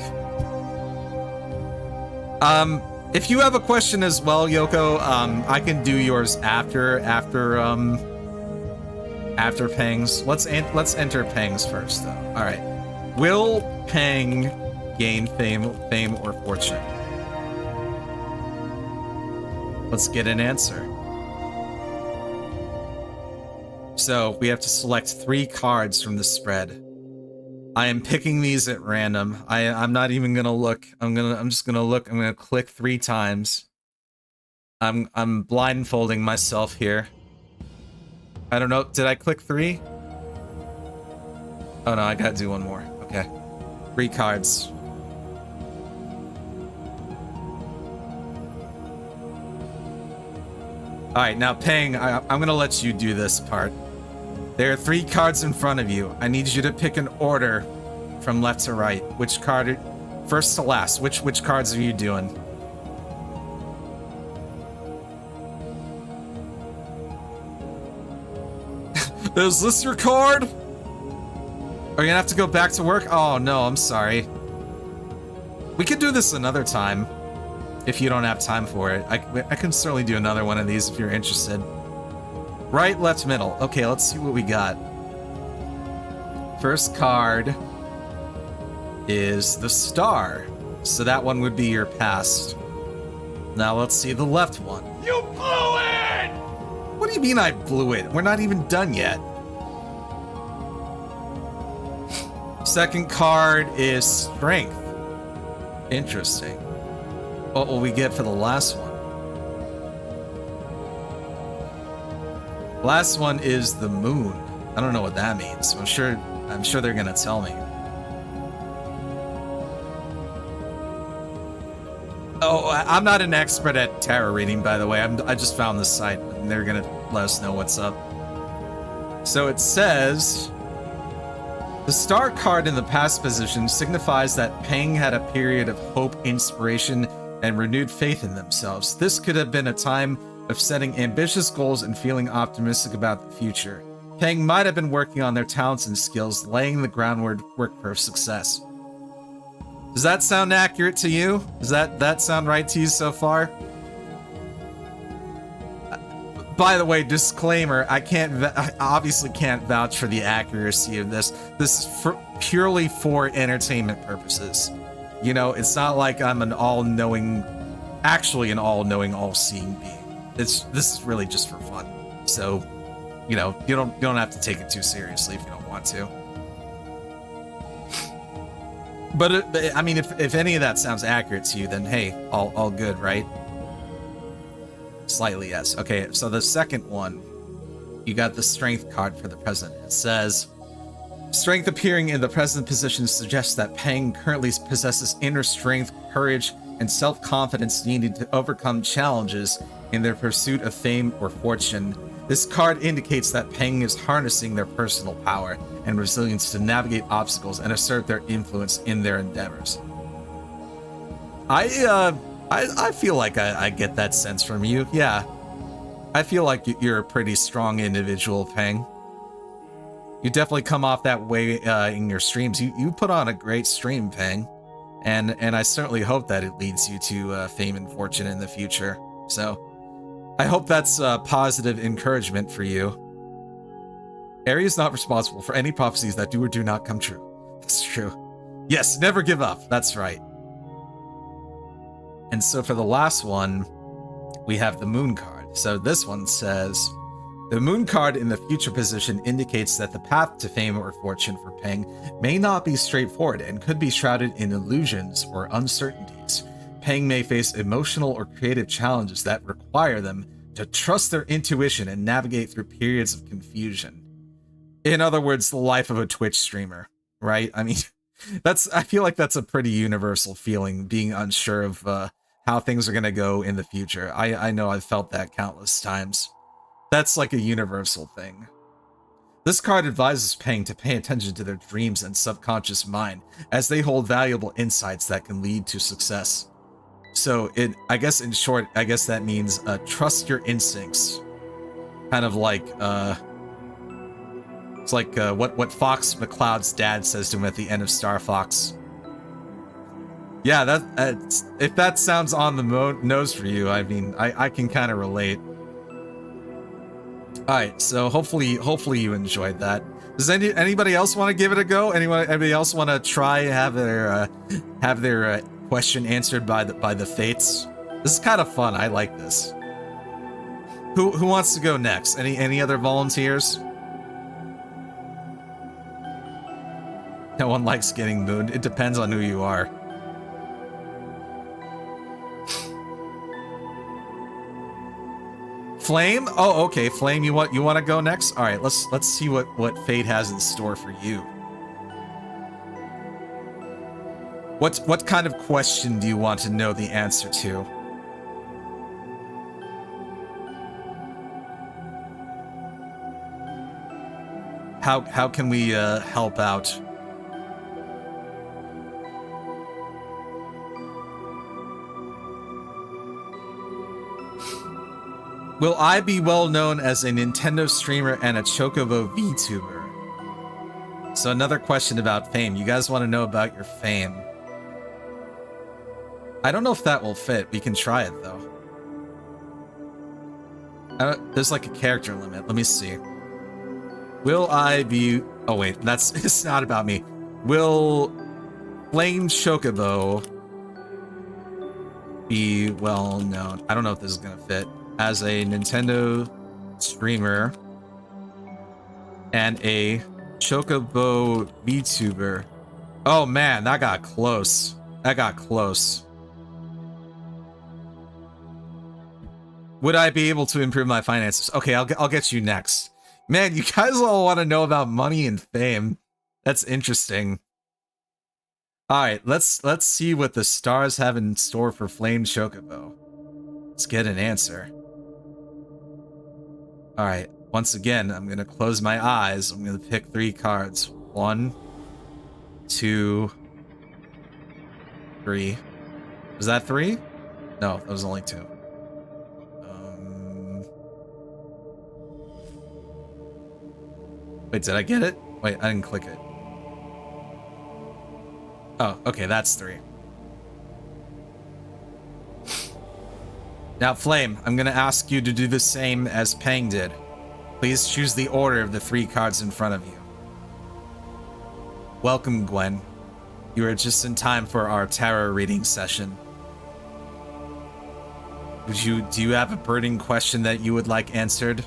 If you have a question as well, Yoko, I can do yours after Peng's. Let's enter Peng's first, though. All right. Will Peng gain fame or fortune? Let's get an answer. So we have to select 3 cards from the spread. I am picking these at random. I'm not even gonna look. I'm just gonna look. I'm gonna click 3 times. I'm blindfolding myself here. I don't know. Did I click 3? Oh no, I gotta do one more. Okay. 3 cards. Alright, now Peng, I'm gonna let you do this part. There are 3 cards in front of you. I need you to pick an order from left to right. Which card, first to last, which cards are you doing? Is this your card? Are you gonna have to go back to work? Oh no, I'm sorry. We could do this another time if you don't have time for it. I can certainly do another one of these if you're interested. Right, left, middle. Okay, let's see what we got. First card is the star. So that one would be your past. Now let's see the left one. You blew it! What do you mean I blew it? We're not even done yet. Second card is strength. Interesting. What will we get for the last one? Last one is the moon. I don't know what that means. I'm sure they're gonna tell me. Oh, I'm not an expert at tarot reading, by the way. I just found this site, and they're gonna let us know what's up. So it says, the star card in the past position signifies that Peng had a period of hope, inspiration, and renewed faith in themselves. This could have been a time of setting ambitious goals and feeling optimistic about the future. Peng might have been working on their talents and skills, laying the groundwork for success. Does that sound accurate to you? Does that sound right to you so far? By the way, disclaimer, I obviously can't vouch for the accuracy of this. This is purely for entertainment purposes. You know, it's not like I'm an all-knowing, actually an all-knowing, all-seeing being. This is really just for fun. So, you know, you don't have to take it too seriously if you don't want to. But I mean, if any of that sounds accurate to you, then hey, all good, right? Slightly, yes. Okay, so the second one, you got the strength card for the present. It says, strength appearing in the present position suggests that Peng currently possesses inner strength, courage, and self-confidence needed to overcome challenges in their pursuit of fame or fortune. This card indicates that Peng is harnessing their personal power and resilience to navigate obstacles and assert their influence in their endeavors. I feel like I get that sense from you. Yeah, I feel like you're a pretty strong individual, Peng. You definitely come off that way in your streams. You put on a great stream, Peng, and I certainly hope that it leads you to fame and fortune in the future. So I hope that's positive encouragement for you. Aries is not responsible for any prophecies that do or do not come true. That's true. Yes, never give up. That's right. And so for the last one, we have the moon card. So this one says, the moon card in the future position indicates that the path to fame or fortune for Peng may not be straightforward and could be shrouded in illusions or uncertainties. Peng may face emotional or creative challenges that require them to trust their intuition and navigate through periods of confusion. In other words, the life of a Twitch streamer, right? I mean, I feel like that's a pretty universal feeling, being unsure of how things are going to go in the future. I know I've felt that countless times. That's like a universal thing. This card advises Peng to pay attention to their dreams and subconscious mind, as they hold valuable insights that can lead to success. So I guess in short, I guess that means trust your instincts. Kind of like, it's like what Fox McCloud's dad says to him at the end of Star Fox. Yeah, if that sounds on the nose for you, I mean, I can kind of relate. All right, so hopefully you enjoyed that. Does anybody else want to give it a go? Anybody else want to try have their question answered by the fates? This is kind of fun. I like this. Who wants to go next? Any other volunteers? No one likes getting mooned. It depends on who you are. Flame? Oh, okay. Flame, you want to go next? All right, let's see what fate has in store for you. What kind of question do you want to know the answer to? How can we help out? Will I be well known as a Nintendo streamer and a Chocobo VTuber? So another question about fame. You guys want to know about your fame? I don't know if that will fit. We can try it though. There's like a character limit. Let me see. Will I be... Oh wait, it's not about me. Will Flame Chocobo be well known? I don't know if this is gonna fit. As a Nintendo streamer and a Chocobo VTuber. Oh man, that got close. That got close. Would I be able to improve my finances? Okay, I'll get you next. Man, you guys all want to know about money and fame. That's interesting. All right, let's see what the stars have in store for Flame Chocobo. Let's get an answer. All right, once again, I'm gonna close my eyes. I'm gonna pick 3 cards. 1, 2, 3. Was that 3? No, that was only 2. Wait, did I get it? Wait, I didn't click it. Oh, okay, that's 3. Now, Flame, I'm gonna ask you to do the same as Pang did. Please choose the order of the 3 cards in front of you. Welcome, Gwen. You are just in time for our tarot reading session. Do you have a burning question that you would like answered?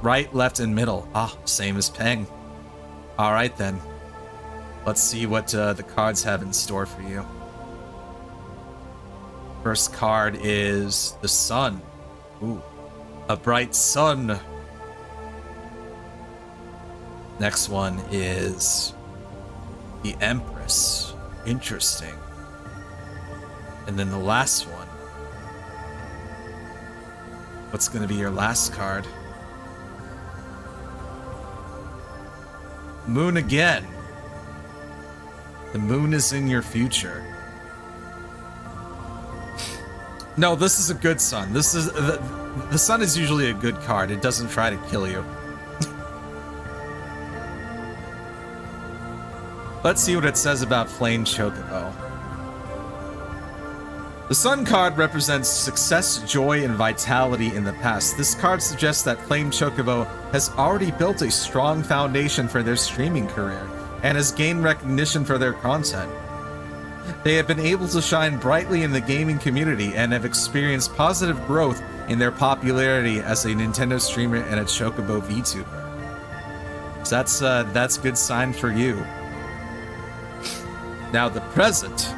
Right, left, and middle. Ah, same as Peng. Alright then. Let's see what the cards have in store for you. First card is the sun. Ooh, a bright sun. Next one is the Empress. Interesting. And then the last one. What's going to be your last card? Moon again. The moon is in your future. No, this is a good sun. This is the sun is usually a good card. It doesn't try to kill you. Let's see what it says about Flame Chocobo. The Sun card represents success, joy, and vitality in the past. This card suggests that Flame Chocobo has already built a strong foundation for their streaming career and has gained recognition for their content. They have been able to shine brightly in the gaming community and have experienced positive growth in their popularity as a Nintendo streamer and a Chocobo VTuber. So that's good sign for you. Now the present.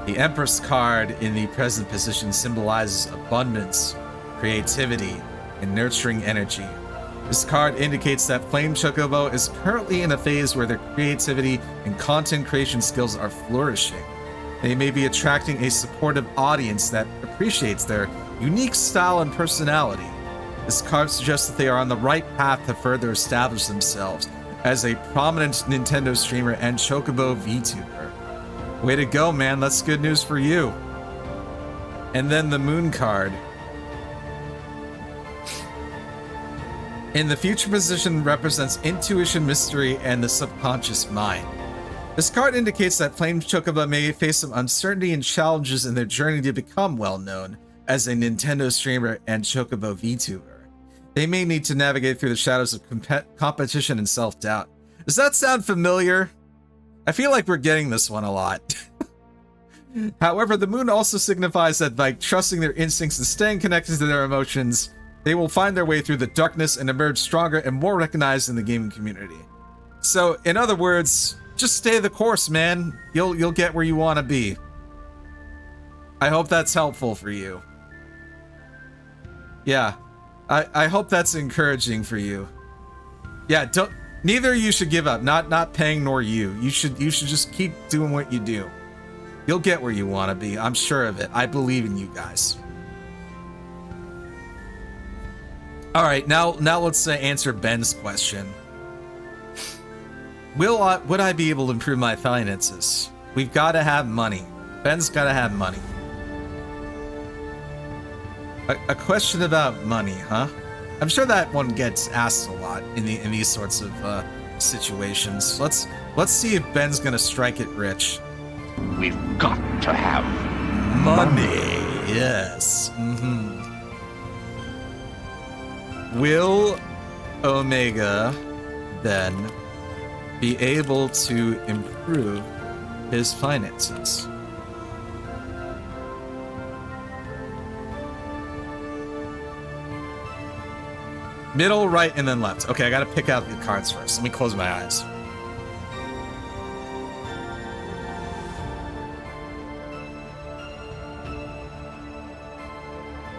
The Empress card in the present position symbolizes abundance, creativity, and nurturing energy. This card indicates that Flame Chocobo is currently in a phase where their creativity and content creation skills are flourishing. They may be attracting a supportive audience that appreciates their unique style and personality. This card suggests that they are on the right path to further establish themselves as a prominent Nintendo streamer and Chocobo VTuber. Way to go, man. That's good news for you. And then the Moon card. In the future position represents intuition, mystery, and the subconscious mind. This card indicates that Flame Chocobo may face some uncertainty and challenges in their journey to become well-known as a Nintendo streamer and Chocobo VTuber. They may need to navigate through the shadows of competition and self-doubt. Does that sound familiar? I feel like we're getting this one a lot. However, the moon also signifies that by trusting their instincts and staying connected to their emotions, They will find their way through the darkness and emerge stronger and more recognized in the gaming community. So, in other words, just stay the course, man. You'll get where you want to be. I hope that's helpful for you. Yeah, I hope that's encouraging for you. Yeah, neither of you should give up. Not Peng nor you. You should just keep doing what you do. You'll get where you want to be. I'm sure of it. I believe in you guys. All right, now let's answer Ben's question. Would I be able to improve my finances? We've got to have money. Ben's got to have money. A question about money, huh? I'm sure that one gets asked a lot in these sorts of situations. Let's see if Ben's gonna strike it rich. We've got to have Money. Yes. Will Omega Ben be able to improve his finances? Middle, right, and then left. Okay, I gotta pick out the cards first. Let me close my eyes.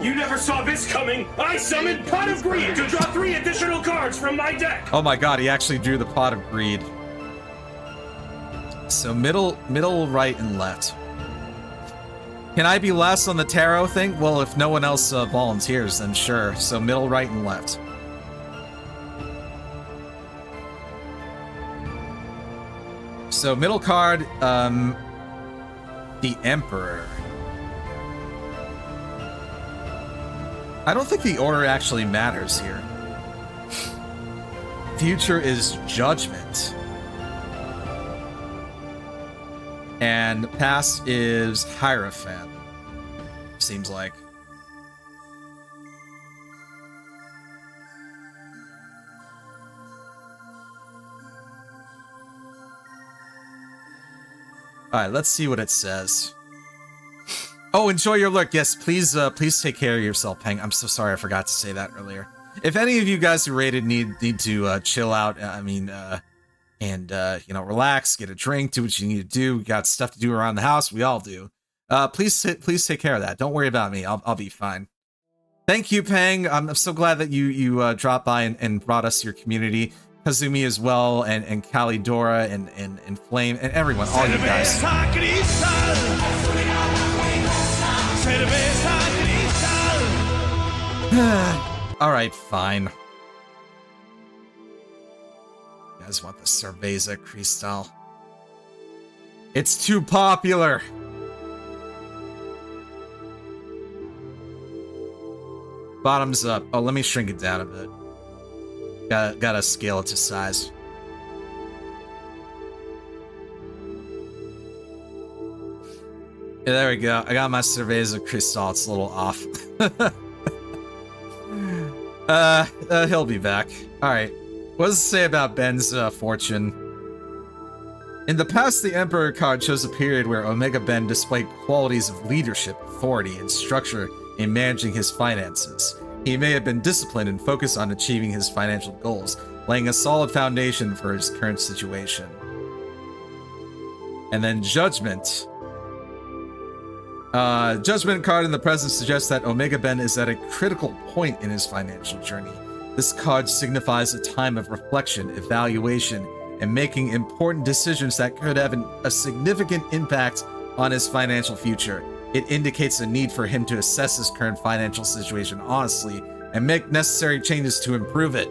You never saw this coming! I summoned Pot of Greed to draw 3 additional cards from my deck! Oh my god, he actually drew the Pot of Greed. So middle, right, and left. Can I be last on the tarot thing? Well, if no one else volunteers, then sure. So middle, right, and left. So middle card, the Emperor. I don't think the order actually matters here. Future is Judgment. And past is Hierophant. Seems like. Alright, let's see what it says. Oh, enjoy your lurk. Yes, please take care of yourself, Peng. I'm so sorry I forgot to say that earlier. If any of you guys who rated need to chill out, relax, get a drink, do what you need to do. We got stuff to do around the house. We all do. Please take care of that. Don't worry about me. I'll be fine. Thank you, Peng. I'm so glad that you dropped by and brought us your community. Kazumi as well, and Calidora, and Flame, and everyone, all you guys. Alright, fine. You guys want the Cerveza Cristal? It's too popular! Bottoms up. Oh, let me shrink it down a bit. Gotta scale it to size. Yeah, there we go. I got my Cerveza Cristal. It's a little off. He'll be back. Alright. What does it say about Ben's fortune? In the past, the Emperor card shows a period where Omega Ben displayed qualities of leadership, authority, and structure in managing his finances. He may have been disciplined and focused on achieving his financial goals, laying a solid foundation for his current situation. And then Judgment. Judgment card in the present suggests that Omega Ben is at a critical point in his financial journey. This card signifies a time of reflection, evaluation, and making important decisions that could have a significant impact on his financial future. It indicates a need for him to assess his current financial situation honestly and make necessary changes to improve it.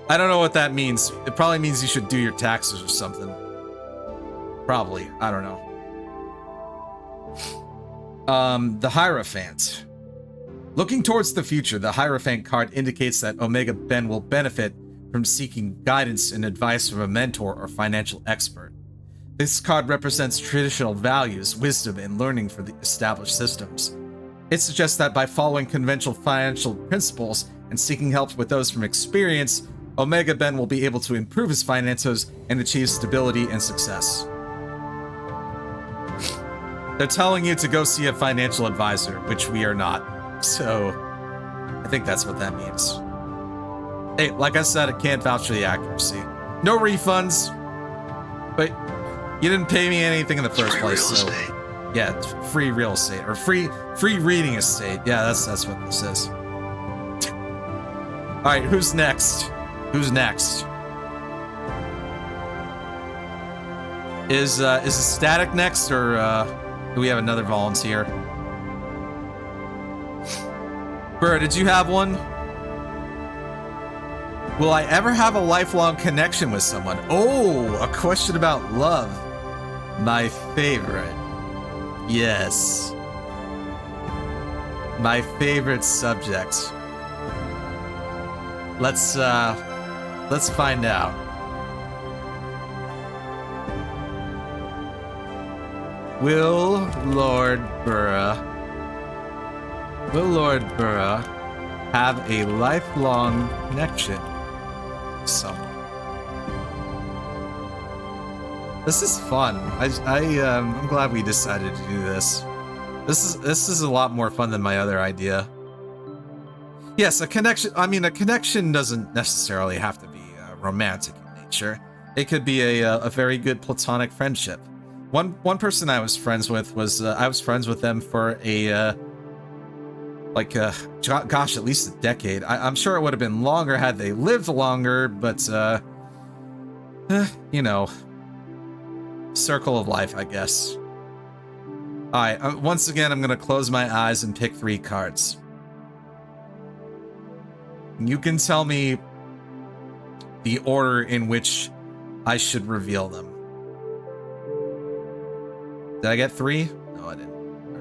I don't know what that means. It probably means you should do your taxes or something. Probably. I don't know. The Hierophant. Looking towards the future, the Hierophant card indicates that Omega Ben will benefit from seeking guidance and advice from a mentor or financial expert. This card represents traditional values, wisdom, and learning for the established systems. It suggests that by following conventional financial principles and seeking help with those from experience, Omega Ben will be able to improve his finances and achieve stability and success. They're telling you to go see a financial advisor, which we are not. So, I think that's what that means. Hey, like I said, I can't vouch for the accuracy. No refunds, but you didn't pay me anything in the first place, so yeah, it's free real estate or free reading estate. Yeah, that's what this is. All right, who's next? Who's next? Is Static next, or do we have another volunteer? Burr, did you have one? Will I ever have a lifelong connection with someone? Oh, a question about love. My favorite. Yes. My favorite subject. Let's find out. Will Lord Burra have a lifelong connection with someone? This is fun. I'm glad we decided to do this. This is a lot more fun than my other idea. Yes, a connection. I mean, a connection doesn't necessarily have to be romantic in nature. It could be a very good platonic friendship. One person I was friends with was I was friends with them for gosh, at least a decade. I'm sure it would have been longer had they lived longer, but you know, circle of life, I guess. All right, once again, I'm gonna close my eyes and pick 3 cards. You can tell me the order in which I should reveal them. Did I get 3? No, I didn't. All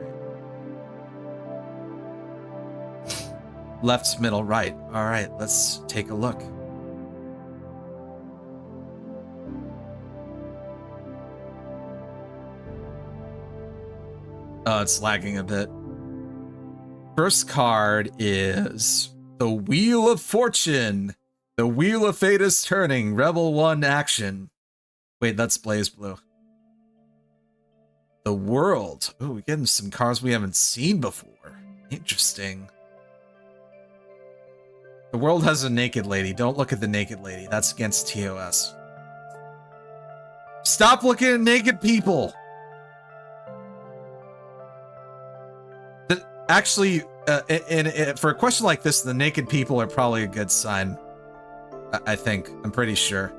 right. Left, middle, right. All right, let's take a look. Oh, it's lagging a bit. First card is the Wheel of Fortune. The Wheel of Fate is turning. Rebel 1 action. Wait, that's Blaze Blue. The World. Oh, we're getting some cards we haven't seen before. Interesting. The World has a naked lady. Don't look at the naked lady. That's against TOS. Stop looking at naked people! Actually, for a question like this, the naked people are probably a good sign. I think. I'm pretty sure.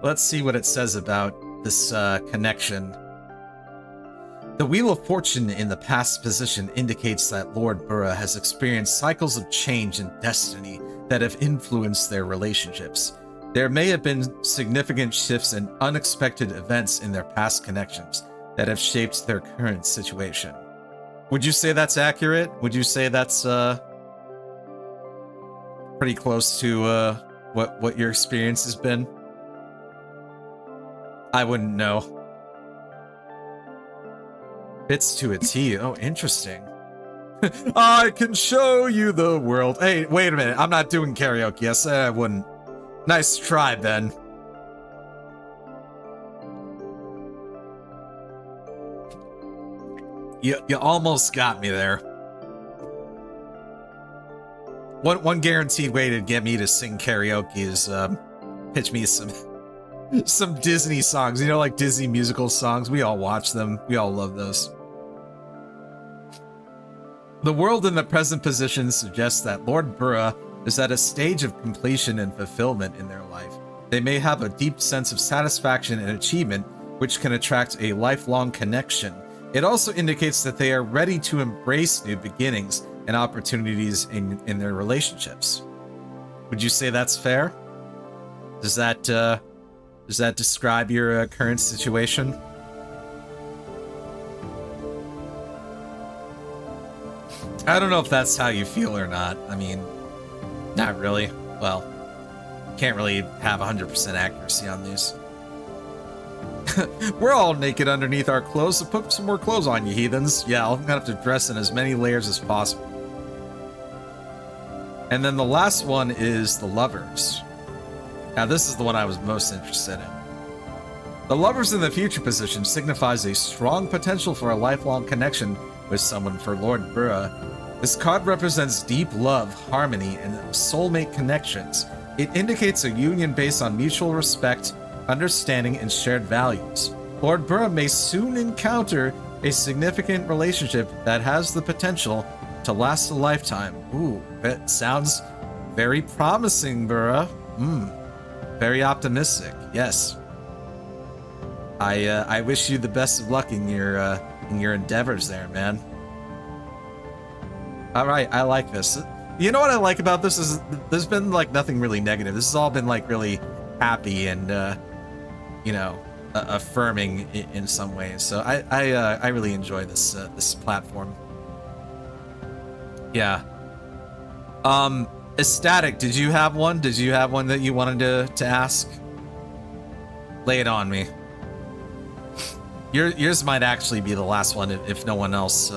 Let's see what it says about this connection. The Wheel of Fortune in the past position indicates that Lord Burra has experienced cycles of change and destiny that have influenced their relationships. There may have been significant shifts and unexpected events in their past connections that have shaped their current situation. Would you say that's accurate? Would you say that's pretty close to what your experience has been? I wouldn't know. Fits to a T. Oh, interesting. I can show you the world. Hey, wait a minute. I'm not doing karaoke. Yes, I wouldn't. Nice try, Ben. You almost got me there. One guaranteed way to get me to sing karaoke is pitch me some Disney songs. You know, like Disney musical songs. We all watch them. We all love those. The world in the present position suggests that Lord Burra is at a stage of completion and fulfillment in their life. They may have a deep sense of satisfaction and achievement, which can attract a lifelong connection. It also indicates that they are ready to embrace new beginnings and opportunities in their relationships. Would you say that's fair? Does that describe your current situation? I don't know if that's how you feel or not. I mean, not really. Well, can't really have 100% accuracy on these. We're all naked underneath our clothes, so put some more clothes on, you heathens. Yeah, I'm gonna have to dress in as many layers as possible. And then the last one is the Lovers. Now, this is the one I was most interested in. The Lovers in the future position signifies a strong potential for a lifelong connection with someone for Lord Burra. This card represents deep love, harmony, and soulmate connections. It indicates a union based on mutual respect, understanding, and shared values. Lord Burra may soon encounter a significant relationship that has the potential to last a lifetime. Ooh, that sounds very promising, Burra. Very optimistic. Yes. I wish you the best of luck in your endeavors there, man. All right, I like this. You know what I like about this is there's been like nothing really negative. This has all been like really happy and you know, affirming in some ways. So I really enjoy this this platform. Yeah. Ecstatic, did you have one? Did you have one that you wanted to ask? Lay it on me. Yours might actually be the last one if no one else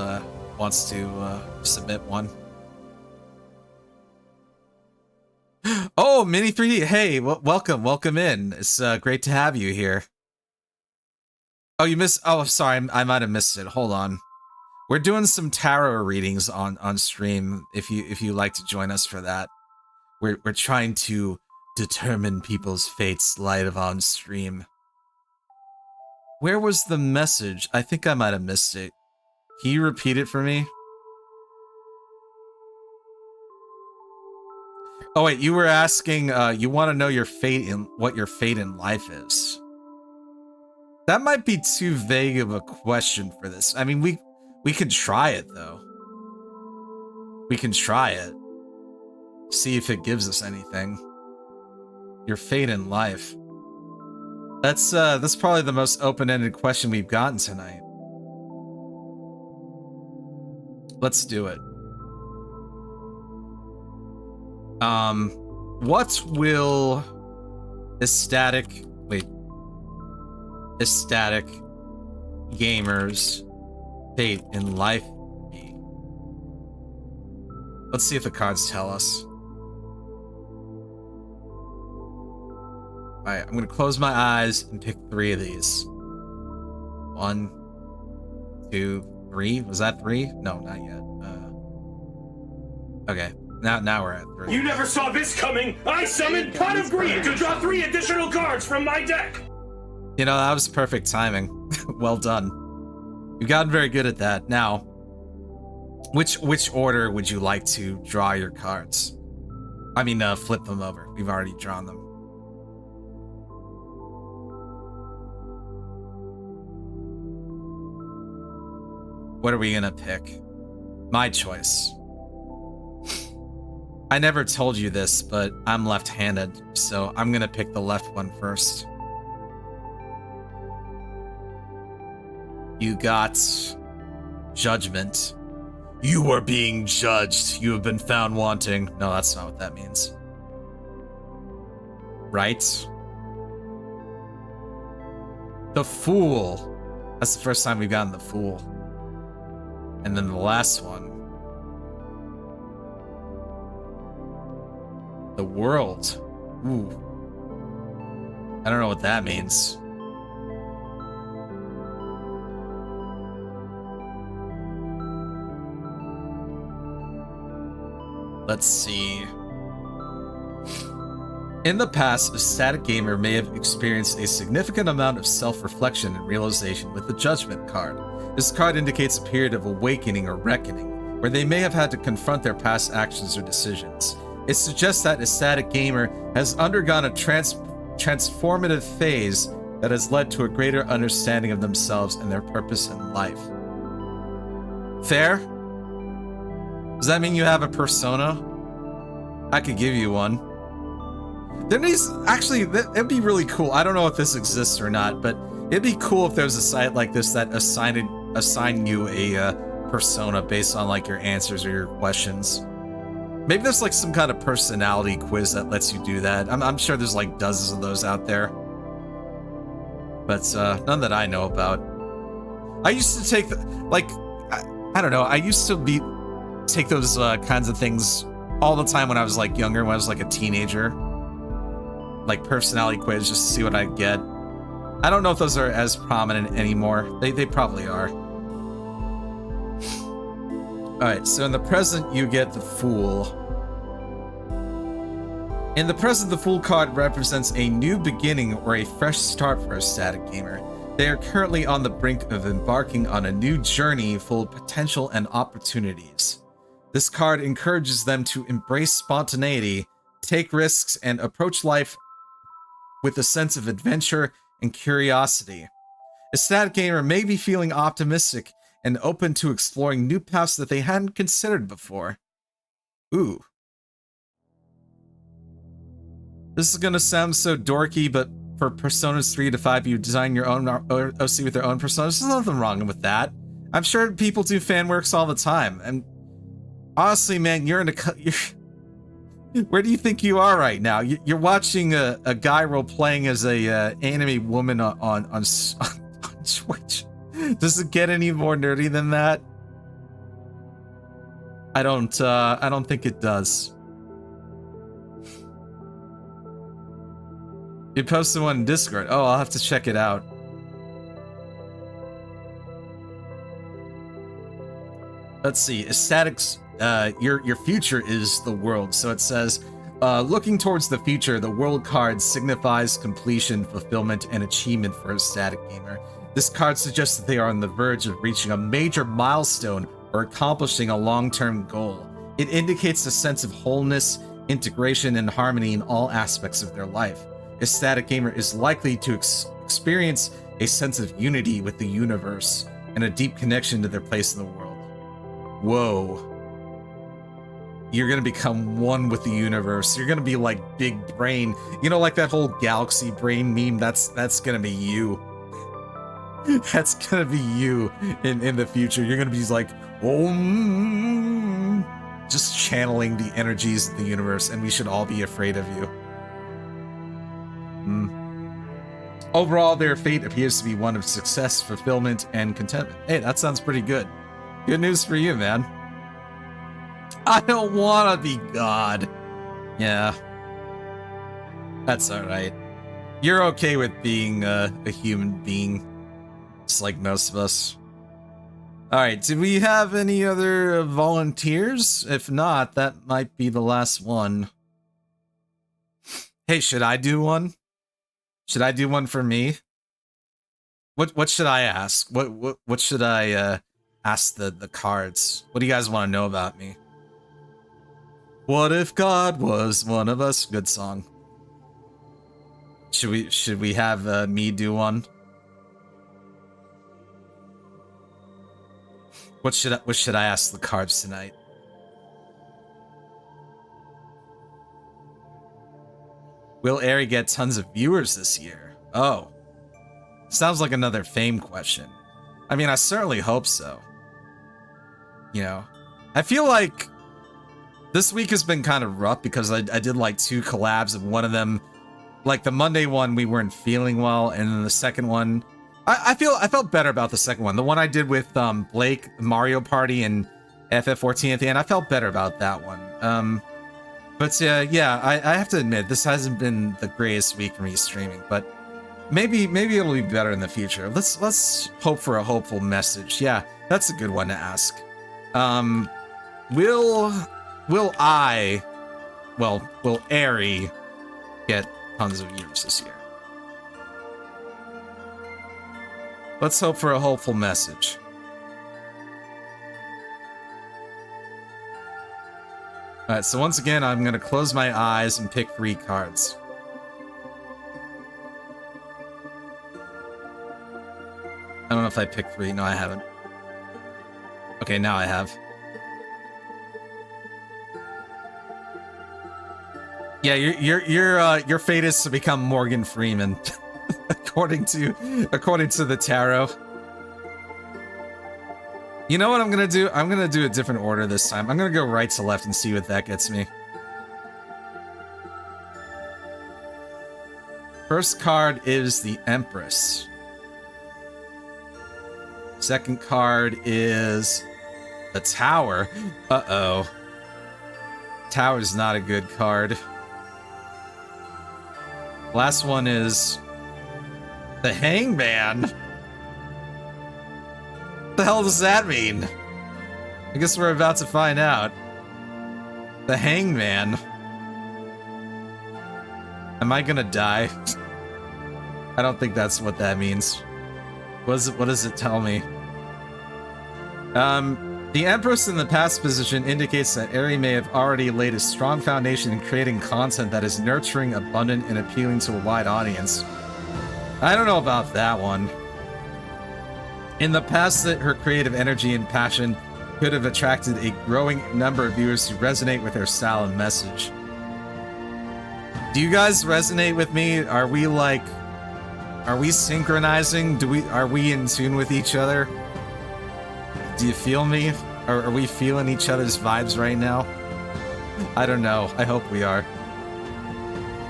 wants to submit one. Oh, Mini 3D. Hey, welcome in. It's great to have you here. Oh, you missed. Oh, sorry, I might have missed it. Hold on. We're doing some tarot readings on stream. If you like to join us for that, we're trying to determine people's fates live on stream. Where was the message? I think I might have missed it. Can you repeat it for me? Oh wait, you were asking, you want to know your fate in what your fate in life is. That might be too vague of a question for this. I mean, we can try it though. We can try it. See if it gives us anything. Your fate in life. That's probably the most open-ended question we've gotten tonight. Let's do it. What will ecstatic gamers' fate in life be? Let's see if the cards tell us. Alright, I'm gonna close my eyes and pick 3 of these. 1, 2, 3. Was that 3? No, not yet. Okay. Now we're at 3. You never saw this coming! I summoned Pot of Greed to draw 3 additional cards from my deck! You know, that was perfect timing. Well done. You've gotten very good at that. Now, which order would you like to draw your cards? I mean, flip them over. We've already drawn them. What are we gonna pick? My choice. I never told you this, but I'm left-handed, so I'm gonna pick the left one first. You got judgment. You are being judged. You have been found wanting. No, that's not what that means. Right? The Fool. That's the first time we've gotten the Fool. And then the last one. The World. Ooh. I don't know what that means. Let's see. In the past, a static gamer may have experienced a significant amount of self-reflection and realization with the Judgment card. This card indicates a period of awakening or reckoning, where they may have had to confront their past actions or decisions. It suggests that a static gamer has undergone a transformative phase that has led to a greater understanding of themselves and their purpose in life. Fair? Does that mean you have a persona? I could give you one. There needs, actually, it'd be really cool. I don't know if this exists or not, but it'd be cool if there was a site like this that assign you a persona based on like your answers or your questions. Maybe there's like some kind of personality quiz that lets you do that. I'm sure there's like dozens of those out there, but none that I know about. I used to take I don't know. I used to take those kinds of things all the time when I was like younger, when I was like a teenager. Like personality quiz just to see what I'd get. I don't know if those are as prominent anymore. They probably are. Alright, so in the present, you get the Fool. In the present, the Fool card represents a new beginning or a fresh start for a static gamer. They are currently on the brink of embarking on a new journey full of potential and opportunities. This card encourages them to embrace spontaneity, take risks, and approach life with a sense of adventure and curiosity. A static gamer may be feeling optimistic and open to exploring new paths that they hadn't considered before. Ooh. This is gonna sound so dorky, but for Personas 3 to 5, you design your own OC with their own personas. There's nothing wrong with that. I'm sure people do fan works all the time. And honestly, man, you're in a... where do you think you are right now? You're watching a guy role playing as a anime woman on Twitch. Does it get any more nerdy than that? I don't think it does. You posted one in Discord. Oh, I'll have to check it out. Let's see. Aesthetics. Your future is the world. So it says, looking towards the future, the world card signifies completion, fulfillment, and achievement for a static gamer. This card suggests that they are on the verge of reaching a major milestone or accomplishing a long-term goal. It indicates a sense of wholeness, integration, and harmony in all aspects of their life. A static gamer is likely to experience a sense of unity with the universe and a deep connection to their place in the world. Whoa. You're gonna become one with the universe. You're gonna be like Big Brain. You know, like that whole Galaxy Brain meme? That's gonna be you. That's gonna be you in the future. You're gonna be like, just channeling the energies of the universe, and we should all be afraid of you. Overall, their fate appears to be one of success, fulfillment, and contentment. Hey, that sounds pretty good. Good news for you, man. I don't want to be God. Yeah. That's alright. You're okay with being a human being. Just like most of us. Alright, do we have any other volunteers? If not, that might be the last one. Hey, should I do one? Should I do one for me? What should I ask? What should I ask the cards? What do you guys want to know about me? What if God was one of us? Good song. Should we have me do one? What should I ask the cards tonight? Will Airy get tons of viewers this year? Oh. Sounds like another fame question. I mean, I certainly hope so. You know, I feel like this week has been kind of rough because I did like 2 collabs, and one of them, like the Monday one, we weren't feeling well, and then the second one, I felt better about the second one. The one I did with Blake, Mario Party, and FF14 at the end, I felt better about that one. But yeah, I have to admit, this hasn't been the greatest week for me streaming, but maybe it'll be better in the future. Let's hope for a hopeful message. Yeah, that's a good one to ask. Will Airy get tons of viewers this year? Let's hope for a hopeful message. Alright, so once again, I'm gonna close my eyes and pick 3 cards. I don't know if I picked 3. No, I haven't. Okay, now I have. Yeah, your fate is to become Morgan Freeman, according to the tarot. You know what I'm gonna do? I'm gonna do a different order this time. I'm gonna go right to left and see what that gets me. First card is the Empress. Second card is the Tower. Uh-oh. Tower's not a good card. Last one is the Hangman. What the hell does that mean? I guess we're about to find out. The Hangman. Am I gonna die? I don't think that's what that means. What does it tell me? The Empress in the past position indicates that Eri may have already laid a strong foundation in creating content that is nurturing, abundant, and appealing to a wide audience. I don't know about that one. In the past, that her creative energy and passion could have attracted a growing number of viewers who resonate with her style and message. Do you guys resonate with me? Are we synchronizing? Are we in tune with each other? Do you feel me? Are we feeling each other's vibes right now? I don't know. I hope we are.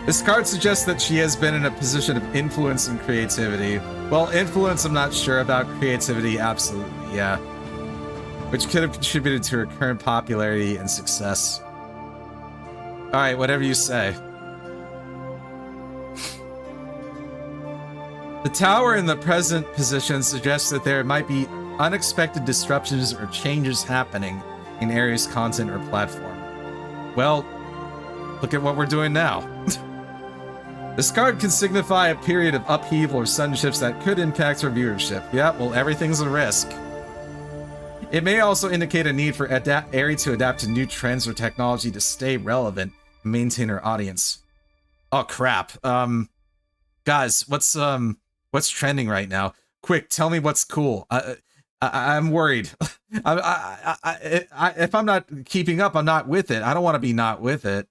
This card suggests that she has been in a position of influence and creativity. Well, influence I'm not sure about. Creativity, absolutely, yeah. Which could have contributed to her current popularity and success. Alright, whatever you say. The tower in the present position suggests that there might be unexpected disruptions or changes happening in Eri's content or platform. Well, look at what we're doing now. This card can signify a period of upheaval or sudden shifts that could impact her viewership. Yeah, well, everything's a risk. It may also indicate a need for Eri to adapt to new trends or technology to stay relevant and maintain her audience. Oh crap. Guys, what's trending right now? Quick, tell me what's cool. I'm worried. If I'm not keeping up, I'm not with it. I don't want to be not with it.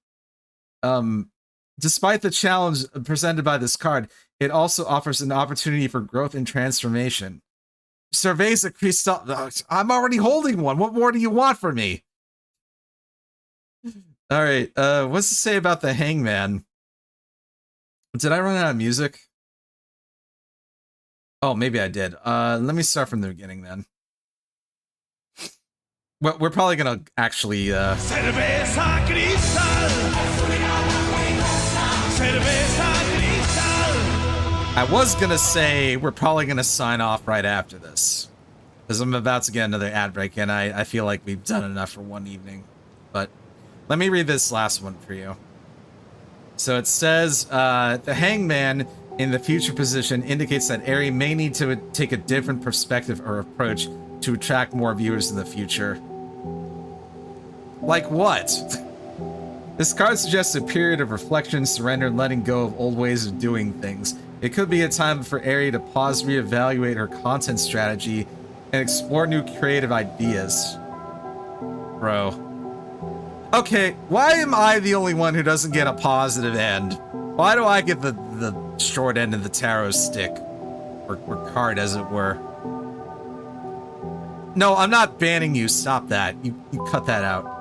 Despite the challenge presented by this card, it also offers an opportunity for growth and transformation. Surveys a crystal. I'm already holding one. What more do you want from me? All right. What's to say about the Hangman? Did I run out of music? Oh, maybe I did. Let me start from the beginning then. Well, we're probably gonna actually. I was gonna say we're probably gonna sign off right after this, because I'm about to get another ad break, and I feel like we've done enough for one evening. But let me read this last one for you. So it says, the Hangman in the future position indicates that Eri may need to take a different perspective or approach to attract more viewers in the future. Like what? This card suggests a period of reflection, surrender, and letting go of old ways of doing things. It could be a time for Eri to pause, reevaluate her content strategy, and explore new creative ideas. Bro. Okay, why am I the only one who doesn't get a positive end? Why do I get the short end of the tarot stick? Or card, as it were. No, I'm not banning you. Stop that. You cut that out.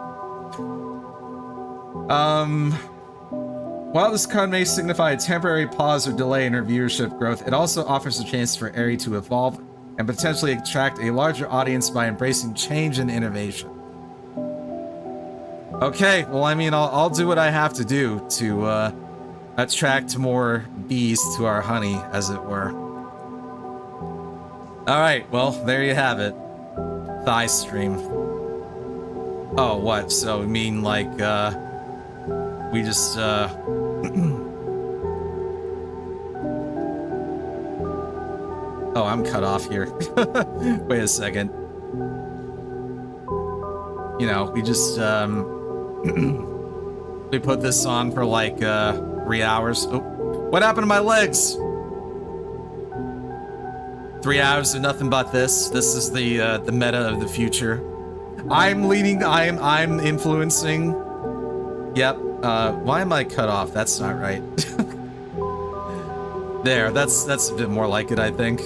While this card may signify a temporary pause or delay in her viewership growth, it also offers a chance for Eri to evolve and potentially attract a larger audience by embracing change and innovation. Okay, well, I mean, I'll do what I have to do to attract more bees to our honey, as it were. Alright, well, there you have it. Thigh stream. Oh, what? So, you mean, like, we just, Oh, I'm cut off here. Wait a second. You know, we just, we put this on for, like, 3 hours. Oh, what happened to my legs? 3 hours of nothing but this. This is the meta of the future. I'm leading, I'm influencing. Yep. Why am I cut off? That's not right. There, that's a bit more like it, I think.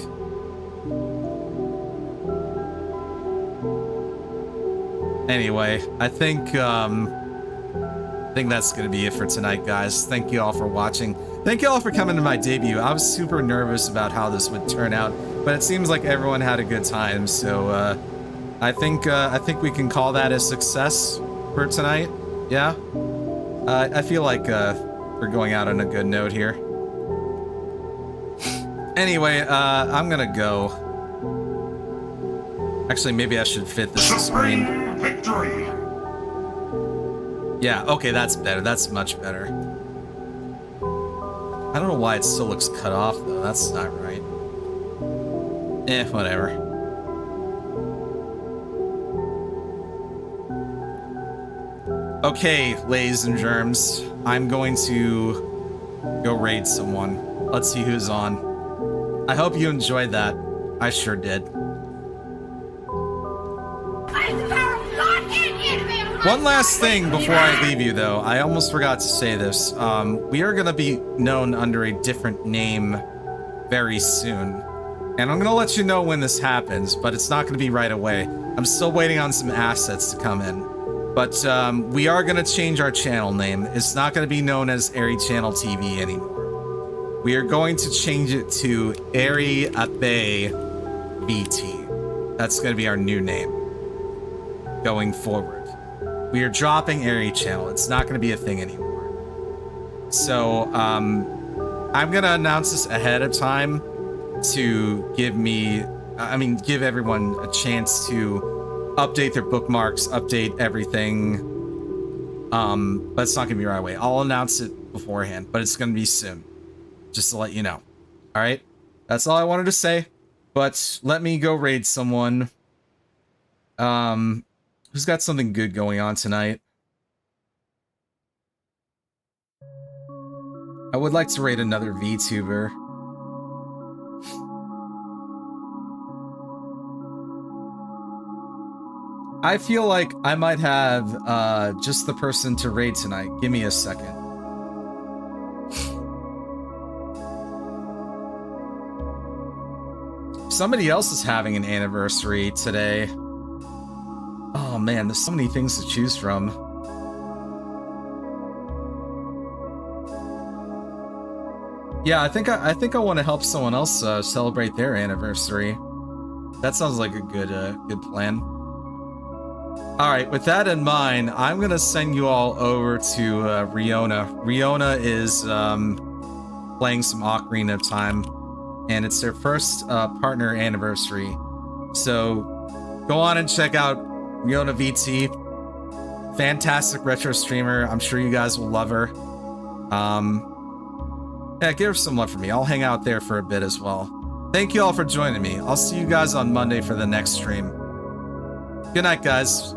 Anyway, I think that's gonna be it for tonight, guys. Thank you all for watching. Thank you all for coming to my debut. I was super nervous about how this would turn out, but it seems like everyone had a good time. So I think we can call that a success for tonight. Yeah. I feel like we're going out on a good note here. Anyway, I'm gonna go. Actually, maybe I should fit this screen. Victory! Yeah, okay, that's better. That's much better. I don't know why it still looks cut off, though. That's not right. Whatever. Okay, ladies and germs. I'm going to go raid someone. Let's see who's on. I hope you enjoyed that. I sure did. One last thing before I leave you, though. I almost forgot to say this. We are going to be known under a different name very soon. And I'm going to let you know when this happens, but it's not going to be right away. I'm still waiting on some assets to come in. But we are going to change our channel name. It's not going to be known as Airy Channel TV anymore. We are going to change it to Airy Abe VT. That's going to be our new name going forward. We are dropping Airy Channel. It's not going to be a thing anymore. So I'm going to announce this ahead of time to give everyone a chance to update their bookmarks, update everything. But it's not gonna be right away. I'll announce it beforehand, but it's gonna be soon. Just to let you know. Alright? That's all I wanted to say. But let me go raid someone. Who's got something good going on tonight? I would like to raid another VTuber. I feel like I might have just the person to raid tonight. Give me a second. Somebody else is having an anniversary today. Oh man, there's so many things to choose from. Yeah, I think I want to help someone else celebrate their anniversary. That sounds like a good plan. All right, with that in mind, I'm gonna send you all over to Riona. Riona is playing some Ocarina of Time, and it's their first partner anniversary. So go on and check out Riona VT. Fantastic retro streamer. I'm sure you guys will love her. Yeah, give her some love for me. I'll hang out there for a bit as well. Thank you all for joining me. I'll see you guys on Monday for the next stream. Good night, guys.